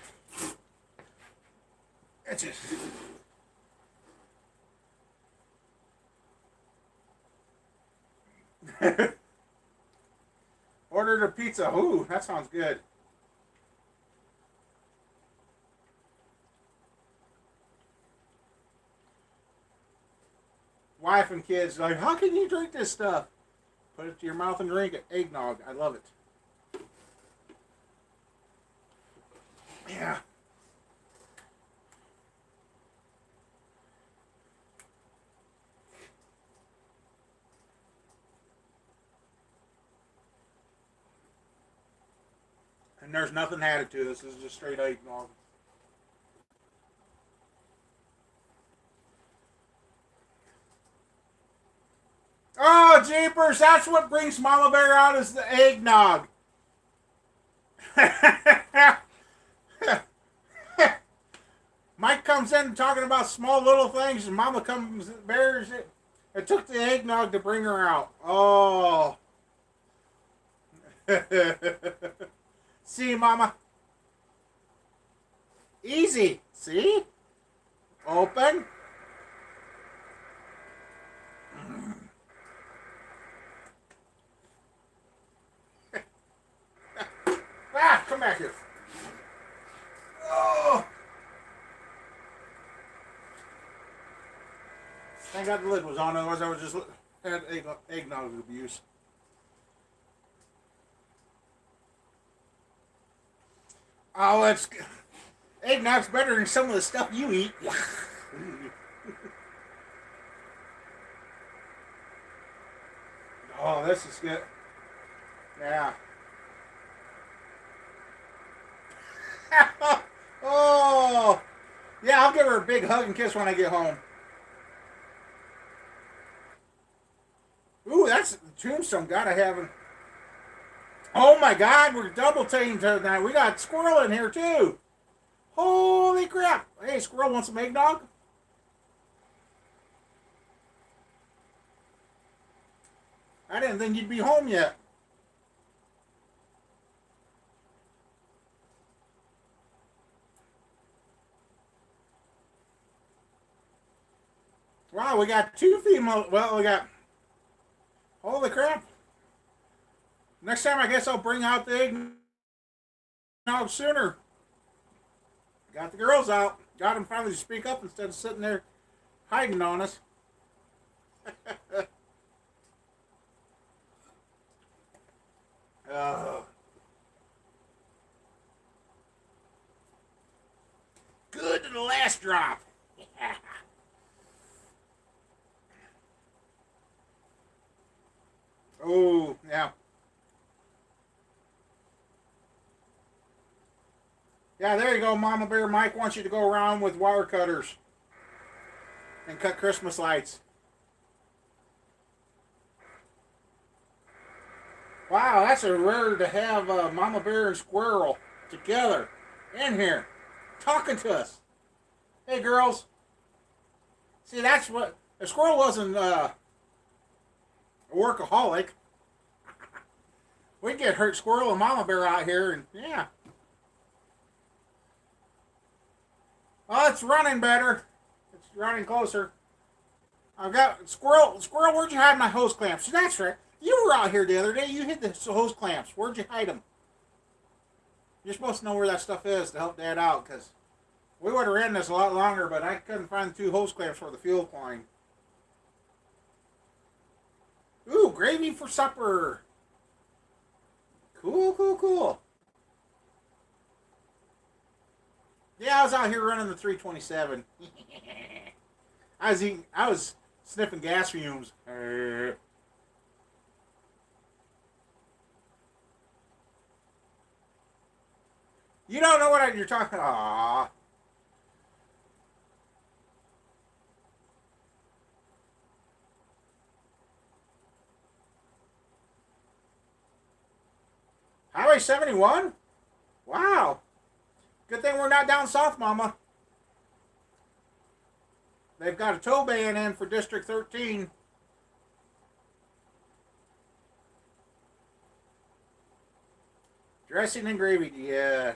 it's just ordered a pizza. Ooh, that sounds good. Wife and kids like, how can you drink this stuff? Put it to your mouth and drink it. Eggnog. I love it. Yeah. And there's nothing added to this. This is just straight eggnog. Oh, jeepers. That's what brings Mama Bear out is the eggnog. Mike comes in talking about small little things, and Mama comes bears it. It took the eggnog to bring her out. Oh. See, Mama? Easy. See? Open. Ah, come back here. Oh. Thank God the lid was on, otherwise I would just had eggnog abuse. Oh, it's eggnog's better than some of the stuff you eat. Oh, this is good. Yeah. Oh, yeah. I'll give her a big hug and kiss when I get home. Ooh, that's Tombstone. Gotta have him. Oh my God, we're double teamed tonight. We got Squirrel in here too. Holy crap! Hey, Squirrel, want some eggnog? I didn't think you'd be home yet. Wow, we got two female. Well, we got. Holy crap! Next time, I guess I'll bring out the eggnog sooner. Got the girls out. Got them finally to speak up instead of sitting there hiding on us. uh, Good to the last drop. Oh, yeah. Yeah, there you go, Mama Bear. Mike wants you to go around with wire cutters and cut Christmas lights. Wow, that's a rare to have Mama Bear and Squirrel together in here talking to us. Hey, girls. See, that's what. If Squirrel wasn't a workaholic, we'd get hurt Squirrel and Mama Bear out here, and yeah. Oh, it's running better. It's running closer. I've got Squirrel. Squirrel, where'd you hide my hose clamps? That's right. You were out here the other day. You hid the hose clamps. Where'd you hide them? You're supposed to know where that stuff is to help Dad out, because we would have ran this a lot longer, but I couldn't find the two hose clamps for the fuel line. Ooh, gravy for supper. Cool, cool, cool. Yeah, I was out here running the 327. I was sniffing gas fumes. You don't know what you're talking. Aww. Highway 71? Wow. Good thing we're not down south, Mama. They've got a tow ban in for District 13. Dressing and gravy, yeah.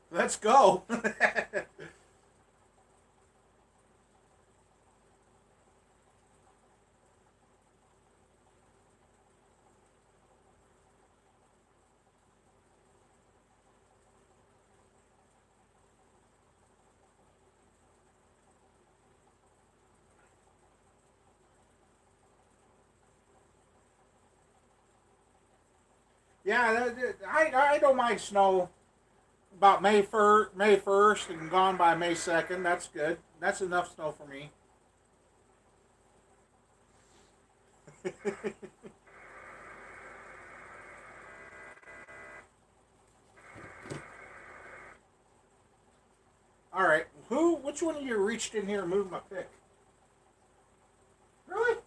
Let's go. Yeah, I don't mind snow about May 1st and gone by May 2nd. That's good. That's enough snow for me. All right. Which one of you reached in here and moved my pick? Really?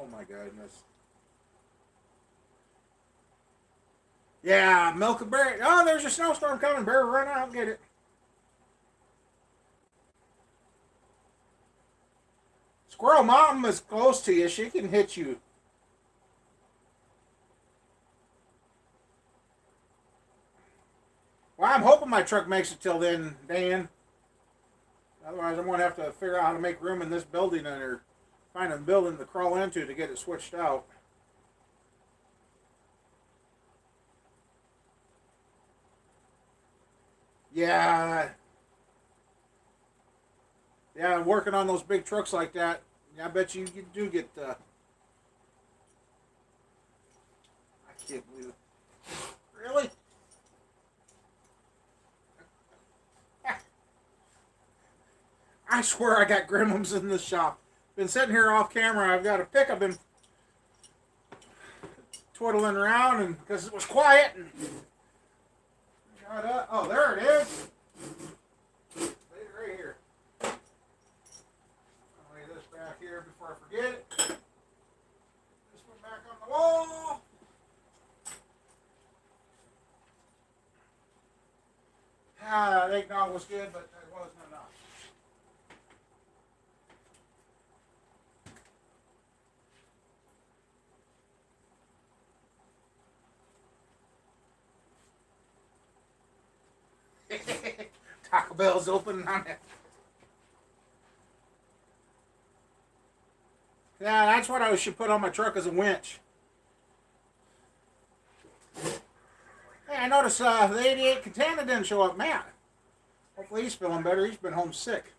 Oh my goodness. Yeah, milk a berry. Oh, there's a snowstorm coming. Better run out and get it. Squirrel Mom is close to you. She can hit you. Well, I'm hoping my truck makes it till then, Dan. Otherwise, I'm going to have to figure out how to make room in this building or find a building to crawl into to get it switched out. Yeah, yeah, I'm working on those big trucks like that. Yeah, I bet you do get. I can't believe it. Really? I swear I got gremlins in this shop. Been sitting here off camera. I've got a pick. I've been twiddling around and because it was quiet. And oh, there it is. Right here. I'll lay this back here before I forget it. This one back on the wall. Ah, that eggnog was good, but it wasn't enough. Taco Bell's open on it. Yeah, that's what I should put on my truck as a winch. Hey, I noticed the 88 Katana didn't show up. Man, hopefully he's feeling better. He's been home sick.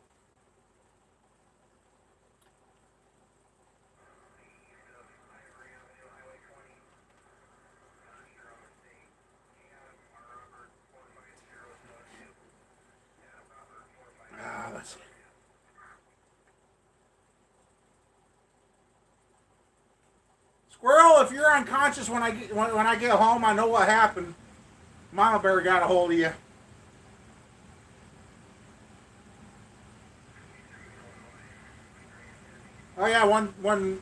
Let's see. Squirrel, if you're unconscious when I get home, I know what happened. Mama Bear got a hold of you. Oh yeah, when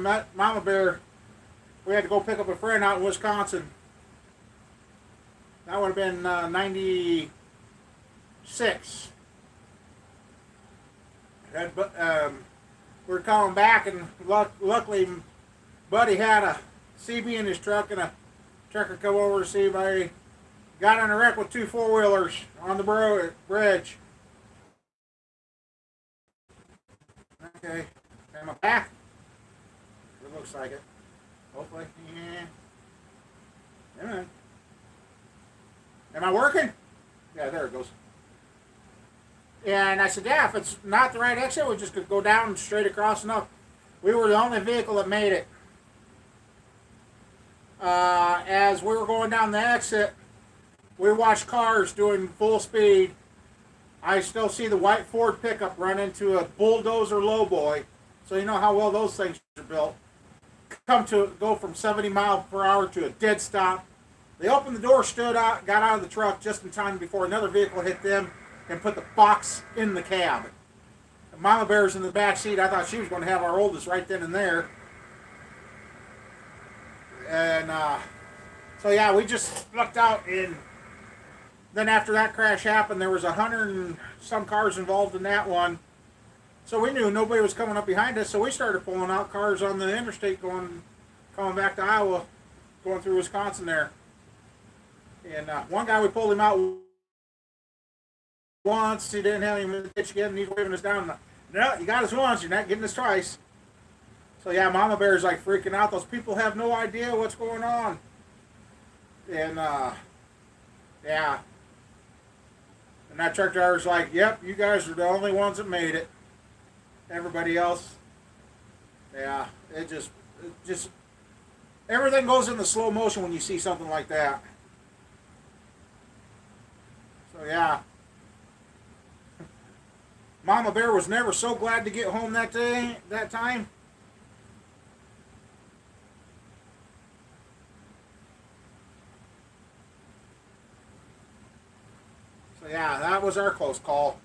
met Mama Bear, we had to go pick up a friend out in Wisconsin. That would have been 96. We were coming back, and luckily, Buddy had a CB in his truck, and a trucker come over to see if I got in a wreck with two four-wheelers on the bridge. Okay, am I back? It looks like it. Hopefully, yeah. Am I working? Yeah, there it goes. And I said, yeah, if it's not the right exit, we just could go down straight across and up. We were the only vehicle that made it. As we were going down the exit, we watched cars doing full speed. I still see the white Ford pickup run into a bulldozer lowboy. So you know how well those things are built. Go from 70 miles per hour to a dead stop. They opened the door, stood out, got out of the truck just in time before another vehicle hit them and put the box in the cab. And Mama Bear's in the back seat. I thought she was going to have our oldest right then and there. And so yeah, we just looked out, and then after that crash happened, there was 100 and some cars involved in that one. So we knew nobody was coming up behind us, so we started pulling out cars on the interstate coming back to Iowa, going through Wisconsin there. And one guy, we pulled him out once. He didn't have him in the ditch again, and he's waving us down. No, you got us once. You're not getting us twice. So yeah, Mama Bear's like freaking out. Those people have no idea what's going on. And yeah. And that truck driver's like, yep, you guys are the only ones that made it. Everybody else, yeah, it just everything goes into slow motion when you see something like that. So yeah, Mama Bear was never so glad to get home that time. So yeah, that was our close call.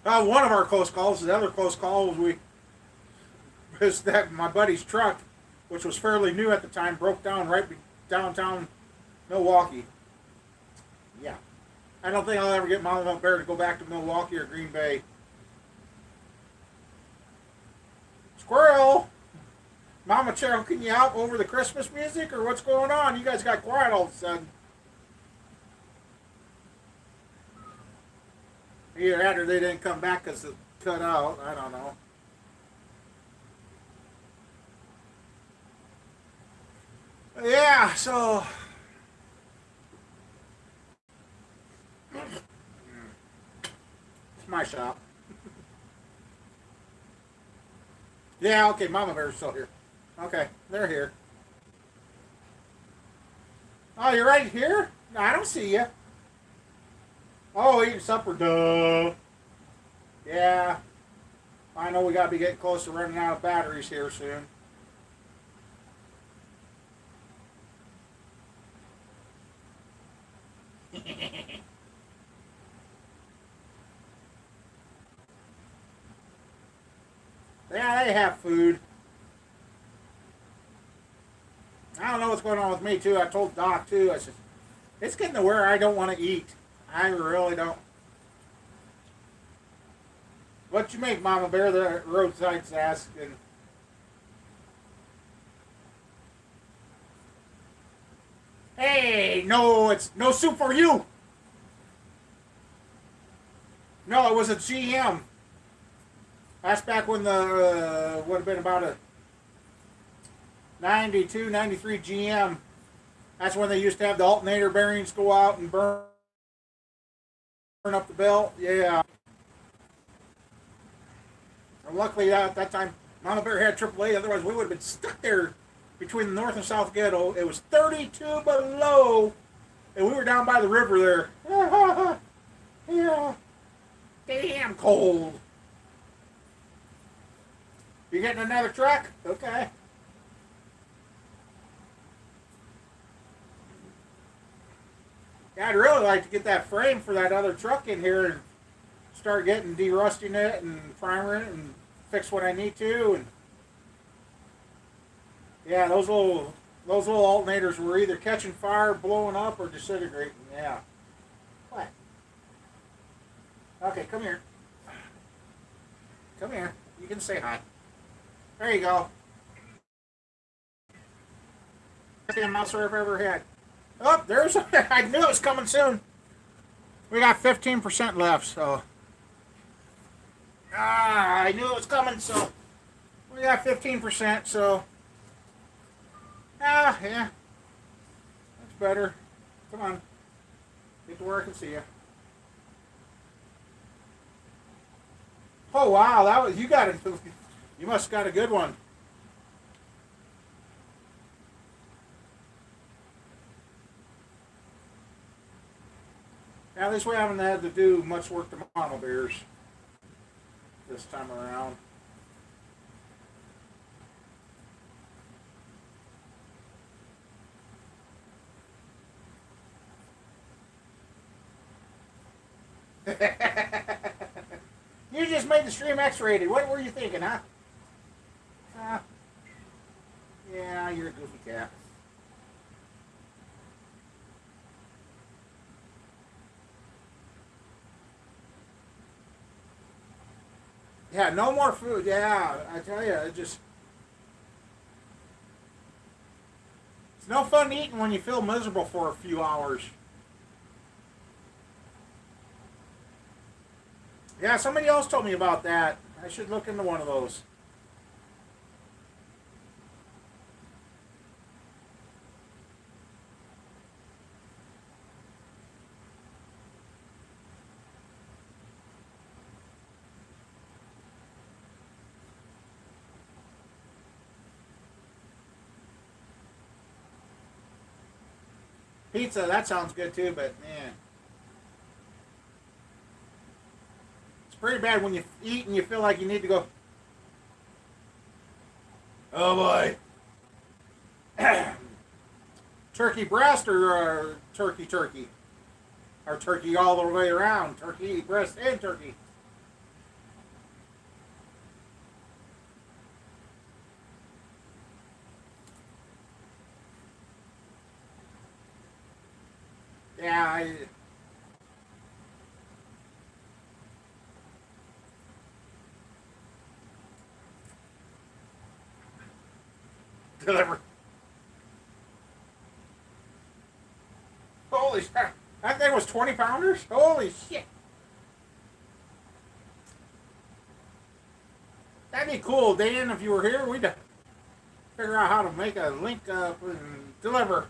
One of our close calls. The other close call was that my buddy's truck which was fairly new at the time, broke down right downtown Milwaukee. Yeah. I don't think I'll ever get Mama Bear to go back to Milwaukee or Green Bay. Squirrel! Mama Cheryl, can you out over the Christmas music, or what's going on? You guys got quiet all of a sudden. Either that or they didn't come back because it cut out. I don't know. Yeah, so it's my shop. Yeah, okay, Mama Bear's still here. Okay, they're here. Oh, you're right here? No, I don't see you. Oh, eating supper, duh. Yeah, I know we gotta be getting close to running out of batteries here soon. Yeah, they have food. I don't know what's going on with me too. I told Doc too. I said it's getting to where I don't want to eat. I really don't. What you make, Mama Bear? The roadside's asking. Hey, no, it's no soup for you. No, it was a GM. That's back when the would have been about a 92, 93 GM. That's when they used to have the alternator bearings go out and burn up the belt. Yeah. And luckily, at that time, Mama Bear had AAA. Otherwise, we would have been stuck there between the north and south ghetto. It was 32 below, and we were down by the river there. Yeah. Damn cold. You getting another truck? Okay. Yeah, I'd really like to get that frame for that other truck in here and start getting de-rusting it and primering it and fix what I need to. And yeah, those little alternators were either catching fire, blowing up, or disintegrating. Yeah. What? Okay, come here. Come here. You can say hi. There you go. Damn mouse I've ever had. Oh, there's. I knew it was coming soon. We got 15% left, so. I knew it was coming, so. We got 15%, so. Yeah. That's better. Come on. Get to where I can see you. Oh, wow. That was. You got it. You must have got a good one. Now, at least we haven't had to do much work to Mama Bears this time around. You just made the stream X-rated. What were you thinking, huh? Yeah, you're a goofy cat. Yeah, no more food. Yeah, I tell you, it's no fun eating when you feel miserable for a few hours. Yeah, somebody else told me about that. I should look into one of those. Pizza, that sounds good too, but man. It's pretty bad when you eat and you feel like you need to go. Oh boy. Turkey breast or turkey? Or turkey all the way around? Turkey breast and turkey. Yeah, deliver. Holy shit. That thing was 20 pounders? Holy shit. That'd be cool, Dan, if you were here. We'd figure out how to make a link up and deliver.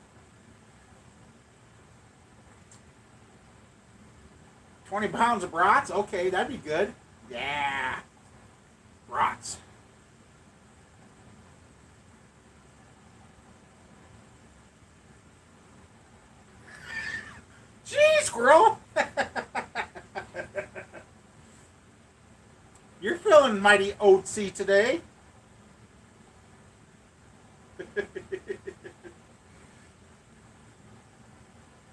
20 pounds of brats? Okay, that'd be good. Yeah. Brats. Gee, squirrel. You're feeling mighty oatsy today. You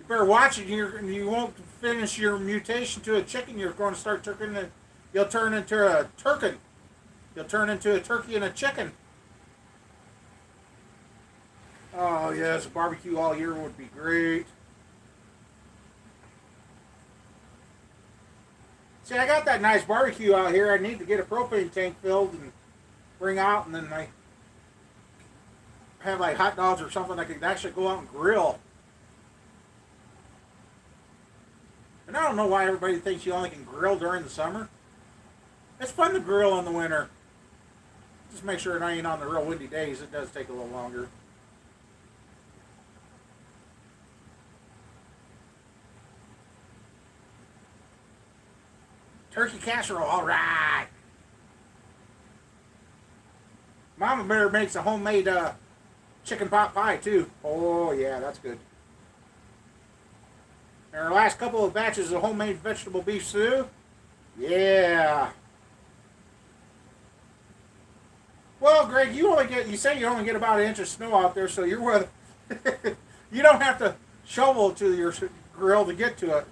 better watch it. You won't finish your mutation to a chicken. You're going to start turking. You'll turn into a turkin. You'll turn into a turkey and a chicken. Oh yes, a barbecue all year would be great. See, I got that nice barbecue out here. I need to get a propane tank filled and bring out, and then I have like hot dogs or something I could actually go out and grill. And I don't know why everybody thinks you only can grill during the summer. It's fun to grill in the winter. Just make sure it ain't on the real windy days. It does take a little longer. Turkey casserole, all right. Mama Bear makes a homemade chicken pot pie too. Oh yeah, that's good. And our last couple of batches of homemade vegetable beef stew. Yeah. Well, Greg, you say you only get about an inch of snow out there, so you're with you don't have to shovel to your grill to get to it.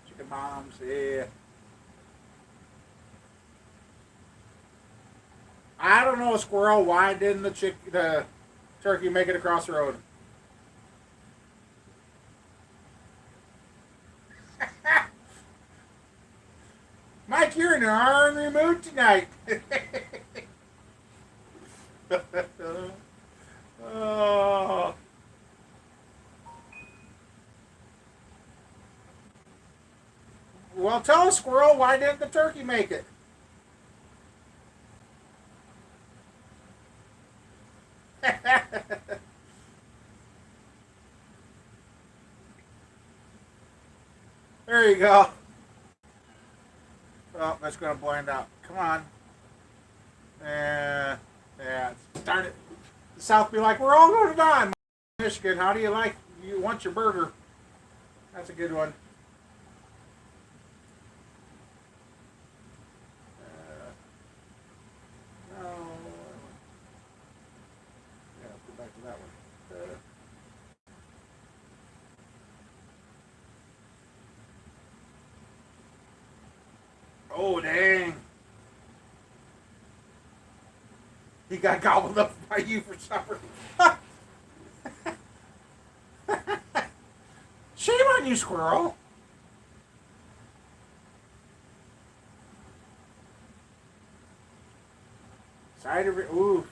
Chicken moms, yeah. I don't know, squirrel. Why didn't the turkey make it across the road? Mike, you're in an ornery mood tonight. Oh. Well, tell us, squirrel, why didn't the turkey make it? There you go. Oh, that's going to blend out. Come on. Yeah, darn it. The South be like, we're all going to die. Michigan, how do you like, you want your burger? That's a good one. No. Yeah, go back to that one. Oh, dang. He got gobbled up by you for supper. Shame on you, squirrel. Cider, ooh.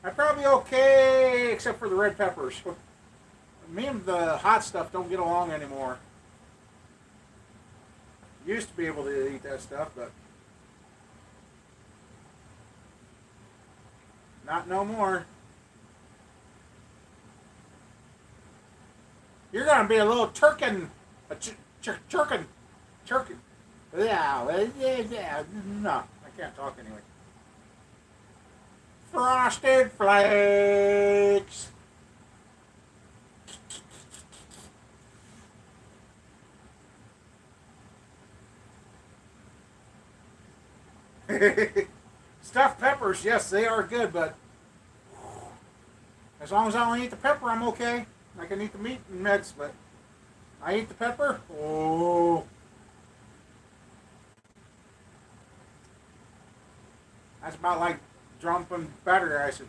I'm probably okay, except for the red peppers. Me and the hot stuff don't get along anymore. Used to be able to eat that stuff, but not no more. You're gonna be a little turkin, turkin. Yeah. No, I can't talk anyway. Frosted Flakes. Stuffed peppers, yes, they are good, but as long as I don't eat the pepper, I'm okay. I can eat the meat and mix, but I eat the pepper. Oh, That's about like jumping better. I said,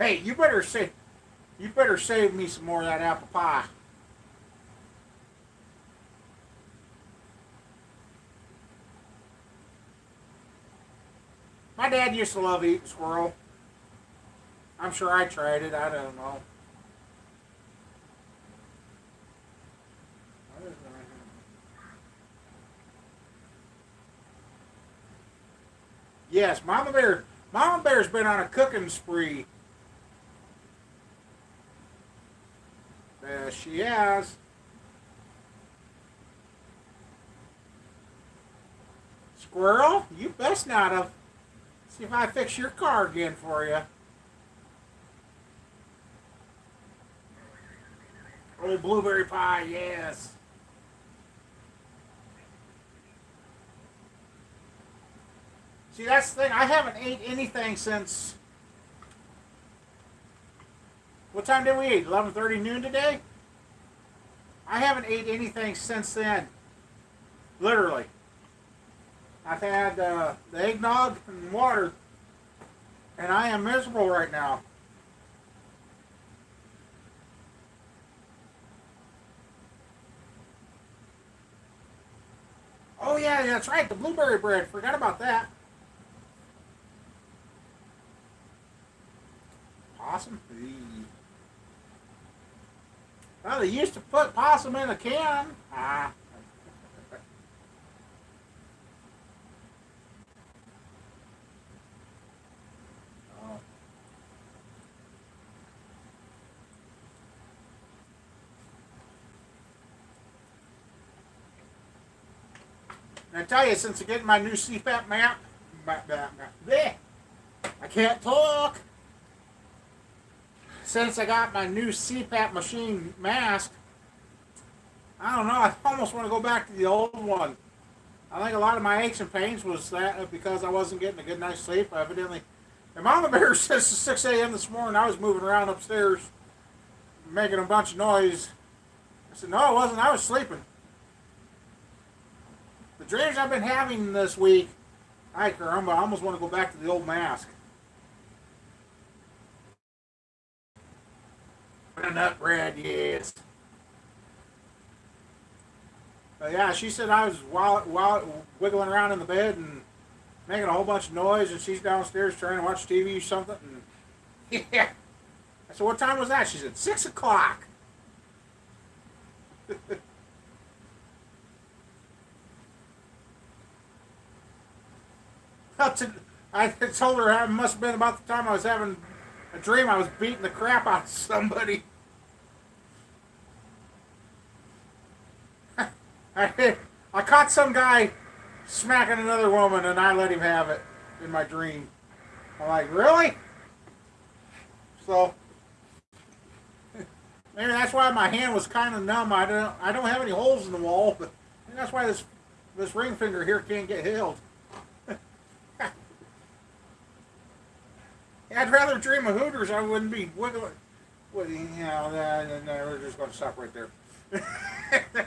"Hey, you better save me some more of that apple pie." My dad used to love eating squirrel. I'm sure I tried it. I don't know. Yes, Mama Bear. Mama Bear's been on a cooking spree. She has. Squirrel, you best not have. See if I fix your car again for you. Old blueberry pie, yes. See, that's the thing. I haven't ate anything since. What time did we eat? 11:30 noon today? I haven't ate anything since then. Literally. I've had the eggnog and water, and I am miserable right now. Oh yeah, that's right. The blueberry bread. Forgot about that. Possum. Well, they used to put possum in a can. Ah. Oh. And I tell you, since I get my new CPAP bleh, I can't talk. Since I got my new CPAP machine mask, I don't know. I almost want to go back to the old one. I think a lot of my aches and pains was that because I wasn't getting a good night's sleep. Evidently, and Mama Bear says it's 6 a.m. this morning. I was moving around upstairs, making a bunch of noise. I said, "No, I wasn't. I was sleeping." The dreams I've been having this week, I almost want to go back to the old mask. Nut bread, yes. Yeah, she said I was wiggling around in the bed and making a whole bunch of noise, and she's downstairs trying to watch TV or something. And yeah. I said, "What time was that?" She said, 6 o'clock. I told her it must have been about the time I was having a dream I was beating the crap out of somebody. I caught some guy smacking another woman and I let him have it in my dream. I'm like, really? So maybe that's why my hand was kind of numb. I don't have any holes in the wall, but that's why this ring finger here can't get healed. I'd rather dream of Hooters. I wouldn't be wiggling. Well, we're just going to stop right there.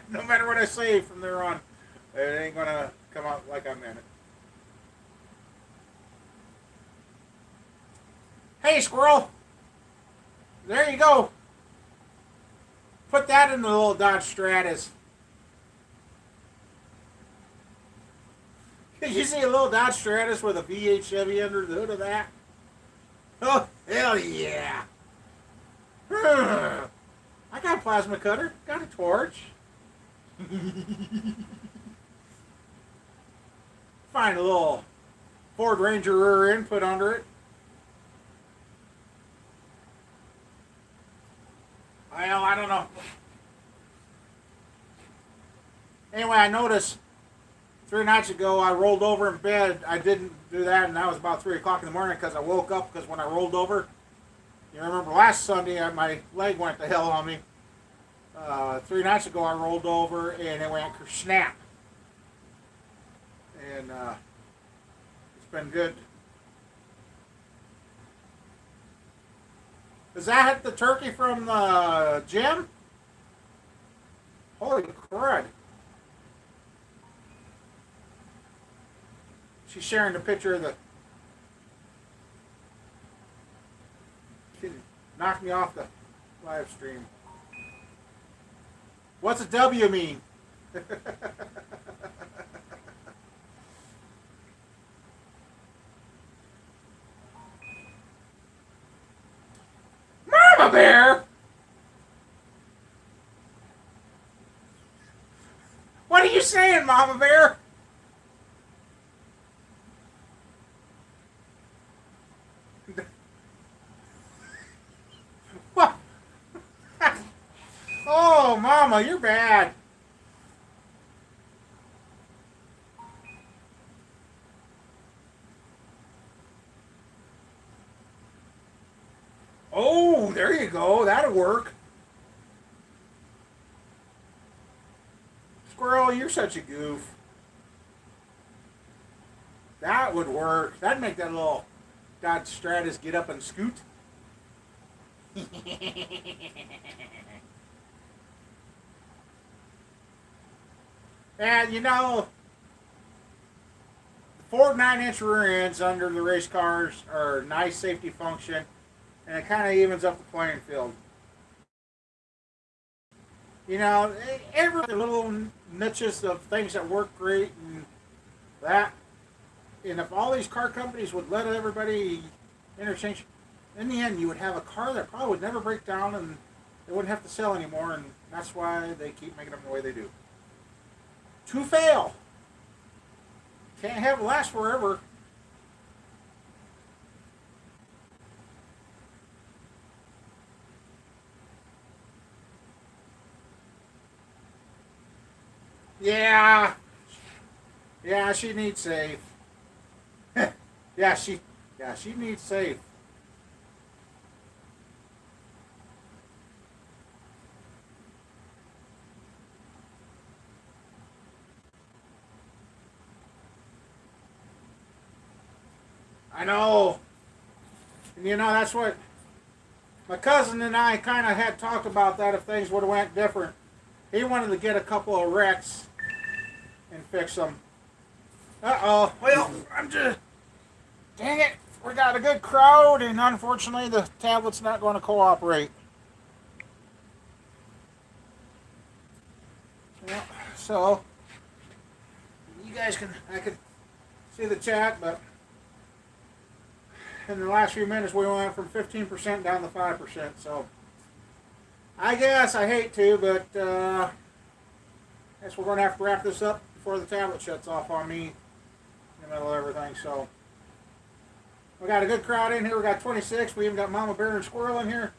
No matter what I say from there on, it ain't going to come out like I meant it. Hey, squirrel. There you go. Put that in the little Dodge Stratus. Did you see a little Dodge Stratus with a V8 Chevy under the hood of that? Oh, hell yeah. I got a plasma cutter. Got a torch. Find a little Ford Ranger rear end, put under it. Well, I don't know. Anyway, I noticed 3 nights ago I rolled over in bed. I didn't do that, and that was about 3 o'clock in the morning because I woke up because when I rolled over, you remember last Sunday my leg went to hell on me. 3 nights ago I rolled over and it went snap. And it's been good. Is that the turkey from the gym? Holy crud. She's sharing the picture of the. She knocked me off the live stream. What's a W mean? Mama Bear! What are you saying, Mama Bear? What? Oh, Mama, you're bad. Oh, there you go. That'll work. Squirrel, you're such a goof. That would work. That'd make that little Dodge Stratus get up and scoot. And you know, Ford 9-inch rear ends under the race cars are a nice safety function, and it kind of evens up the playing field. You know, every little niches of things that work great and that. And if all these car companies would let everybody interchange, in the end, you would have a car that probably would never break down and they wouldn't have to sell anymore. And that's why they keep making them the way they do. To fail. Can't have it last forever. Yeah. Yeah, she needs safe. yeah, she needs safe. I know. And you know, that's what my cousin and I kind of had talked about, that if things would have went different. He wanted to get a couple of wrecks and fix them. Uh-oh. Well, I'm just... Dang it. We got a good crowd, and unfortunately the tablet's not going to cooperate. Yeah, so, you guys I could see the chat, but in the last few minutes we went from 15% down to 5%, so I guess I hate to, but I guess we're going to have to wrap this up before the tablet shuts off on me in the middle of everything. So we got a good crowd in here. We got 26. We even got Mama Bear and Squirrel in here.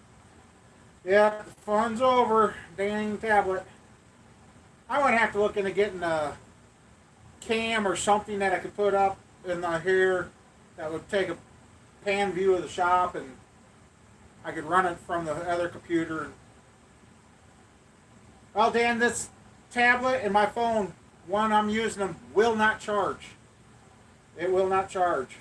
Yeah, the fun's over. Dang tablet. I might have to look into getting a cam or something that I could put up in the here that would take a pan view of the shop, and I could run it from the other computer. Well, Dan, this tablet and my phone, one I'm using them, will not charge. It will not charge.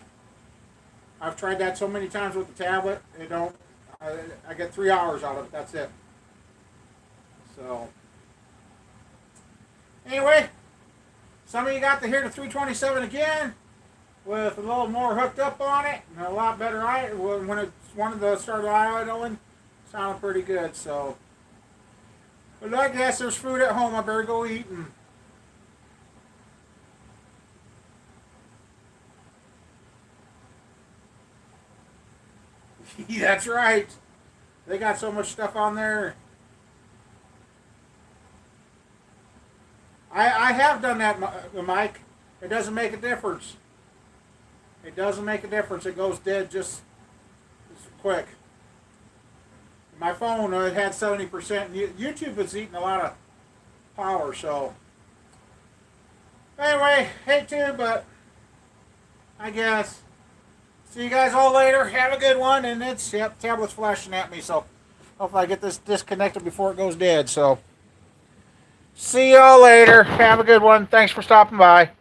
I've tried that so many times with the tablet. It don't. I get 3 hours out of it. That's it. So, anyway, some of you got to hear the 327 again with a little more hooked up on it and a lot better. When it wanted to start idling, sounded pretty good. So, but I guess there's food at home. I better go eat. And that's right. They got so much stuff on there. I have done that, Mike. It doesn't make a difference. It doesn't make a difference. It goes dead just quick. My phone, it had 70%. YouTube was eating a lot of power, so. Anyway, hate to, but I guess. See you guys all later. Have a good one. And it's, yep, tablet's flashing at me, so hopefully I get this disconnected before it goes dead. So, see y'all later. Have a good one. Thanks for stopping by.